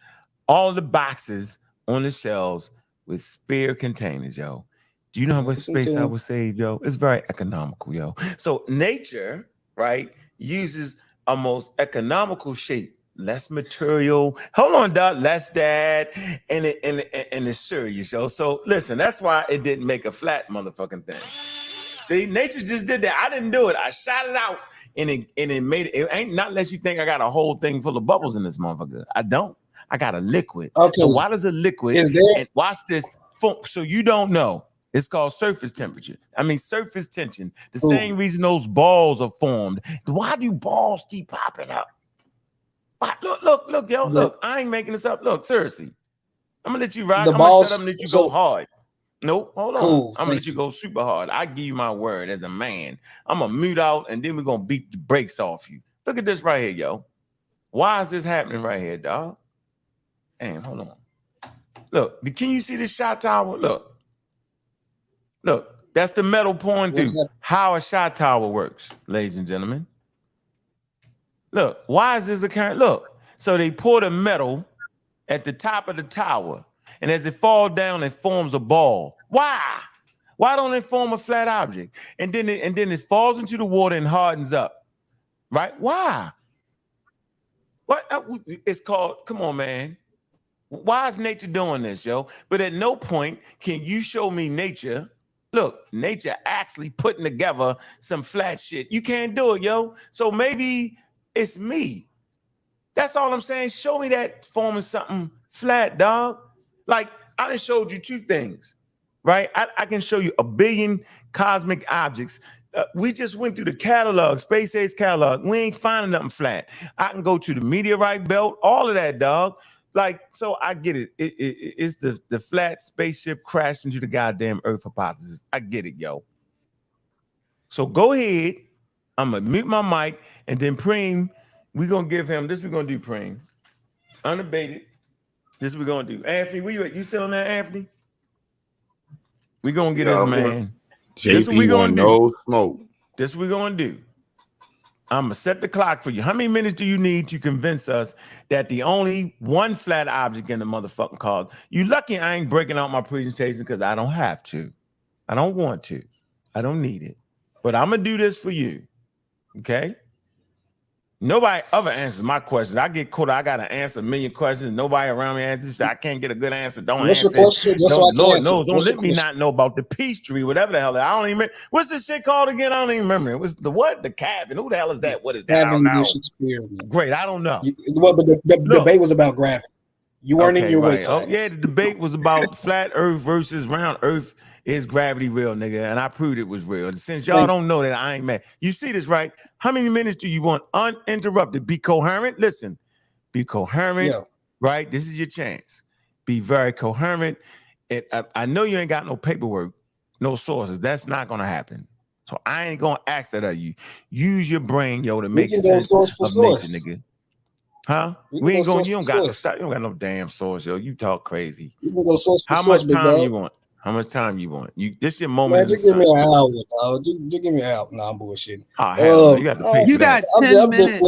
all the boxes on the shelves with spare containers, yo, do you know how much space I would save, yo? It's very economical, yo. So nature, right, uses a most economical shape. Less material. Hold on, Doc. Less that, and it's serious, yo. So listen, that's why it didn't make a flat motherfucking thing. See, nature just did that. I didn't do it. I shot it out, and it made it. It ain't not unless you think I got a whole thing full of bubbles in this motherfucker. I don't. I got a liquid. Okay. So why does a liquid? And watch this. So you don't know. It's called surface temperature. I mean surface tension. The same reason those balls are formed. Why do balls keep popping up? Look, yo, look. I ain't making this up. Look, seriously. I'm gonna let you rock. I'm gonna shut up and let you go hard. Nope, hold on. I'm gonna let you go super hard. I give you my word as a man. I'm gonna mute out and then we're gonna beat the brakes off you. Look at this right here, yo. Why is this happening right here, dog? Damn, hold on. Look, can you see this shot tower? Look, that's the metal pouring through. How a shot tower works, ladies and gentlemen. Look, why is this occurring? Look, so they pour the metal at the top of the tower, and as it falls down, it forms a ball. Why? Why don't it form a flat object? And then it falls into the water and hardens up, right? Why? What? It's called, come on, man. Why is nature doing this, yo? But at no point can you show me nature. Look, nature actually putting together some flat shit. You can't do it, yo. So maybe it's me. That's all I'm saying. Show me that forming something flat, dog. Like, I done showed you two things, right? I can show you a billion cosmic objects. We just went through the catalog, Space Age catalog. We ain't finding nothing flat. I can go to the meteorite belt, all of that, dog. Like, so I get it. It's the flat spaceship crashed into the goddamn Earth hypothesis. I get it, yo. So go ahead. I'm going to mute my mic, and then Preem, we're going to give him, this we're going to do, Preem. Unabated. This we're going to do. Anthony, where you at? You still on there, Anthony? We're going to get his man. This what we going to do. No smoke. This what we're going to do. I'm going to set the clock for you. How many minutes do you need to convince us that the only one flat object in the motherfucking cause? You lucky I ain't breaking out my presentation because I don't have to. I don't want to. I don't need it. But I'm going to do this for you. Okay? Nobody ever answers my questions. I get caught. I got to answer a million questions. Nobody around me answers. I can't get a good answer. Don't answer. Lord knows. Don't let me not know about the peace tree, whatever the hell. I don't even remember. What's this shit called again? I don't even remember. It was the what? The Cavendish. Who the hell is that? What is that? Cavendish experiment. Great. I don't know. Well, the debate was about gravity. You weren't in your way. Oh, yeah, the debate was about flat Earth versus round Earth. Is gravity real, nigga? And I proved it was real. Since y'all don't know that, I ain't mad. You see this, right? How many minutes do you want uninterrupted? Be coherent. Listen, be coherent, right? This is your chance. Be very coherent. I know you ain't got no paperwork, no sources. That's not going to happen. So I ain't going to ask that of you. Use your brain, yo, to make sense of nature, nigga. Huh? We ain't going, you don't got no stuff. You don't got no damn source, yo. You talk crazy. How much time you want? How much time you want? This your moment. Man, just give me an hour, dog. Just give me an hour. Nah, I'm bullshitting. Oh, hell no. You got 10 minutes.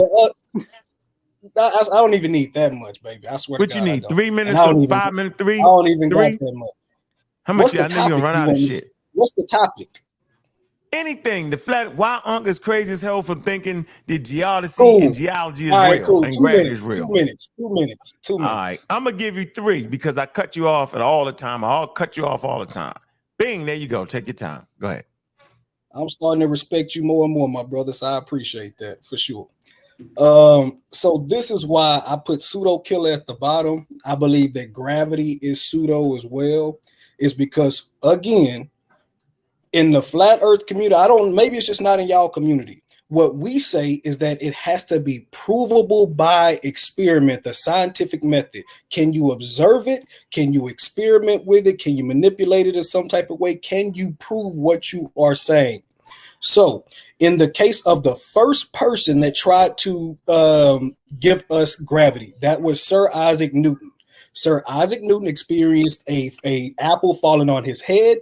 I don't even need that much, baby. I swear. What you need? 3 minutes? 5 minutes? 3? I don't even got that much. How much? I know you're gonna run out of shit. What's the topic? Anything. The flat. Why Ankh is crazy as hell for thinking the geodesy and geology is real and gravity is real. 2 minutes. 2 minutes. 2 minutes. All right. I'm gonna give you 3 because I cut you off all the time. I'll cut you off all the time. Bing, there you go. Take your time. Go ahead. I'm starting to respect you more and more, my brother. So I appreciate that for sure. So this is why I put pseudo killer at the bottom. I believe that gravity is pseudo as well. Is because again, in the flat earth community, maybe it's just not in y'all community. What we say is that it has to be provable by experiment, the scientific method. Can you observe it? Can you experiment with it? Can you manipulate it in some type of way? Can you prove what you are saying? So in the case of the first person that tried to give us gravity, that was Sir Isaac Newton. Sir Isaac Newton experienced a apple falling on his head.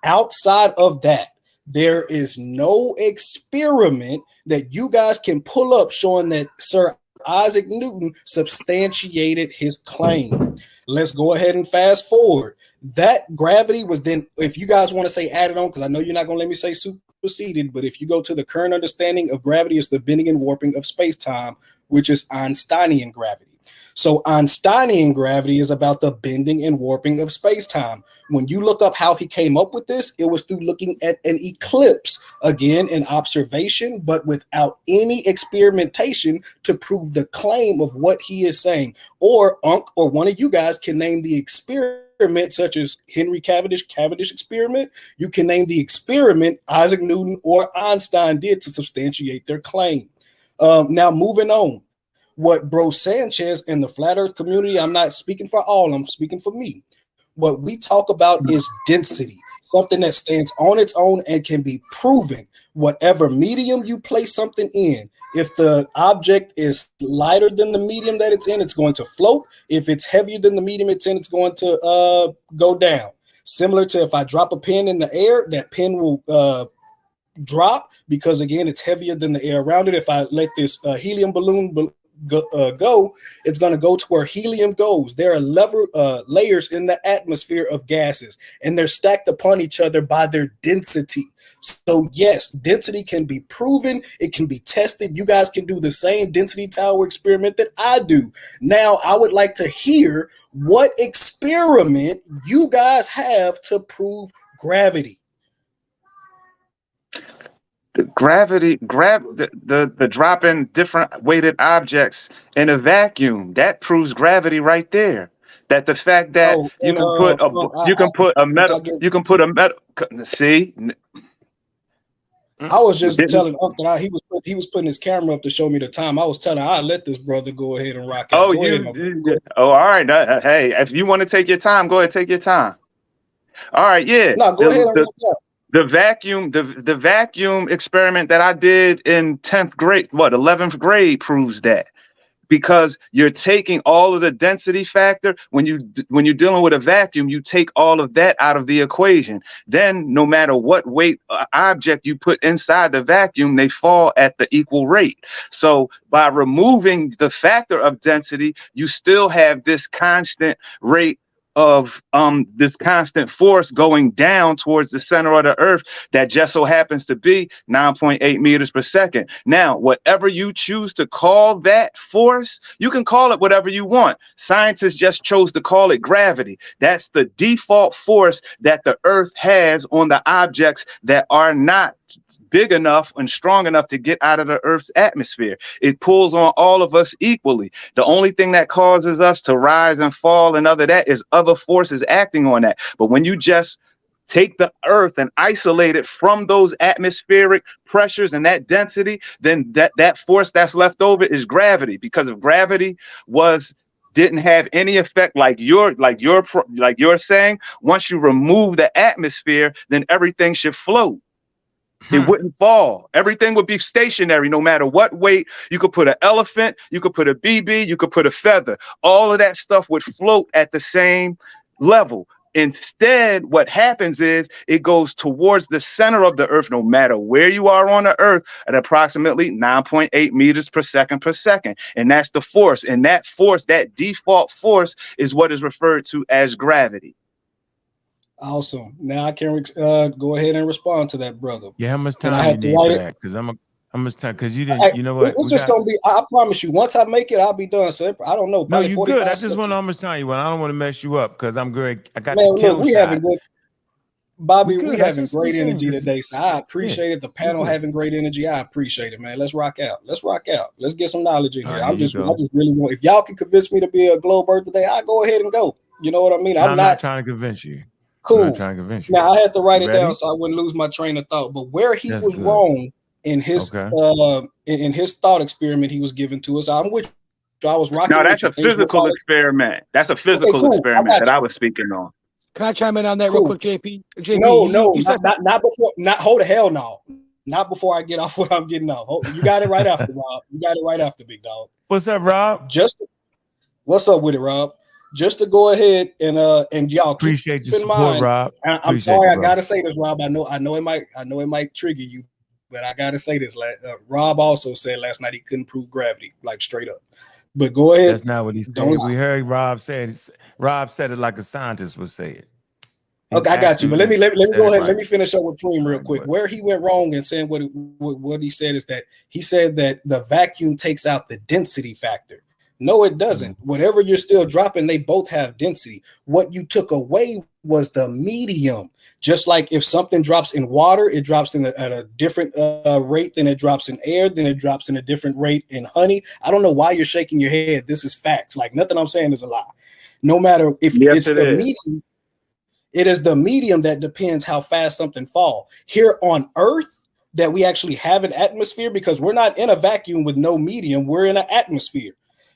Outside of that, there is no experiment that you guys can pull up showing that Sir Isaac Newton substantiated his claim. Let's go ahead and fast forward. That gravity was then, if you guys want to say added on, because I know you're not going to let me say superseded, but if you go to the current understanding of gravity, it's the bending and warping of space-time, which is Einsteinian gravity. So Einsteinian gravity is about the bending and warping of space-time. When you look up how he came up with this, it was through looking at an eclipse. Again, an observation, but without any experimentation to prove the claim of what he is saying. Or Ankh or one of you guys can name the experiment, such as Henry Cavendish experiment. You can name the experiment Isaac Newton or Einstein did to substantiate their claim. Now, moving on. What bro Sanchez and the flat earth community, I'm not speaking for all, I'm speaking for me. What we talk about is density. something that stands on its own and can be proven. Whatever medium you place something in, if the object is lighter than the medium that it's in, it's going to float. If it's heavier than the medium it's in, it's going to go down. Similar to if I drop a pin in the air, that pin will drop because, again, it's heavier than the air around it. If I let this helium balloon go, it's going to go to where helium goes. There are layers in the atmosphere of gases, and they're stacked upon each other by their density. So yes, density can be proven. It can be tested. You guys can do the same density tower experiment that I do. Now, I would like to hear what experiment you guys have to prove gravity. The gravity, the dropping different weighted objects in a vacuum, that proves gravity right there. That the fact that you can put a metal. See, I was just telling Unc that he was putting his camera up to show me the time. I was telling I let this brother go ahead and rock out. All right. Hey, if you want to take your time, go ahead, take your time. All right, yeah. No, go ahead and rock out. The vacuum experiment that I did in 10th grade, 11th grade proves that, because you're taking all of the density factor. When you're dealing with a vacuum, you take all of that out of the equation. Then no matter what weight object you put inside the vacuum, they fall at the equal rate. So by removing the factor of density, you still have this constant rate of this constant force going down towards the center of the earth that just so happens to be 9.8 meters per second. Now, whatever you choose to call that force, you can call it whatever you want. Scientists just chose to call it gravity. That's the default force that the earth has on the objects that are not big enough and strong enough to get out of the earth's atmosphere. It pulls on all of us equally. The only thing that causes us to rise and fall and other that is other forces acting on that. But when you just take the earth and isolate it from those atmospheric pressures and that density, then that force that's left over is gravity. Because if gravity didn't have any effect like you're saying, once you remove the atmosphere, then everything should float. It wouldn't fall. Everything would be stationary no matter what weight. You could put an elephant, you could put a BB, you could put a feather. All of that stuff would float at the same level. Instead, what happens is it goes towards the center of the earth, no matter where you are on the earth, at approximately 9.8 meters per second. And that's the force. And that force, that default force, is what is referred to as gravity. Awesome. Now I can go ahead and respond to that, brother. Yeah, how much time you need for that? Because how much time? Because you didn't. You know what? It's just gonna be. I promise you. Once I make it, I'll be done. So I don't know. No, you good. I just want to how much time you want. I don't want to mess you up because I'm great. I got the kill we shot. having good. Bobby, we having great energy today. So I appreciate it. The panel having great energy. I appreciate it, man. Let's rock out. Let's get some knowledge in here. I just really want. If y'all can convince me to be a globe earth today, I'll go ahead and go. You know what I mean? I'm not trying to convince you. Cool. I'm not trying to convince you. Now I had to write it down so I wouldn't lose my train of thought. But where he was wrong in his in his thought experiment he was giving to us, I'm with you. I was rocking. No, that's a physical experiment. That's a physical experiment that I was speaking on. Can I chime in on that real quick, JP? No, not before. Not hold the hell no. Not before I get off what I'm getting off. You got it right after, Rob. You got it right after, big dog. What's up, Rob? What's up with it, Rob? Just to go ahead and y'all appreciate your support, Rob. I'm sorry, I gotta say this, Rob. I know it might trigger you, but I gotta say this. Rob also said last night he couldn't prove gravity, like straight up. But go ahead. That's not what he said. We heard Rob say it. Rob said it like a scientist would say it. Okay, I got you. But let me go ahead. Let me finish up with Preem real quick. Where he went wrong in saying what he said is that he said that the vacuum takes out the density factor. No, it doesn't. Whatever you're still dropping, they both have density. What you took away was the medium. Just like if something drops in water, it drops at a different rate than it drops in air, then it drops in a different rate in honey. I don't know why you're shaking your head. This is facts. Like nothing I'm saying is a lie. No matter if it's the medium, it is the medium that depends how fast something falls. Here on Earth, that we actually have an atmosphere because we're not in a vacuum with no medium. We're in an atmosphere.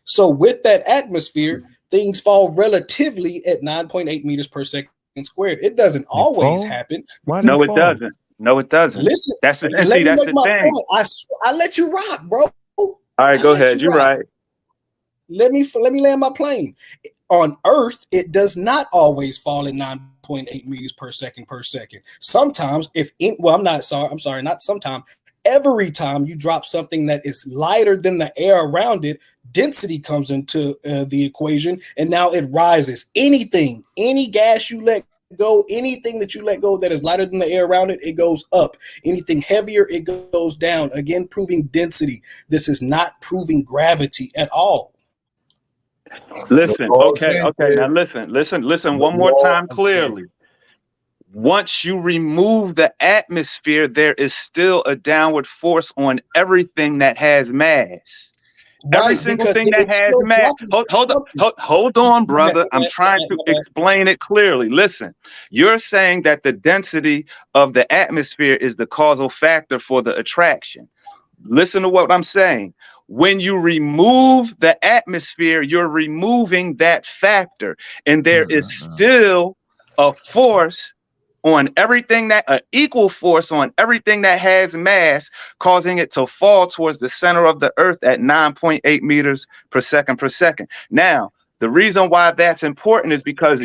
So with that atmosphere, things fall relatively at 9.8 meters per second squared. It doesn't always happen. No, it doesn't. No, it doesn't. Listen, that's the let me that's make the my thing. point. I let you rock, bro. All right, go ahead. You're right. Let me land my plane. On Earth, it does not always fall at 9.8 meters per second. Sometimes, I'm sorry, not sometimes. Every time you drop something that is lighter than the air around it, density comes into the equation, and now it rises. Any gas you let go, anything that you let go that is lighter than the air around it, it goes up. Anything heavier, it goes down. Again, proving density. This is not proving gravity at all. Listen, okay. Now listen one more time clearly. Once you remove the atmosphere, there is still a downward force on everything that has mass. Every single thing that has mass. Hold on, brother. I'm trying to explain it clearly. Listen, you're saying that the density of the atmosphere is the causal factor for the attraction. Listen to what I'm saying. When you remove the atmosphere, you're removing that factor, and there is still a force on everything an equal force on everything that has mass, causing it to fall towards the center of the earth at 9.8 meters per second. Now, the reason why that's important is because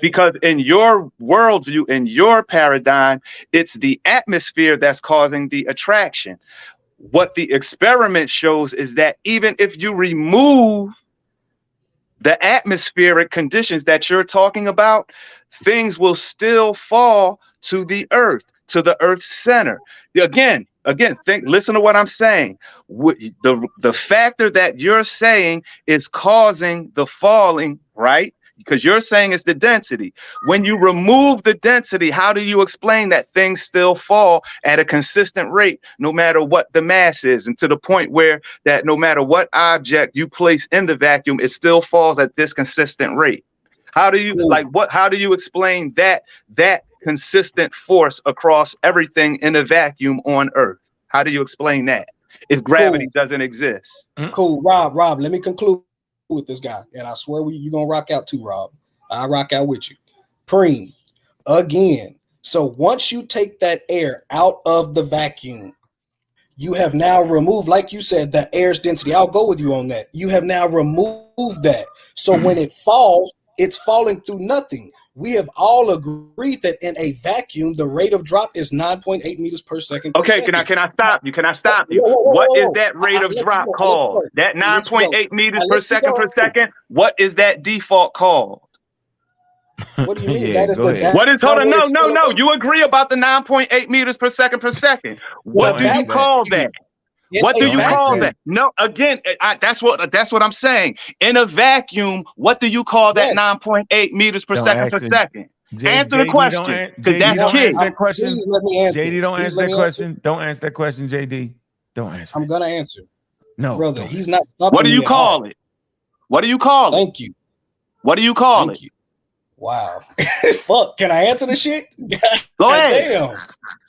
because in your worldview, in your paradigm, it's the atmosphere that's causing the attraction. What the experiment shows is that even if you remove the atmospheric conditions that you're talking about, things will still fall to the Earth's center. Again, listen to what I'm saying. The factor that you're saying is causing the falling, right? Because you're saying it's the density. When you remove the density, how do you explain that things still fall at a consistent rate, no matter what the mass is, and to the point where that no matter what object you place in the vacuum, it still falls at this consistent rate? How do you how do you explain that consistent force across everything in a vacuum on Earth? How do you explain that if gravity doesn't exist? Cool. Rob, let me conclude with this guy, and I swear you're gonna rock out too, Rob. I rock out with you. Preem, again. So once you take that air out of the vacuum, you have now removed, like you said, the air's density. I'll go with you on that. You have now removed that. So when it falls, it's falling through nothing. We have all agreed that in a vacuum, the rate of drop is 9.8 meters per second. Okay, can I stop you? Can I stop you? What is that rate of drop called? That 9.8 meters per second. What is that default called? What do you mean? That is the what is? Hold on, no. You agree about the 9.8 meters per second. What do you call that? What do you call that? No, again, that's what I'm saying. In a vacuum, what do you call that 9.8 meters per second? Answer the question, because that's key. JD, don't answer that question. Don't answer that question, JD. Don't answer. I'm gonna answer. No, brother, he's not. What do you call it? What do you call it? Thank you. What do you call it? Wow. Fuck. Can I answer the shit? Go ahead.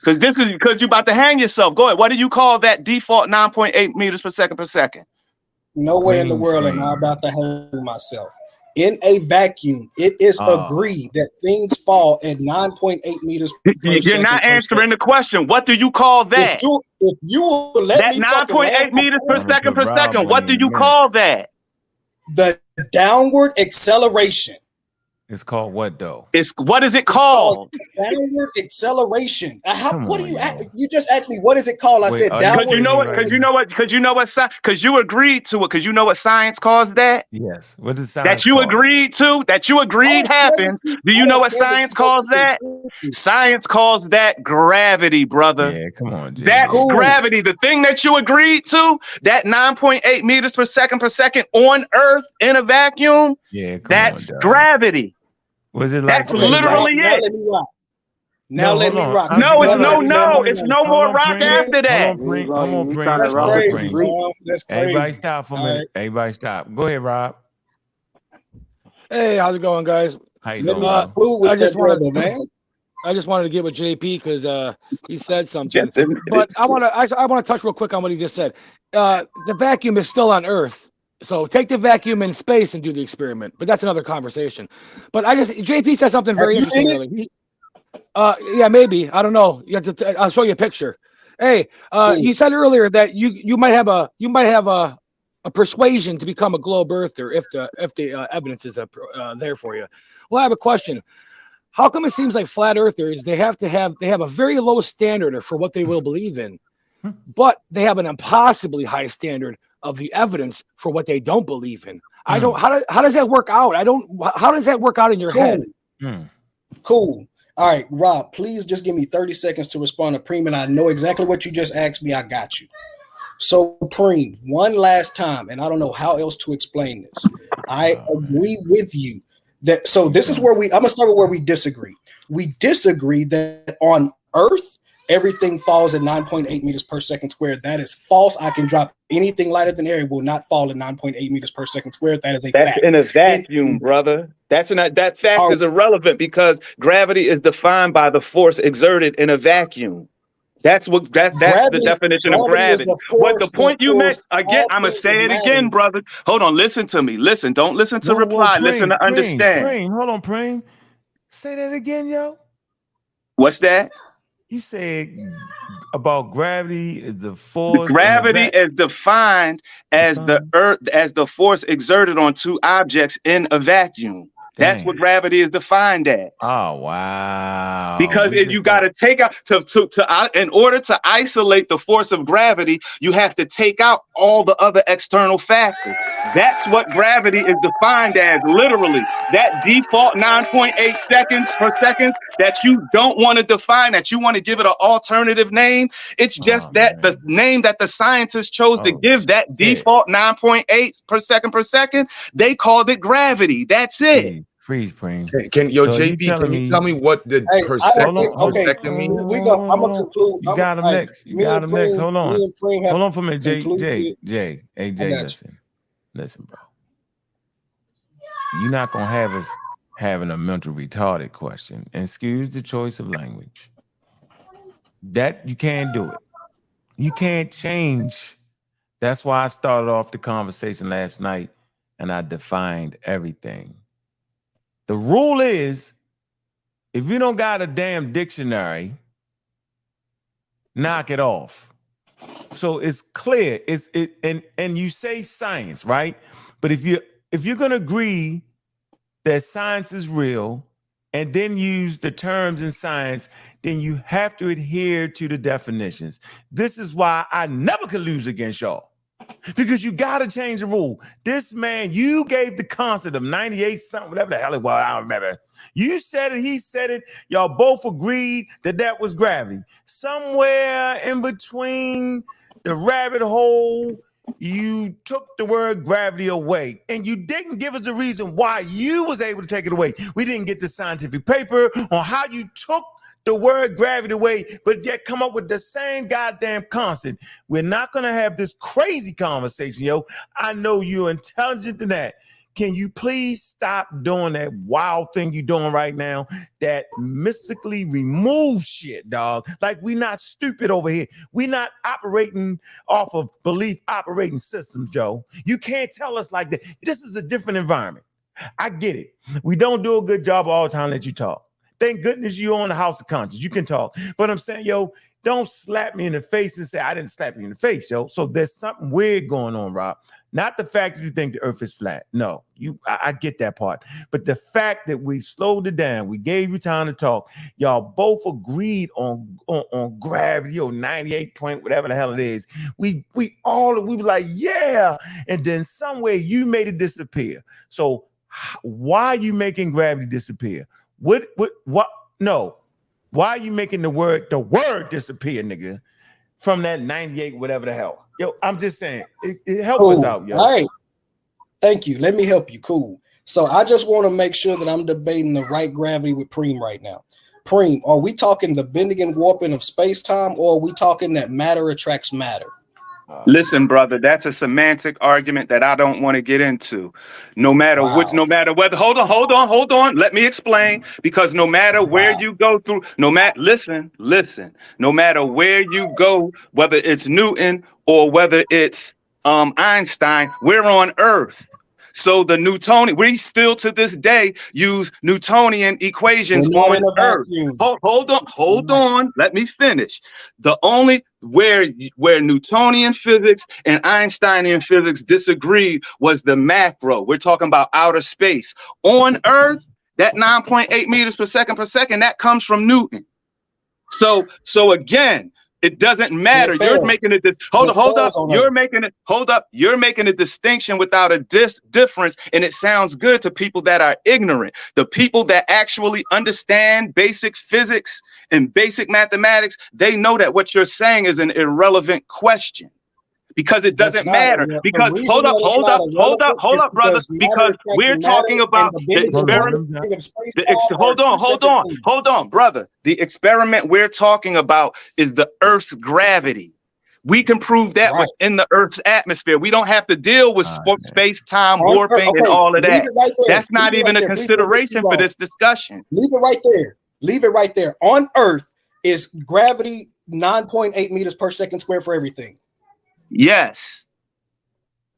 Because you're about to hang yourself. Go ahead. What do you call that default 9.8 meters per second? No way in the world am I about to hang myself. In a vacuum, it is agreed that things fall at 9.8 meters per second. You're not answering the question. What do you call that? If you will let that me 9.8 meters per second, what do you call that? The downward acceleration. It's called what though? What is it called? Downward acceleration. What do you? You just asked me what is it called? I said downward. Because you know what? Because you agreed to it. Because you know what science calls that. Yes. What is science? That you agreed to. That you agreed happens. Do you know what science calls that? Science calls that gravity, brother. Yeah, come on, Jay. That's gravity. The thing that you agreed to, that 9.8 meters per second on Earth in a vacuum. Yeah, that's gravity. Was it like that's literally it? Now let me rock. No, it's no more rock after that. Everybody stop for a minute. Everybody stop. Go ahead, Rob. Hey, how's it going, guys? How you doing? I just wanted to get with JP because he said something. But I want to touch real quick on what he just said. The vacuum is still on Earth. So take the vacuum in space and do the experiment. But that's another conversation. But JP said something very interesting earlier. Yeah, maybe. I don't know. You have to. I'll show you a picture. Hey, you said earlier that you might have a persuasion to become a globe earther if the evidence is there for you. Well, I have a question. How come it seems like flat earthers they have a very low standard for what they will believe in, but they have an impossibly high standard of the evidence for what they don't believe in? I don't. How does that work out? How does that work out in your head? Cool. All right, Rob, please just give me 30 seconds to respond to Preem, and I know exactly what you just asked me. I got you. So, Preem, one last time, and I don't know how else to explain this. I agree with you that. So this is where I'm gonna start with where we disagree. We disagree that on Earth, everything falls at 9.8 meters per second squared. That is false. I can drop anything lighter than air. It will not fall at 9.8 meters per second squared. That is a fact. That's in a vacuum, brother. That fact is irrelevant because gravity is defined by the force exerted in a vacuum. That's the definition of gravity. What the point you made again? I'm gonna say it again, brother. Hold on, listen to me. Listen, don't listen to reply. Listen to understand. Preem, hold on, Preem. Say that again, yo. What's that? You said about gravity is the force. Gravity is defined as the earth, as the force exerted on two objects in a vacuum. That's what gravity is defined as. Oh wow! Because if you got to take out in order to isolate the force of gravity, you have to take out all the other external factors. That's what gravity is defined as, literally. That default 9.8 seconds per second that you don't want to define, that you want to give it an alternative name. It's just the name that the scientists chose to give that default 9.8 per second. They called it gravity. That's it. Freeze, Preem. JP, can you tell me what the per second means? I'm gonna conclude. You got him next. You got him next. Hold on. Hold on for a minute, Jay. Hey, Jay, listen, bro. You're not gonna have us having a mental retarded question. Excuse the choice of language. That you can't do it. You can't change. That's why I started off the conversation last night and I defined everything. The rule is, if you don't got a damn dictionary, knock it off. So it's clear. And you say science, right? But if you're gonna agree that science is real and then use the terms in science, then you have to adhere to the definitions. This is why I never could lose against y'all. Because you got to change the rule. This man, you gave the concept of 98 something, whatever the hell it was, I don't remember. You said it, he said it. Y'all both agreed that was gravity. Somewhere in between the rabbit hole, you took the word gravity away. And you didn't give us the reason why you was able to take it away. We didn't get the scientific paper on how you took the word gravity away, but yet come up with the same goddamn constant. We're not going to have this crazy conversation, yo. I know you're intelligent than that. Can you please stop doing that wild thing you're doing right now that mystically removes shit, dog? Like, we not stupid over here. We not operating off of belief operating systems, Joe. You can't tell us like that. This is a different environment. I get it. We don't do a good job all the time that you talk. Thank goodness you're on the House of Conscience. You can talk. But I'm saying, yo, don't slap me in the face and say, I didn't slap you in the face, yo. So there's something weird going on, Rob. Not the fact that you think the earth is flat. No, I get that part. But the fact that we slowed it down, we gave you time to talk. Y'all both agreed on gravity or 98 point, whatever the hell it is. We were like, yeah. And then somewhere you made it disappear. So why are you making gravity disappear? What? No. Why are you making the word disappear, nigga, from that 98, whatever the hell? Yo, I'm just saying, it help us out, yo. All right. Thank you. Let me help you. Cool. So I just want to make sure that I'm debating the right gravity with Preem right now. Preem, are we talking the bending and warping of space-time, or are we talking that matter attracts matter? Listen, brother, that's a semantic argument that I don't want to get into. No matter whether, hold on. Let me explain, because no matter where you go through, no matter where you go, whether it's Newton or whether it's Einstein, we're on Earth. So the Newtonian, we still to this day use Newtonian equations on Earth. Hold on. Let me finish. The only where Newtonian physics and Einsteinian physics disagreed was the macro. We're talking about outer space. On Earth, that 9.8 meters per second, that comes from Newton. So again, it doesn't matter. You're making it this. Hold up. You're making it. Hold up. You're making a distinction without a difference, and it sounds good to people that are ignorant. The people that actually understand basic physics and basic mathematics, they know that what you're saying is an irrelevant question. Because it doesn't matter. Because hold up, brother. Because we're talking about the experiment. Hold on, brother. The experiment we're talking about is the Earth's gravity. We can prove that within the Earth's atmosphere. We don't have to deal with space-time warping and all of that. That's not even a consideration for this discussion. Leave it right there. On Earth is gravity 9.8 meters per second square for everything. Yes.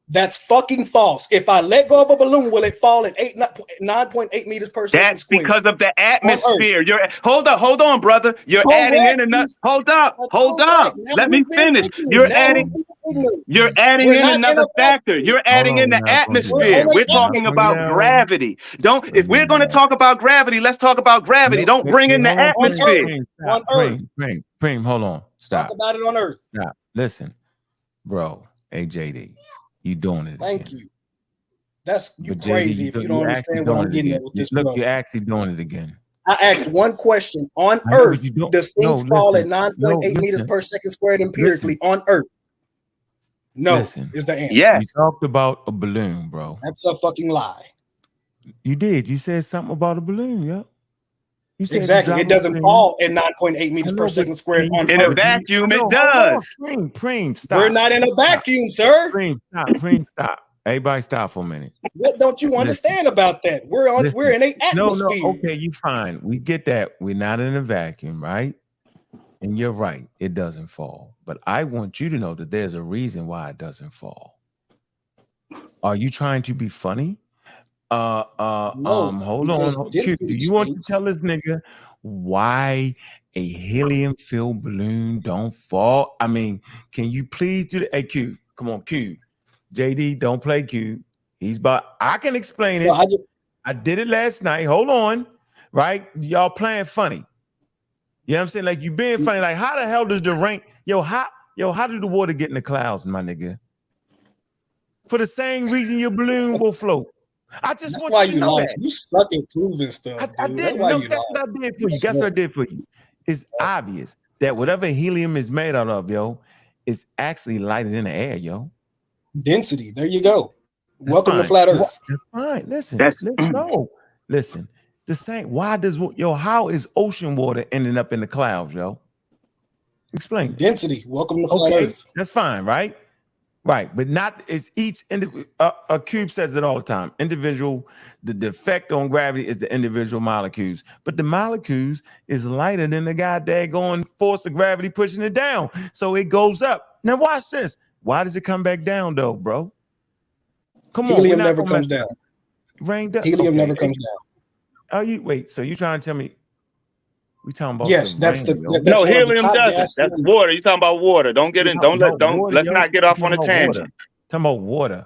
That's fucking false. If I let go of a balloon, will it fall at 9.8 meters per second? That's because of the atmosphere. Hold on, brother. You're adding in another. Hold up. Let me finish. You're adding in another factor. You're adding in the atmosphere. We're talking about gravity. If we're going to talk about gravity, let's talk about gravity. Don't bring in the atmosphere. Preem, hold on. Stop. Talk about it on Earth. Stop. Listen, bro. AJD. You doing it? Thank you. That's you crazy if you don't understand what I'm getting at with this. Look, you're actually doing it again. I asked one question. On Earth, does things fall at 9.8 meters per second squared empirically on Earth? No, is the answer. Yes. You talked about a balloon, bro. That's a fucking lie. You did. You said something about a balloon, yo. Exactly. It doesn't fall at 9.8 meters per second squared on in Earth. A vacuum, it does. Preem, stop. We're not in a vacuum, sir. Preem, stop. Everybody stop for a minute. What don't you understand about that? We're in an atmosphere. No, okay, you fine. We get that. We're not in a vacuum, right? And you're right. It doesn't fall. But I want you to know that there's a reason why it doesn't fall. Are you trying to be funny? Hold on. Q, do you want to tell this nigga why a helium-filled balloon don't fall? I mean, can you please do that? Hey, Q, come on, Q. JD, don't play Q. I can explain it. Well, I did it last night. Hold on. Right? Y'all playing funny. You know what I'm saying? Like you being funny. Like, how the hell does the rain? How did the water get in the clouds, my nigga? For the same reason your balloon will float. That's why you lost. You suck at proving stuff. I did. No, guess what I did for you. Guess what I did for you. It's obvious that whatever helium is made out of, yo, is actually lighter in the air, yo. Density. There you go. Welcome to flat Earth. That's fine. Listen. No. Listen. The same. How is ocean water ending up in the clouds, yo? Explain. Density. Welcome to flat Earth. That's fine, right? Right, but not it's each a cube says it all the time. The effect on gravity is the individual molecules, but the molecules is lighter than the goddamn force of gravity pushing it down, so it goes up. Now watch this. Why does it come back down though, bro? Come on, helium never comes down. Helium never comes down. So you trying to tell me? We talking about that's no helium doesn't. That's water. You talking about water? Don't get in. Let's not get off on a tangent. Talking about water.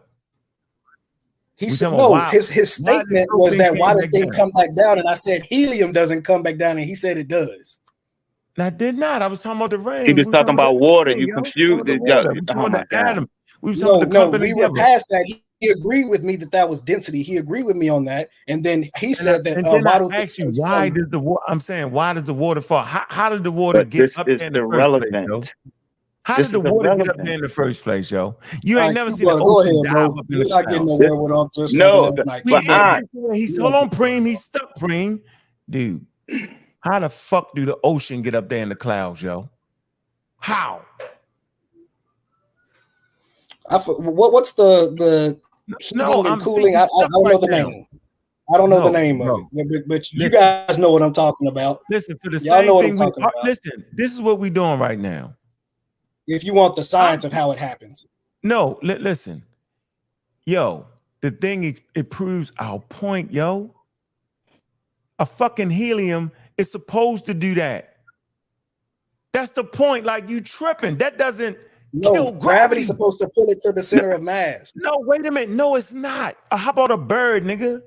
He said no. His statement was that why does thing come back down? And I said helium doesn't come back down, and he said it does. I did not. I was talking about the rain. He was talking about water. You confused it. Oh my God. We were past that. He agreed with me that was density. He agreed with me on that, and then he said that. Why does the water fall? How did the water get up there in the first place, How did the water get up there in the first place, yo? You ain't never seen the ocean dive up in the clouds. No, hold on, Preem. He's stuck, Preem. Dude, how the fuck do the ocean get up there in the clouds, yo? How? What's the heating and cooling? I don't know the name. I don't know the name of it, but you guys know what I'm talking about. Listen, for the same thing. Listen, this is what we're doing right now. If you want the science of how it happens, No, listen. Yo, the thing it proves our point, yo. A fucking helium is supposed to do that. That's the point. Like, you tripping. That doesn't kill gravity. Gravity's supposed to pull it to the center of mass. No, wait a minute. No, it's not. How about a bird, nigga?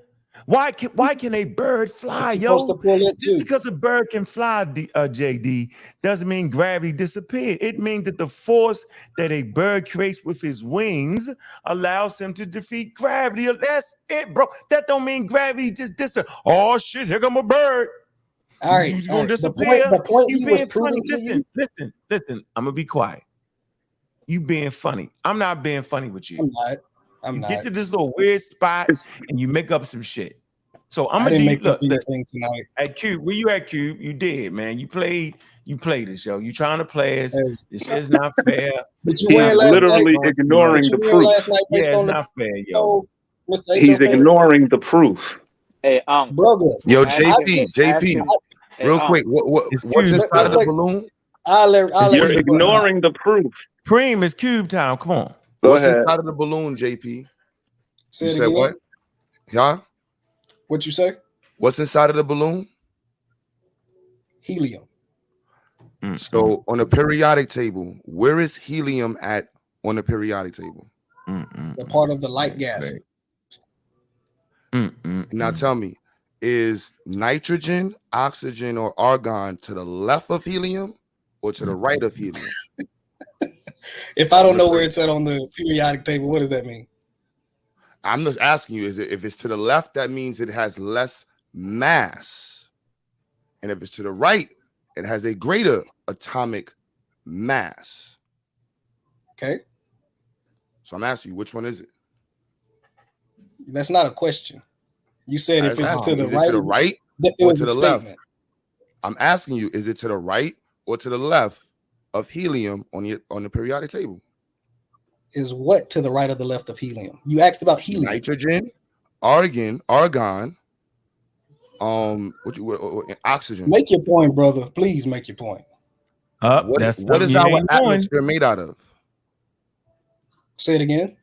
Why can a bird fly, It's yo? supposed to pull it Just too. because a bird can fly, JD, doesn't mean gravity disappeared. It means that the force that a bird creates with his wings allows him to defeat gravity. That's it, bro. That don't mean gravity just disappears. Oh shit, here come a bird. All right, He's gonna disappear. The point You he was being proving funny. to you. Listen. I'm gonna be quiet. You being funny. I'm not being funny with you. I'm not. Get to this little weird spot and you make up some shit. So I'm I gonna didn't do make up anything tonight. At Cube. Where you at, Cube? You did, man. You played this, yo. You trying to play us. This shit's not fair. But you win last literally night. ignoring the proof. Last night based Yeah, it's on not fair, yo. Mr. He's HOK. ignoring the proof. Hey, brother. Yo, ask JP, him- Hey, real quick. What's inside of the balloon? You're ignoring the proof. Cream is Cube time. Come on. What's inside of the balloon, JP? Say You it said again. what? Yeah? What you say? What's inside of the balloon? Helium. So on the periodic table, where is helium at on the periodic table? The part of the light gas. Now tell me, is nitrogen, oxygen, or argon to the left of helium or to the right of helium? If I don't know where it's at on the periodic table, what does that mean? I'm just asking you, if it's to the left, that means it has less mass. And if it's to the right, it has a greater atomic mass. Okay. So I'm asking you, which one is it? That's not a question. You said if it's to the is right, it to the right it or was to a the left? statement. I'm asking you, is it to the right or to the left of helium on the periodic table? Is what to the right or the left of helium? You asked about helium. Nitrogen, argon, oxygen. Make your point, brother. Please make your point. What is our atmosphere made out of? Say it again.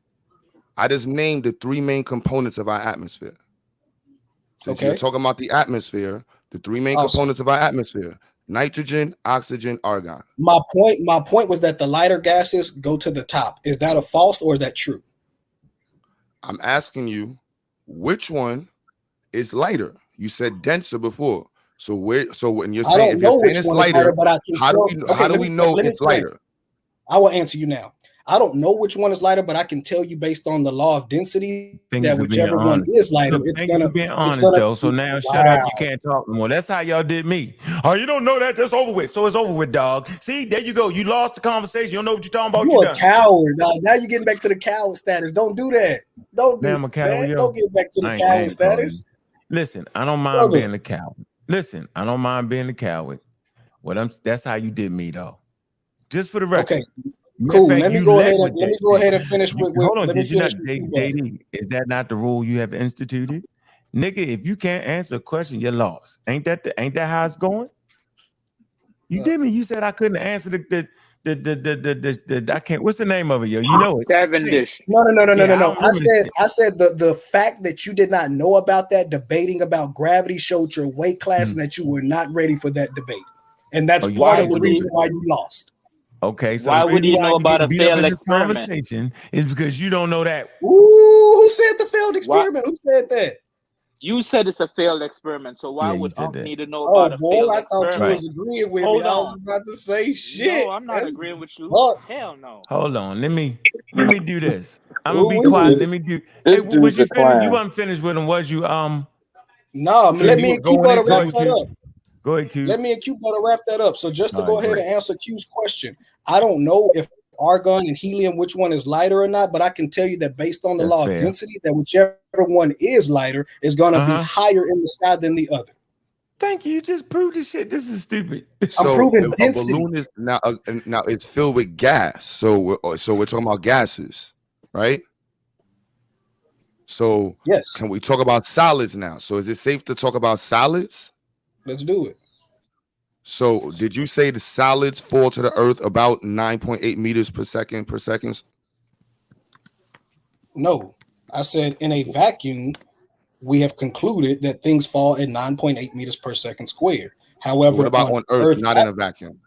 I just named the three main components of our atmosphere. Since you're talking about the atmosphere, the three main components of our atmosphere: nitrogen, oxygen, argon. My point was that the lighter gases go to the top. Is that a false or is that true? I'm asking you, which one is lighter? You said denser before. So when you're saying, if you're saying it's lighter, how do we know it's lighter? I will answer you now. I don't know which one is lighter, but I can tell you based on the law of density that whichever one is lighter, it's gonna be honest though. So now shut up, you can't talk no more. That's how y'all did me. Oh, you don't know that? That's over with. So it's over with, dog. See, there you go. You lost the conversation. You don't know what you're talking about. You're a coward, dog. Now you're getting back to the coward status. Don't do that. Don't do that. Don't get back to the coward status. Listen, I don't mind being a coward. Listen, I don't mind being a coward. That's how you did me though. Just for the record. Okay. Cool. Let me go ahead and finish with. Hold on, did you not, JD? Is that not the rule you have instituted, nigga? If you can't answer a question, you're lost. Ain't that how it's going? You did me. You said I couldn't answer the I can't. What's the name of it, yo? You know it. Cavendish. No. I said the fact that you did not know about that debating about gravity showed your weight class and that you were not ready for that debate, and that's part of the reason why you lost. Okay, so why would you know about a failed experiment? Is because you don't know that. Ooh, who said the failed experiment? Who said that? You said it's a failed experiment, so why would Unc need to know about a failed experiment? I thought you was agreeing with me. I was about to say shit. No, I'm not agreeing with you. Hell no. Hold on, let me do this. I'm gonna be quiet. Let me do. This hey, was you dude's a clown. You wasn't finished with him, was you? No, let me and Q Butter wrap that up. Go ahead, Q. Let me and Q Butter wrap that up. So just to go ahead and answer Q's question, I don't know if argon and helium, which one is lighter or not, but I can tell you that based on the law of density, that whichever one is lighter is going to be higher in the sky than the other. Thank you. You just proved this shit. This is stupid. I'm proving density. A balloon is now it's filled with gas. So we're talking about gases, right? So yes, can we talk about solids now? So is it safe to talk about solids? Let's do it. So did you say the solids fall to the earth about 9.8 meters per second? No, I said in a vacuum, we have concluded that things fall at 9.8 meters per second squared. However, what about on Earth, not in a vacuum?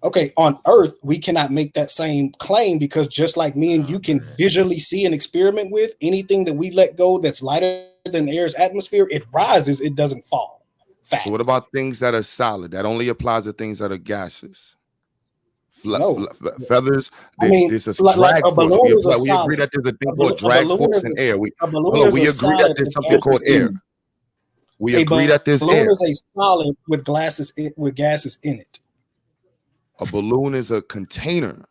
Okay, on Earth, we cannot make that same claim because just like me and you can visually see an experiment with anything that we let go that's lighter than the air's atmosphere, it rises, it doesn't fall. Fact. So what about things that are solid? That only applies to things that are gases. Feathers. There's a drag force. We agree that there's a thing called drag force in air. We agree that there's something called air. We agree that there's air. A balloon is a solid with gases in it. A balloon is a container.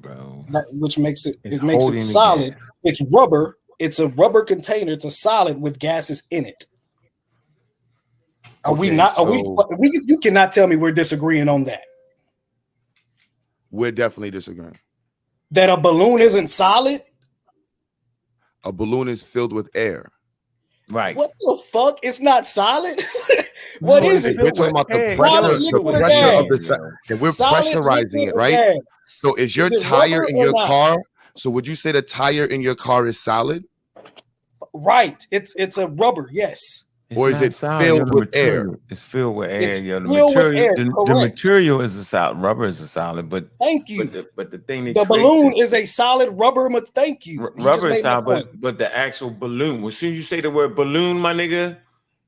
Bro. Which makes it solid. It's rubber. It's a rubber container. It's a solid with gases in it. You cannot tell me we're disagreeing on that. We're definitely disagreeing. That a balloon isn't solid? A balloon is filled with air. Right. What the fuck? It's not solid? What is it? We're talking about the pressure of the we're pressurizing it, right? Gas. So is your tire in your car? So would you say the tire in your car is solid? Right. It's a rubber, yes. Or is it filled with air? It's filled with air. The material is a solid. Rubber is a solid, but thank you. But the thing the balloon is a solid rubber. Thank you. Rubber is solid, but the actual balloon. As soon as you say the word balloon, my nigga,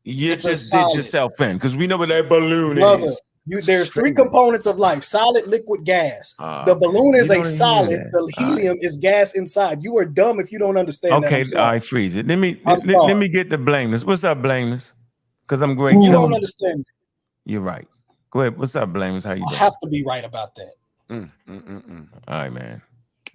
you just did yourself in because we know what that balloon is. There's three components of life: solid, liquid, gas. The balloon is a solid. The helium is gas inside. You are dumb if you don't understand. Okay, all right, freeze it. Let me get the blameless. What's up, blameless? Because I'm great. You don't understand. You're right. Go ahead. What's up, blameless? How you doing? I have to be right about that. All right, man.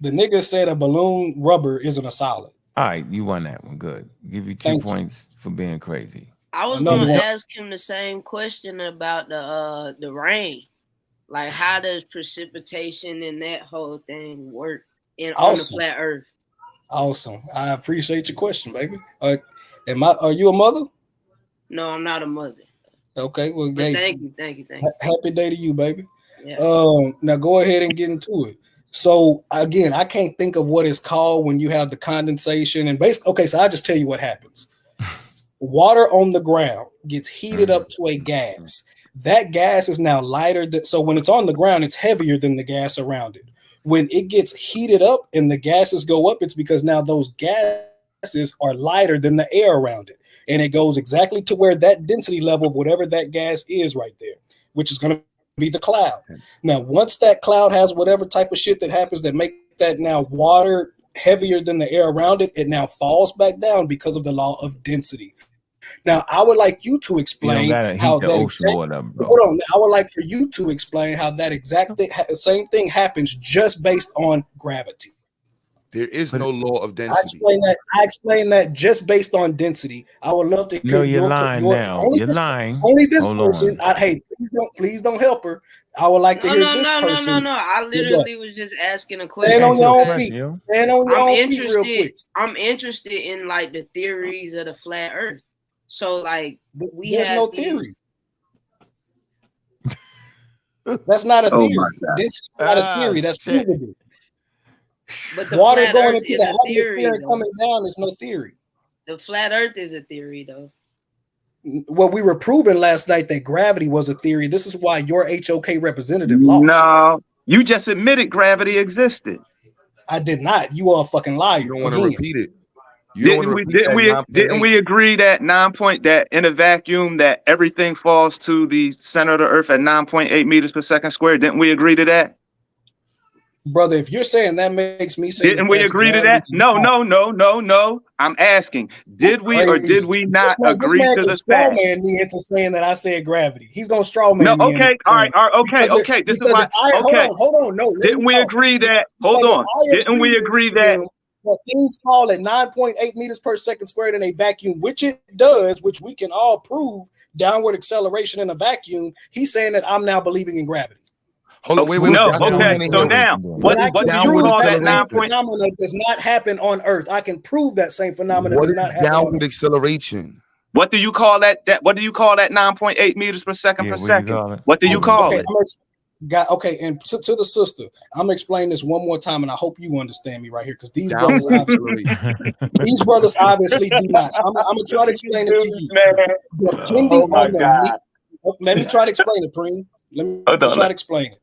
The nigga said a balloon rubber isn't a solid. All right, you won that one. Good. Give you 2 points for being crazy. I was going to ask him the same question about the rain. Like, how does precipitation and that whole thing work on the flat Earth? Awesome. I appreciate your question, baby. Are you a mother? No, I'm not a mother. Okay, well, thank you. Happy day to you, baby. Yeah. Now go ahead and get into it. So again, I can't think of what it's called when you have the condensation and basically. Okay, so I'll just tell you what happens. Water on the ground gets heated up to a gas. That gas is now lighter. So when it's on the ground, it's heavier than the gas around it. When it gets heated up and the gases go up, it's because now those gases are lighter than the air around it. And it goes exactly to where that density level of whatever that gas is right there, which is going to be the cloud. Now, once that cloud has whatever type of shit that happens that make that now water heavier than the air around it, it now falls back down because of the law of density. Now, I would like you to explain how that I would like for you to explain how that same thing happens just based on gravity. There is no law of density. I explain that just based on density. I would love to hear. No, you're lying now. You're lying. Only this person. Please don't help her. I would like to hear this person. No. I literally was just asking a question. Stand on your own feet. Stand on your own feet real quick. I'm interested in like the theories of the flat Earth. So like there's no theory. That's not a theory. This is not a theory. That's provable. But the water flat going Earth into is the a theory, atmosphere and coming down is no theory. The flat Earth is a theory, though. Well, we were proving last night that gravity was a theory. This is why your HOK representative lost. No, you just admitted gravity existed. I did not. You are a fucking liar. You don't want to repeat it. Didn't we agree that that in a vacuum that everything falls to the center of the Earth at 9.8 meters per second squared? Didn't we agree to that? Brother, if you're saying that makes me say didn't we agree to that? No. I'm asking, did we or did we not agree to the fact? Man me into saying that I said gravity. He's gonna straw man. No, okay, all right, okay. This is why. Okay, hold on. No, didn't we agree that? Hold on. Didn't we agree that? What things fall at 9.8 meters per second squared in a vacuum, which it does, which we can all prove downward acceleration in a vacuum. He's saying that I'm now believing in gravity. Hold on, wait. No, okay. So now, what do you call that 9 point? Phenomenon does not happen on Earth. I can prove that same phenomenon does not happen. Downward acceleration. What do you call that? What do you call that 9.8 meters per second per second? What do you call it? Okay, and to the sister, I'm gonna explain this one more time, and I hope you understand me right here, because these brothers obviously do not. So I'm gonna try to explain it to you. Depending on the let me try to explain it, Preem. Let me try to explain it.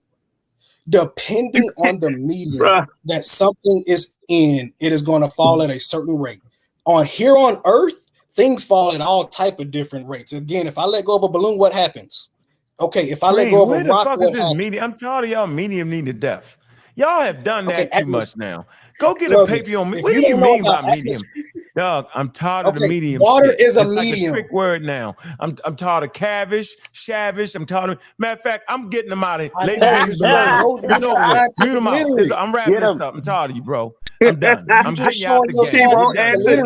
Depending on the medium that something is in, it is going to fall at a certain rate. Here on Earth, things fall at all type of different rates. Again, if I let go of a balloon, what happens? Okay, if I let go of a rock, what happens? Medium? I'm tired of y'all medium need to death. Y'all have done that too much now. Go get a paper on me. What do you mean by medium? Dog, I'm tired of the medium. Water shit. is a It's medium. like a trick word now. I'm tired of cavish, shavish. I'm tired of. Matter of fact, I'm getting them out of here. Ladies and gentlemen, it's over with. Mute them out. I'm wrapping this up. I'm tired of you, bro. I'm done. I'm getting you out the game. He won't answer.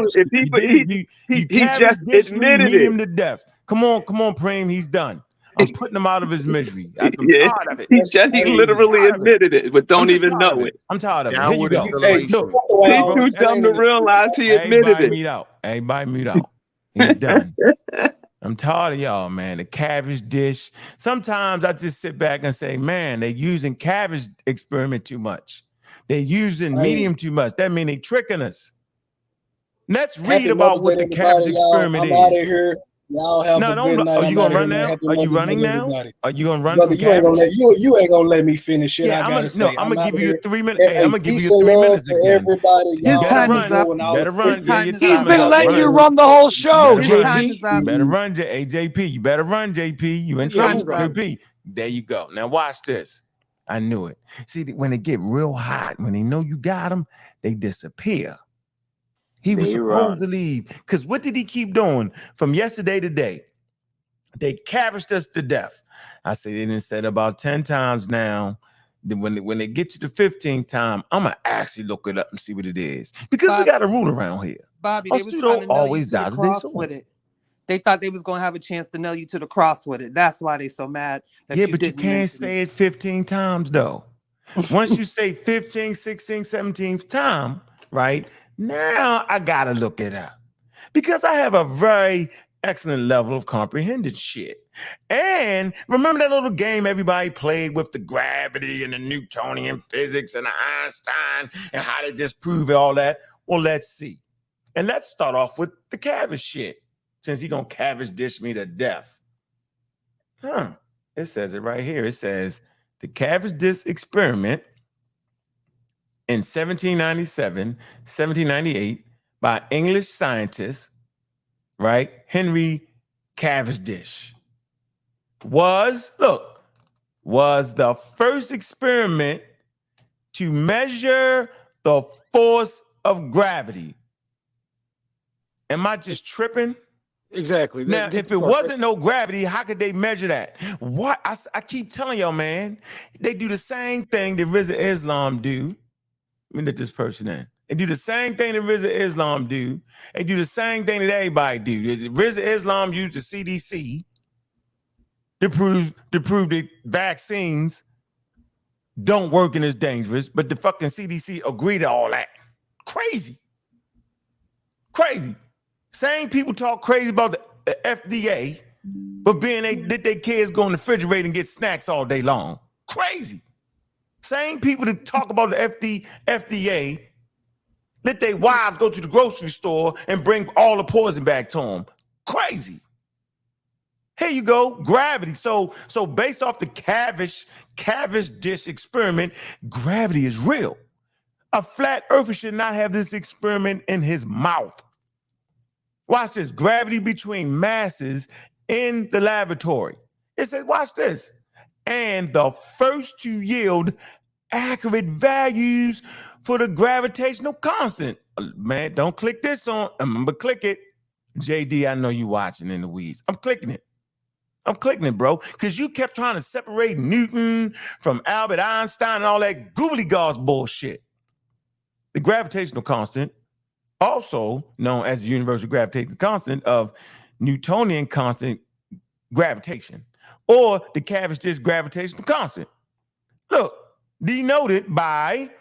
He just admitted medium it. to death. Come on, Preem. He's done. I'm putting him out of his misery. I'm tired of it. He literally admitted it, but don't even know it. I'm tired of it. Here you go. He's too dumb to realize he admitted it. Everybody mute out. He's done. I'm tired of y'all, man. The cabbage dish. Sometimes I just sit back and say, man, they're using cabbage experiment too much. They're using medium too much. That means they're tricking us. Let's read about what the cabbage experiment is. I'm out of here. Y'all have a good night. Are you gonna run now? Are you running now? Are you gonna run? Brother, you ain't gonna let me finish shit. Yeah, I'm gonna give you 3 minutes. Hey, I'm gonna give you 3 minutes to again. everybody. His time is up. He's been letting you run the whole show, JP. You better run, JP. You better run, JP. You in trouble, JP. There you go. Now watch this. I knew it. See, when they get real hot, when they know you got them, they disappear. He was supposed to leave. Because what did he keep doing from yesterday to today? They cabbaged us to death. I say they didn't say it about 10 times now. Then when they get to the 15th time, I'm going to actually look it up and see what it is. Because we got a rule around here. Bobby, they was trying to nail you to the cross with it. They thought they was going to have a chance to nail you to the cross with it. That's why they so mad. That yeah, but you can't say it 15 times, though. Once you say 15, 16, 17th time, right? Now I gotta look it up because I have a very excellent level of comprehended shit. And remember that little game everybody played with the gravity and the Newtonian physics and the Einstein and how to disprove all that? Well, let's see. And let's start off with the cabbage shit, since he gonna cabbage dish me to death. It says it right here. It says the cabbage dish experiment in 1797, 1798, by English scientist, right, Henry Cavendish, was the first experiment to measure the force of gravity. Am I just tripping? Exactly. Now, if it wasn't no gravity, how could they measure that? What? I keep telling y'all, man, they do the same thing that Rizza Islam do. Let me let this person in. They do the same thing that Rizza Islam do. They do the same thing that everybody do. Rizza Islam used the CDC to prove that vaccines don't work and is dangerous, but the fucking CDC agree to all that. Crazy. Same people talk crazy about the FDA, but being they let their kids go in the refrigerator and get snacks all day long. Crazy. Same people that talk about the FDA, let their wives go to the grocery store and bring all the poison back to them. Crazy. Here you go, gravity. So based off the Cavendish experiment, gravity is real. A flat earther should not have this experiment in his mouth. Watch this, gravity between masses in the laboratory. It says, watch this. And the first to yield accurate values for the gravitational constant. Man, don't click this on. Remember, click it. JD, I know you watching in the weeds. I'm clicking it, bro, because you kept trying to separate Newton from Albert Einstein and all that gobbledygook bullshit. The gravitational constant, also known as the universal gravitational constant of Newtonian constant gravitation, or the Cavendish gravitational constant. Look, denoted by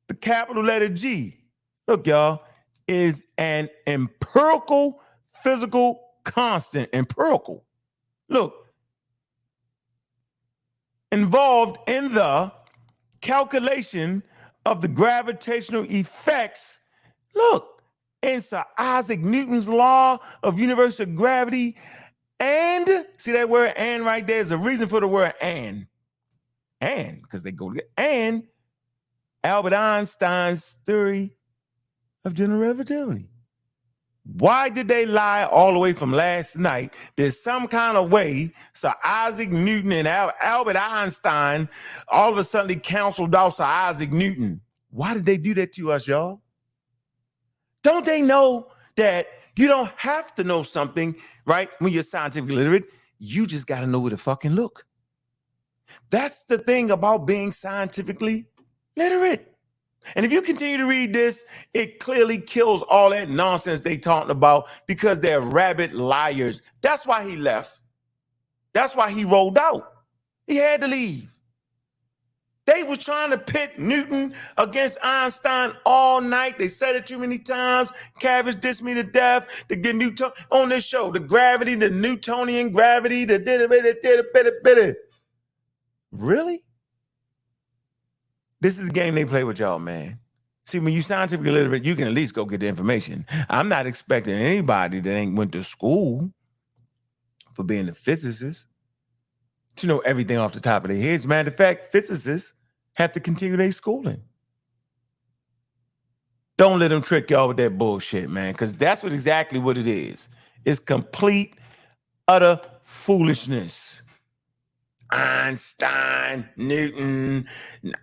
the capital letter G. Look, y'all, is an empirical physical constant. Empirical. Look, involved in the calculation of the gravitational effects. Look, in Sir Isaac Newton's law of universal gravity, and see that word "and" right there is a reason for the word "and," because they go together, and Albert Einstein's theory of general relativity. Why did they lie all the way from last night? There's some kind of way Sir Isaac Newton and Albert Einstein all of a sudden counseled out Sir Isaac Newton. Why did they do that to us, y'all? Don't they know that you don't have to know something, right? When you're scientifically literate, you just got to know where to fucking look. That's the thing about being scientifically literate. And if you continue to read this, it clearly kills all that nonsense they talking about because they're rabid liars. That's why he left. That's why he rolled out. He had to leave. They was trying to pit Newton against Einstein all night. They said it too many times. Cavendish dissed me to death. To get Newton on this show, the gravity, the Newtonian gravity, the Really? This is the game they play with y'all, man. See, when you scientifically literate, you can at least go get the information. I'm not expecting anybody that ain't went to school for being a physicist to know everything off the top of their heads. Matter of fact, physicists have to continue their schooling. Don't let them trick y'all with that bullshit, man, because that's exactly what it is. It's complete, utter foolishness. Einstein, Newton,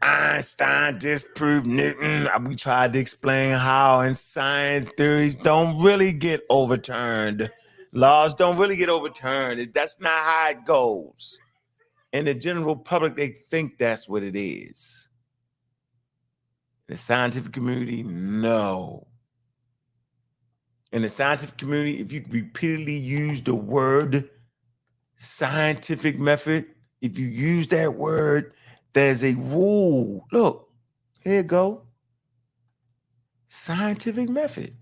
Einstein disproved Newton. We tried to explain how in science theories don't really get overturned. Laws don't really get overturned. That's not how it goes. In the general public, they think that's what it is. In the scientific community, no. In the scientific community, if you repeatedly use the word scientific method, if you use that word, there's a rule. Look, here you go. Scientific method.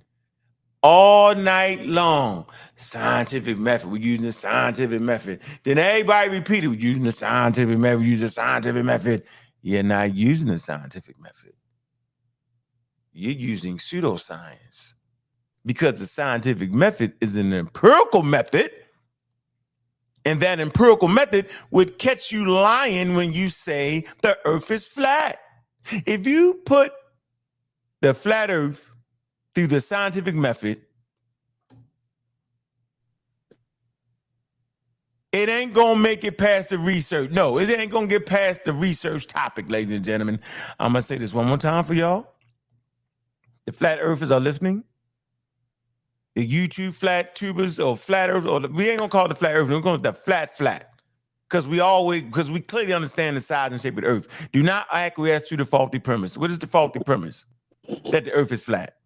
All night long. Scientific method. We're using the scientific method. Then everybody repeated, we're using the scientific method. We're using the scientific method. You're not using the scientific method. You're using pseudoscience. Because the scientific method is an empirical method. And that empirical method would catch you lying when you say the earth is flat. If you put the flat earth through the scientific method, it ain't gonna make it past the research. No, it ain't gonna get past the research topic, ladies and gentlemen. I'm gonna say this one more time for y'all. The flat earthers are listening. The YouTube flat tubers or flat earth, or we ain't gonna call it the flat earth, we're going to the flat. Because we clearly understand the size and shape of the earth. Do not acquiesce to the faulty premise. What is the faulty premise? That the earth is flat.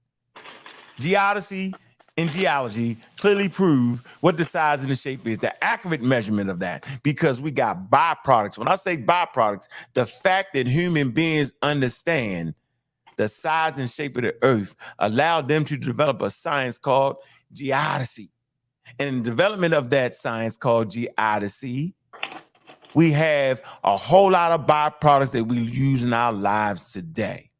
Geodesy and geology clearly prove what the size and the shape is, the accurate measurement of that, because we got byproducts. When I say byproducts, the fact that human beings understand the size and shape of the earth allowed them to develop a science called geodesy. And in the development of that science called geodesy, we have a whole lot of byproducts that we use in our lives today.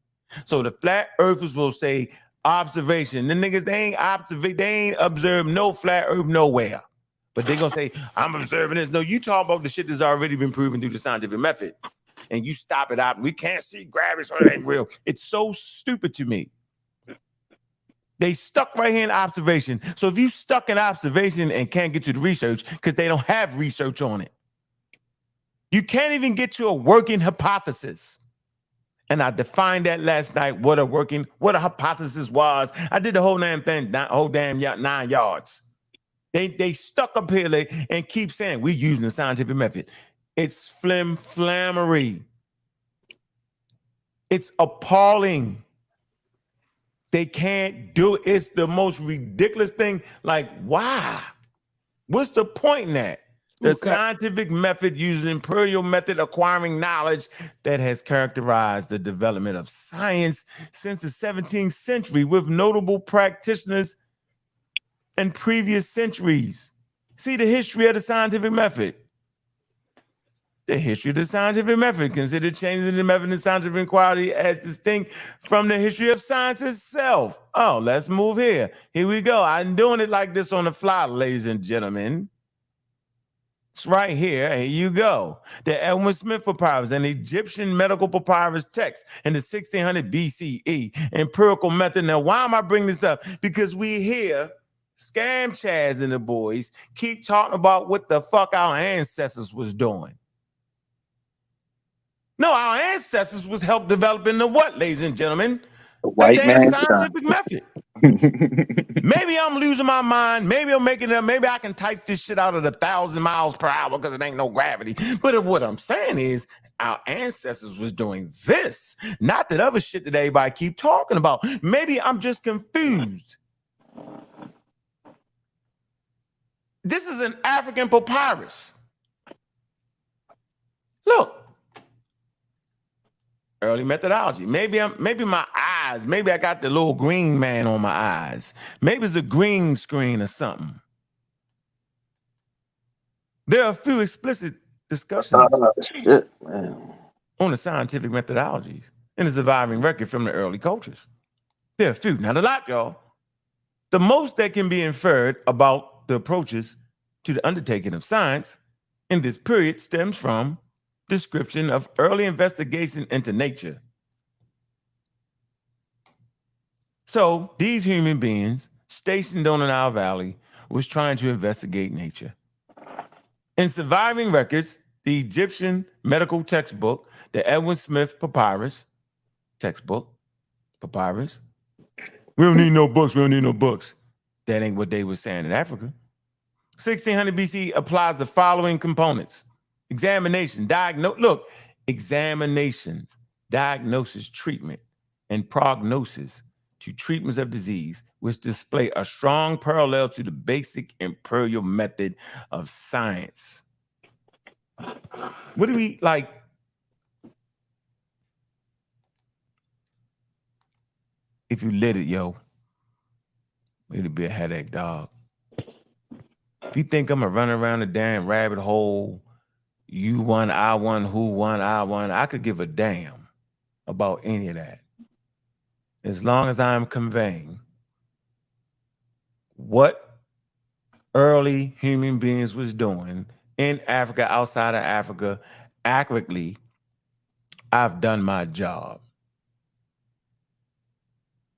So the flat earthers will say observation. The niggas, they ain't observed no flat earth nowhere. But they're gonna say, I'm observing this. No, you talk about the shit that's already been proven through the scientific method. And you stop it out. We can't see gravity, so it ain't real. It's so stupid to me. They stuck right here in observation. So if you stuck in observation and can't get to the research, because they don't have research on it, you can't even get to a working hypothesis. And I defined that last night, what a hypothesis was. I did the whole damn thing, whole damn 9 yards. They stuck up here and keep saying, we're using the scientific method. It's flammery. It's appalling. They can't do it. It's the most ridiculous thing. Like, why? What's the point in that? The scientific method uses imperial method acquiring knowledge that has characterized the development of science since the 17th century with notable practitioners in previous centuries. See the history of the scientific method. the history of the scientific method. Consider changes in the method of scientific inquiry as distinct from the history of science itself. Oh, let's move here. Here we go. I'm doing it like this on the fly, ladies and gentlemen. It's right here. Here you go. The Edwin Smith Papyrus, an Egyptian medical papyrus text in the 1600 BCE, empirical method. Now, why am I bringing this up? Because we hear Scam Chaz and the boys keep talking about what the fuck our ancestors was doing. No, our ancestors was help developing the what, ladies and gentlemen? The white damn man's scientific method. Maybe I'm losing my mind. Maybe I'm making it up. Maybe I can type this shit out at 1,000 miles per hour because it ain't no gravity. But what I'm saying is our ancestors was doing this, not that other shit that everybody keep talking about. Maybe I'm just confused. This is an African papyrus. Look. Early methodology. Maybe my eyes. Maybe I got the little green man on my eyes. Maybe it's a green screen or something. There are a few explicit discussions on the scientific methodologies in the surviving record from the early cultures. There are a few, not a lot, y'all. The most that can be inferred about the approaches to the undertaking of science in this period stems from description of early investigation into nature. So these human beings stationed on the Nile Valley was trying to investigate nature. In surviving records, the Egyptian medical textbook, the Edwin Smith Papyrus textbook, papyrus. We don't need no books. We don't need no books. That ain't what they were saying in Africa. 1600 BC applies the following components. Examination, examinations, diagnosis, treatment, and prognosis to treatments of disease, which display a strong parallel to the basic imperial method of science. What do we like? If you lit it, yo, it'll be a headache, dog. If you think I'm gonna run around the damn rabbit hole, you won, I won, who won, I won, I could give a damn about any of that. As long as I'm conveying what early human beings was doing in Africa, outside of Africa, accurately, I've done my job.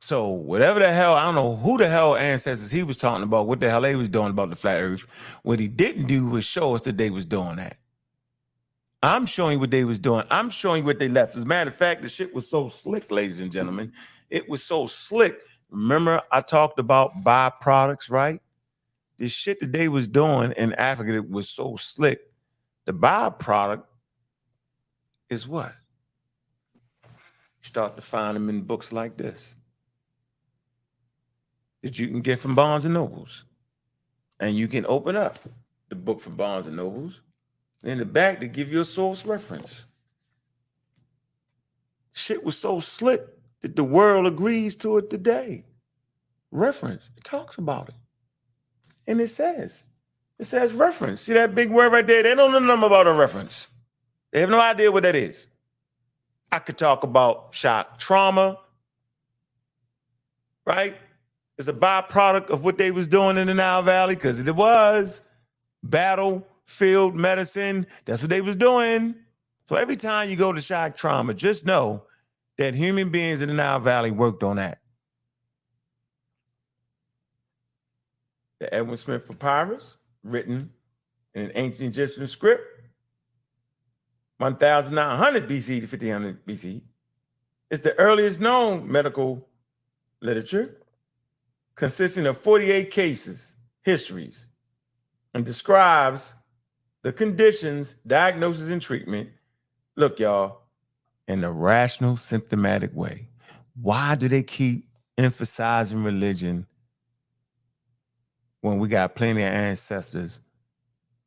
So whatever the hell, I don't know who the hell ancestors he was talking about, what the hell they was doing about the flat earth. What he didn't do was show us that they was doing that. I'm showing you what they was doing. I'm showing you what they left. As a matter of fact, the shit was so slick, ladies and gentlemen. It was so slick. Remember I talked about byproducts, right? The shit that they was doing in Africa that was so slick. The byproduct is what? You start to find them in books like this that you can get from Barnes and Nobles. And you can open up the book from Barnes and Nobles. In the back, they give you a source reference. Shit was so slick that the world agrees to it today. Reference, it talks about it. And it says reference. See that big word right there? They don't know nothing about a reference. They have no idea what that is. I could talk about shock trauma, right? It's a byproduct of what they was doing in the Nile Valley, because it was battlefield medicine. That's what they was doing. So every time you go to shock trauma, just know that human beings in the Nile Valley worked on that. The Edwin Smith Papyrus, written in an ancient Egyptian script, 1900 BC to 1500 BC, is the earliest known medical literature, consisting of 48 cases, histories, and describes the conditions, diagnosis, and treatment. Look, y'all, in a rational, symptomatic way. Why do they keep emphasizing religion when we got plenty of ancestors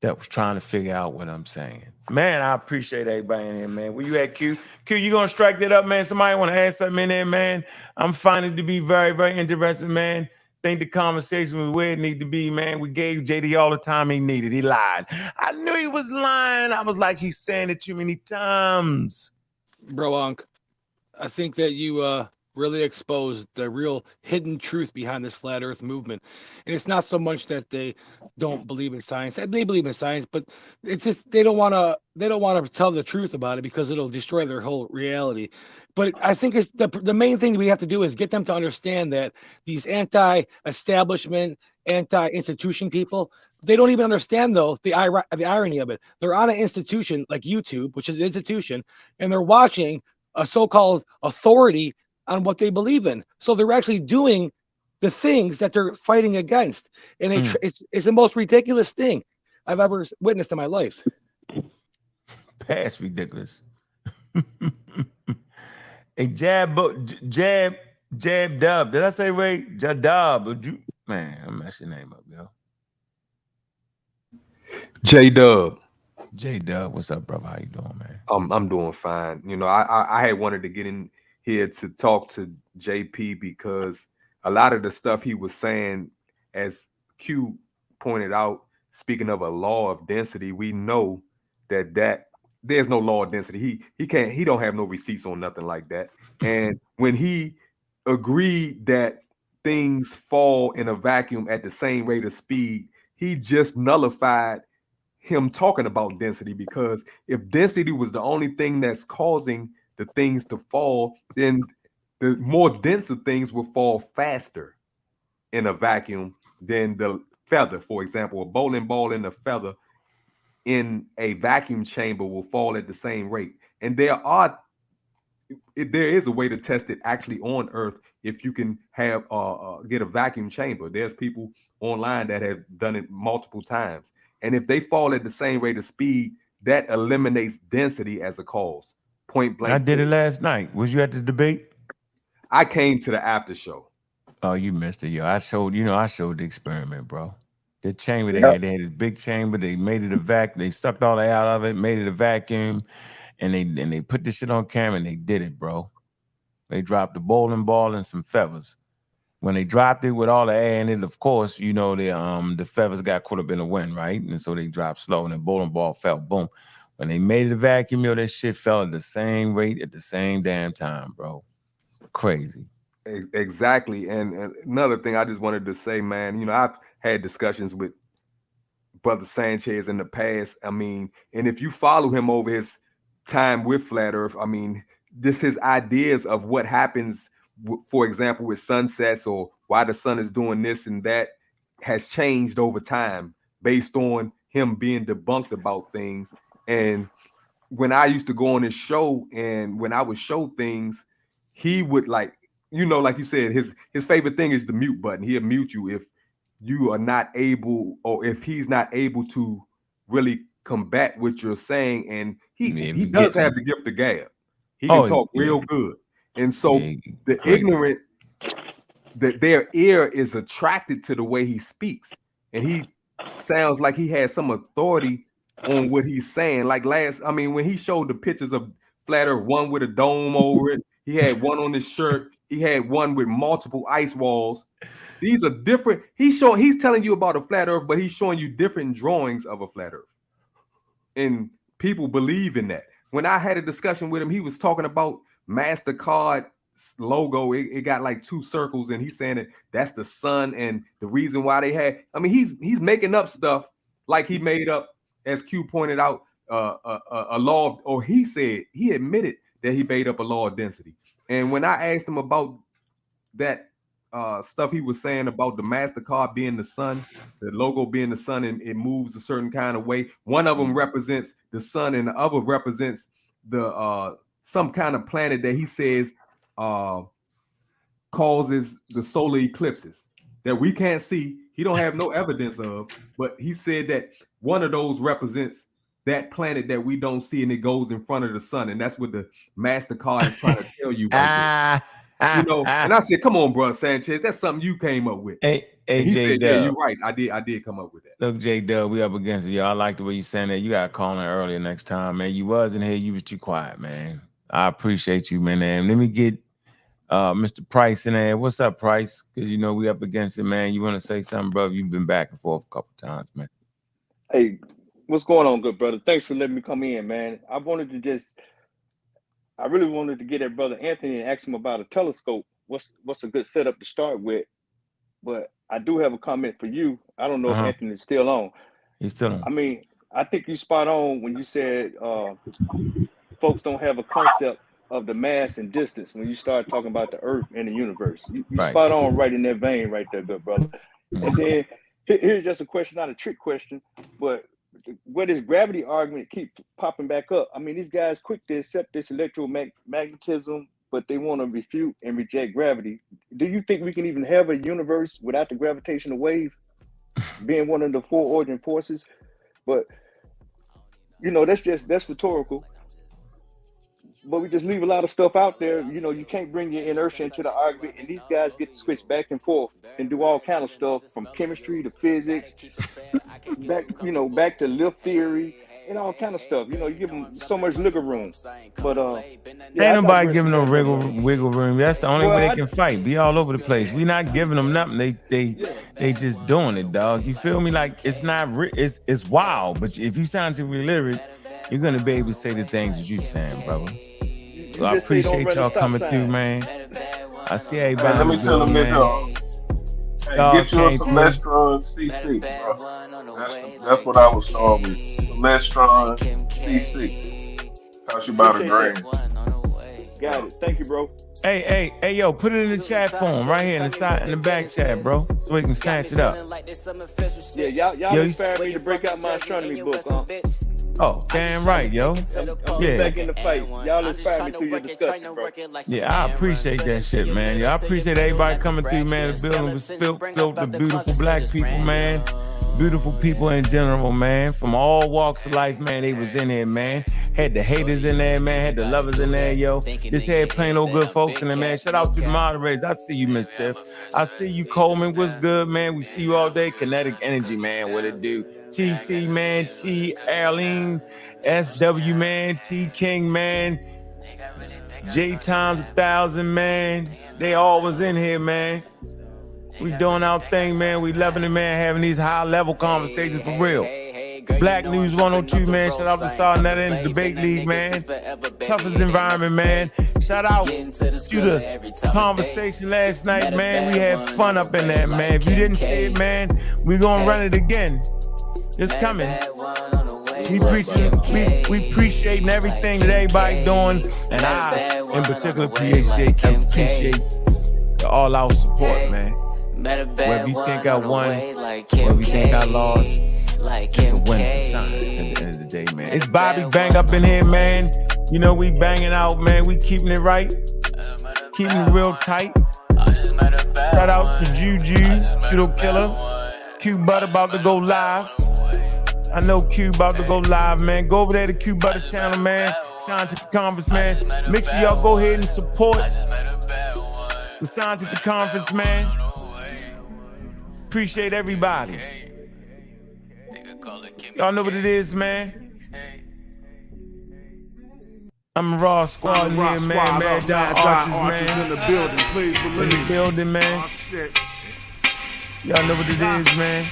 that was trying to figure out what I'm saying? Man, I appreciate everybody in here, man. Where you at, Q? Q, you gonna strike that up, man? Somebody want to add something in there, man? I'm finding it to be very, very interesting, man. think the conversation was where it needed to be, man. We gave JD all the time he needed. He lied. I knew he was lying. I was like, he's saying it too many times. Bro, Ankh, I think that you really exposed the real hidden truth behind this flat Earth movement. And it's not so much that they don't believe in science. They believe in science, but it's just they don't want to tell the truth about it because it'll destroy their whole reality. But I think it's the main thing we have to do is get them to understand that these anti-establishment, anti-institution people, they don't even understand though the irony of it. They're on an institution like YouTube, which is an institution, and they're watching a so-called authority on what they believe in. So they're actually doing the things that they're fighting against, and it's the most ridiculous thing I've ever witnessed in my life. Past ridiculous. Hey, Jab Dub. Did I say right? Jadab. Man, I'm messing your name up, yo. J-Dub. J-Dub, what's up, brother? How you doing, man? I'm doing fine. You know, I had wanted to get in here to talk to JP because a lot of the stuff he was saying, as Q pointed out, speaking of a law of density, we know that there's no law of density. He don't have no receipts on nothing like that. And when he agreed that things fall in a vacuum at the same rate of speed, he just nullified him talking about density, because if density was the only thing that's causing the things to fall, then the more denser things will fall faster in a vacuum than the feather. For example, a bowling ball and a feather in a vacuum chamber will fall at the same rate. And there is a way to test it actually on Earth if you can have get a vacuum chamber. There's people online that have done it multiple times. And if they fall at the same rate of speed, that eliminates density as a cause. Point blank. I did it last night. Was you at the debate? I came to the after show. Oh, you missed it, yo. I showed the experiment, bro. The chamber they had this big chamber. They made it a vacuum. They sucked all the air out of it, made it a vacuum, and they put this shit on camera and they did it, bro. They dropped the bowling ball and some feathers. When they dropped it with all the air in it, of course, you know, the feathers got caught up in the wind, right? And so they dropped slow and the bowling ball fell, boom. When they made it a vacuum, yo, that shit fell at the same rate at the same damn time, bro. Crazy. Exactly. And another thing I just wanted to say, man, you know, I've had discussions with Brother Sanchez in the past. I mean, and if you follow him over his time with Flat Earth, I mean, just his ideas of what happens, for example, with sunsets or why the sun is doing this and that has changed over time based on him being debunked about things. And when I used to go on his show and when I would show things, he would, like, you know, like you said, his favorite thing is the mute button. He'll mute you if you are not able, or if he's not able to really combat what you're saying. And he does have the gift of gab. He can talk real good. And so the ignorant, that their ear is attracted to the way he speaks. And he sounds like he has some authority on what he's saying. Like when he showed the pictures of Flat Earth, one with a dome over it, he had one on his shirt, he had one with multiple ice walls. These are different. He's telling you about a flat Earth, but he's showing you different drawings of a flat Earth. And people believe in that. When I had a discussion with him, he was talking about MasterCard logo. It got like two circles, and he's saying that's the sun, and the reason why they had. I mean, he's making up stuff like he made up, as Q pointed out, a law of, or he admitted that he made up a law of density. And when I asked him about that stuff he was saying about the MasterCard being the sun, the logo being the sun, and it moves a certain kind of way. One of them represents the sun, and the other represents the some kind of planet that he says causes the solar eclipses that we can't see. He don't have no evidence of, but he said that one of those represents that planet that we don't see, and it goes in front of the sun, and that's what the MasterCard is trying to tell you right there. You know, and I said, "Come on, bro, Sanchez, that's something you came up with." Hey, he said, J-Dub. "Yeah, you're right. I did come up with that." Look, J-Dub, we up against it, yo. I like the way you saying that. You gotta call in earlier next time, man. You wasn't here. You was too quiet, man. I appreciate you, man. And let me get Mr. Price in there. What's up, Price? Because you know we up against it, man. You want to say something, brother? You've been back and forth a couple times, man. Hey, what's going on, good brother? Thanks for letting me come in, man. I really wanted to get at Brother Anthony and ask him about a telescope. What's a good setup to start with? But I do have a comment for you. I don't know if Anthony's still on. He's still on. I mean, I think you spot on when you said folks don't have a concept of the mass and distance when you start talking about the Earth and the universe. You Right. spot on right in that vein right there, good brother. And then here's just a question, not a trick question, but where this gravity argument keep popping back up. I mean, these guys quick to accept this electromagnetism, but they want to refute and reject gravity. Do you think we can even have a universe without the gravitational wave being one of the four origin forces? But you know, that's rhetorical. But we just leave a lot of stuff out there. You know, you can't bring your inertia into the argument, and these guys get to switch back and forth and do all kind of stuff from chemistry to physics, back to lift theory and all kind of stuff. You know, you give them so much wiggle room. But Ain't nobody giving no wiggle room. That's the only way they can fight. Be all over the place. We not giving them nothing. They just doing it, dog. You feel me? Like it's not. It's wild. But if you sound too illiterate, you're gonna be able to say the things that you're saying, brother. So I appreciate y'all coming through, man. I see everybody. Hey, let me tell them this, get you some Lestron CC, bro. That's what I was talking with. Lestron CC. Cost you about $1,000. Got it. Thank you, bro. Hey, yo, put it in the chat form right here in the back chat, bro, so we can snatch it up. Yeah, y'all inspired me to break out my astronomy book, huh? Oh, damn right, yo. I'm back in the fight. Y'all inspired me through your discussion, bro. Yeah, I appreciate that shit, man. Yeah, I appreciate everybody coming through, man. The building was filled with beautiful black people, man. Beautiful people in general, man. From all walks of life, man. They was in there, man. Had the haters in there, man. Had the lovers in there, yo. Just had plain old good folks in there, man. Shout out to the moderators. I see you, Miss Tiff. I see you, Coleman. What's good, man? We see you all day. Kinetic energy, man. What it do? TC, man. T. Arlene. SW, man. T. King, man. J times 1,000, man. They all was in here, man. We doing our thing, man. We loving it, man. Having these high-level conversations for real. Black News 102, man. Shout out to Sarnetta in the Debate League, man. Toughest environment, man. Shout out to the conversation last night, man. We had fun up in that, man. If you didn't see it, man, we gonna run it again. It's coming. We appreciating everything that everybody doing, and I, in particular, appreciate the all-out support, man. Whether you think I won, whether you think I lost, it's a win for science at the end of the day, man. It's Bobby Bang up in here, man. You know we banging out, man. We keeping it right, keeping it real tight. Shout out to Juju, Pseudo Killer. Q Butter about to go live. I know Q about to go live, man. Go over there to Q Butter channel, man. Scientific Conference, man. Make sure y'all go ahead and support the Scientific Conference, man. Appreciate everybody. Y'all know what it is, man. I'm a Raw Squad here, man. Mad John Archers, man. In the building, please believe. In the building, man. Oh, shit. Y'all know what it is, man.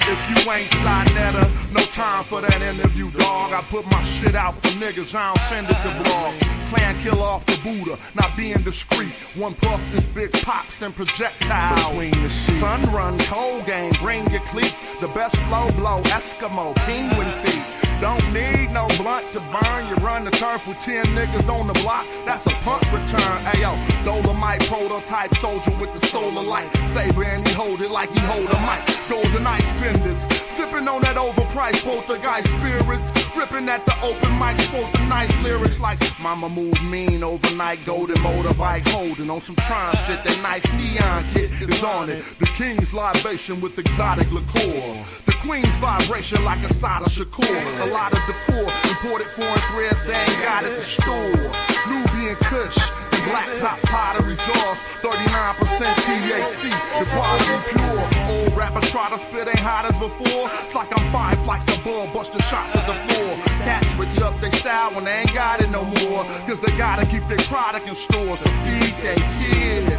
If you ain't Sinetta, no time for that interview, dog. I put my shit out for niggas, I don't send it to blogs. Plan kill off the Buddha, not being discreet. One puff, this big pops and projectiles. Between the sheets. Sun run, cold game, bring your cleats. The best flow blow, Eskimo, penguin feet. Don't need no blunt to burn. You run the turf with 10 niggas on the block. That's a punt return. Ayo, Dolomite prototype soldier with the solar light. Saber and he hold it like he hold a mic. Golden ice benders. Sipping on that overpriced poltergeist spirits. Ripping at the open mic, spoke the nice lyrics like Mama move mean overnight. Golden motorbike holding on some Tron shit. That nice neon kit is on it. The king's libation with exotic liqueur. The queen's vibration like a Sada Shakur. A lot of decor, imported foreign threads, they ain't got at the store. Nubian Kush, and black top pottery jaws. 39% THC, the quality pure. Old rappers try to spit ain't hot as before. It's like I'm 5 flights above, bust the shots at the floor. Cats switch up their style when they ain't got it no more. Cause they gotta keep their product in stores to feed their kids.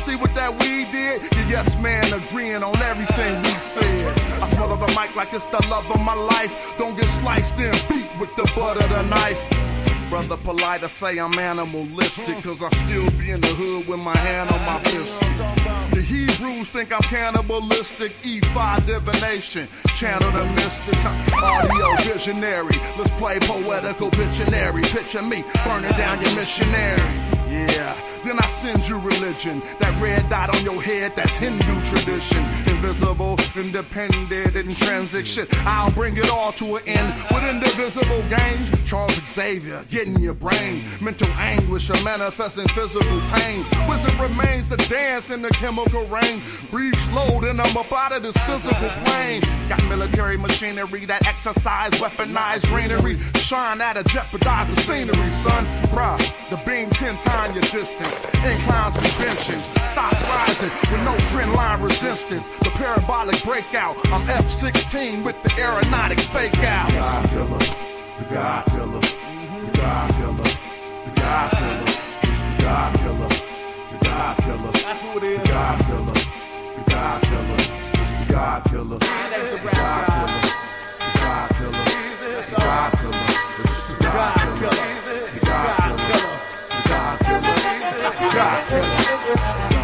See what that weed did? The yes man agreeing on everything we said. I smell of the mic like it's the love of my life. Don't get sliced and beat with the butt of the knife. Brother polite, I say I'm animalistic, cause I still be in the hood with my hand on my pistol. The Hebrews think I'm cannibalistic, E5 divination, channel the mystic, audio visionary. Let's play poetical Pictionary. Picture me burning down your missionary. Yeah, then I send you religion. That red dot on your head, that's Hindu tradition. Invisible, independent, intrinsic shit. I'll bring it all to an end with indivisible gains. Charles Xavier, getting your brain. Mental anguish or manifesting physical pain. Wisdom remains to dance in the chemical rain. Breathe slow, then I'm up out of this physical plane. Got military machinery that exercise, weaponized greenery. Shine at it, jeopardize the scenery, son. Bruh, the beam 10 times your distance. Inclines be benching. Stop rising with no trend line resistance. The parabolic breakout. I'm F-16 with the aeronautic fake out. The God killer. The God killer. The God killer. It's the God killer. The God killer. That's who it is. The God killer. The God killer. It's the God killer. The God killer. The God killer. The God killer. It's the God killer. The God killer. The God killer. The God killer.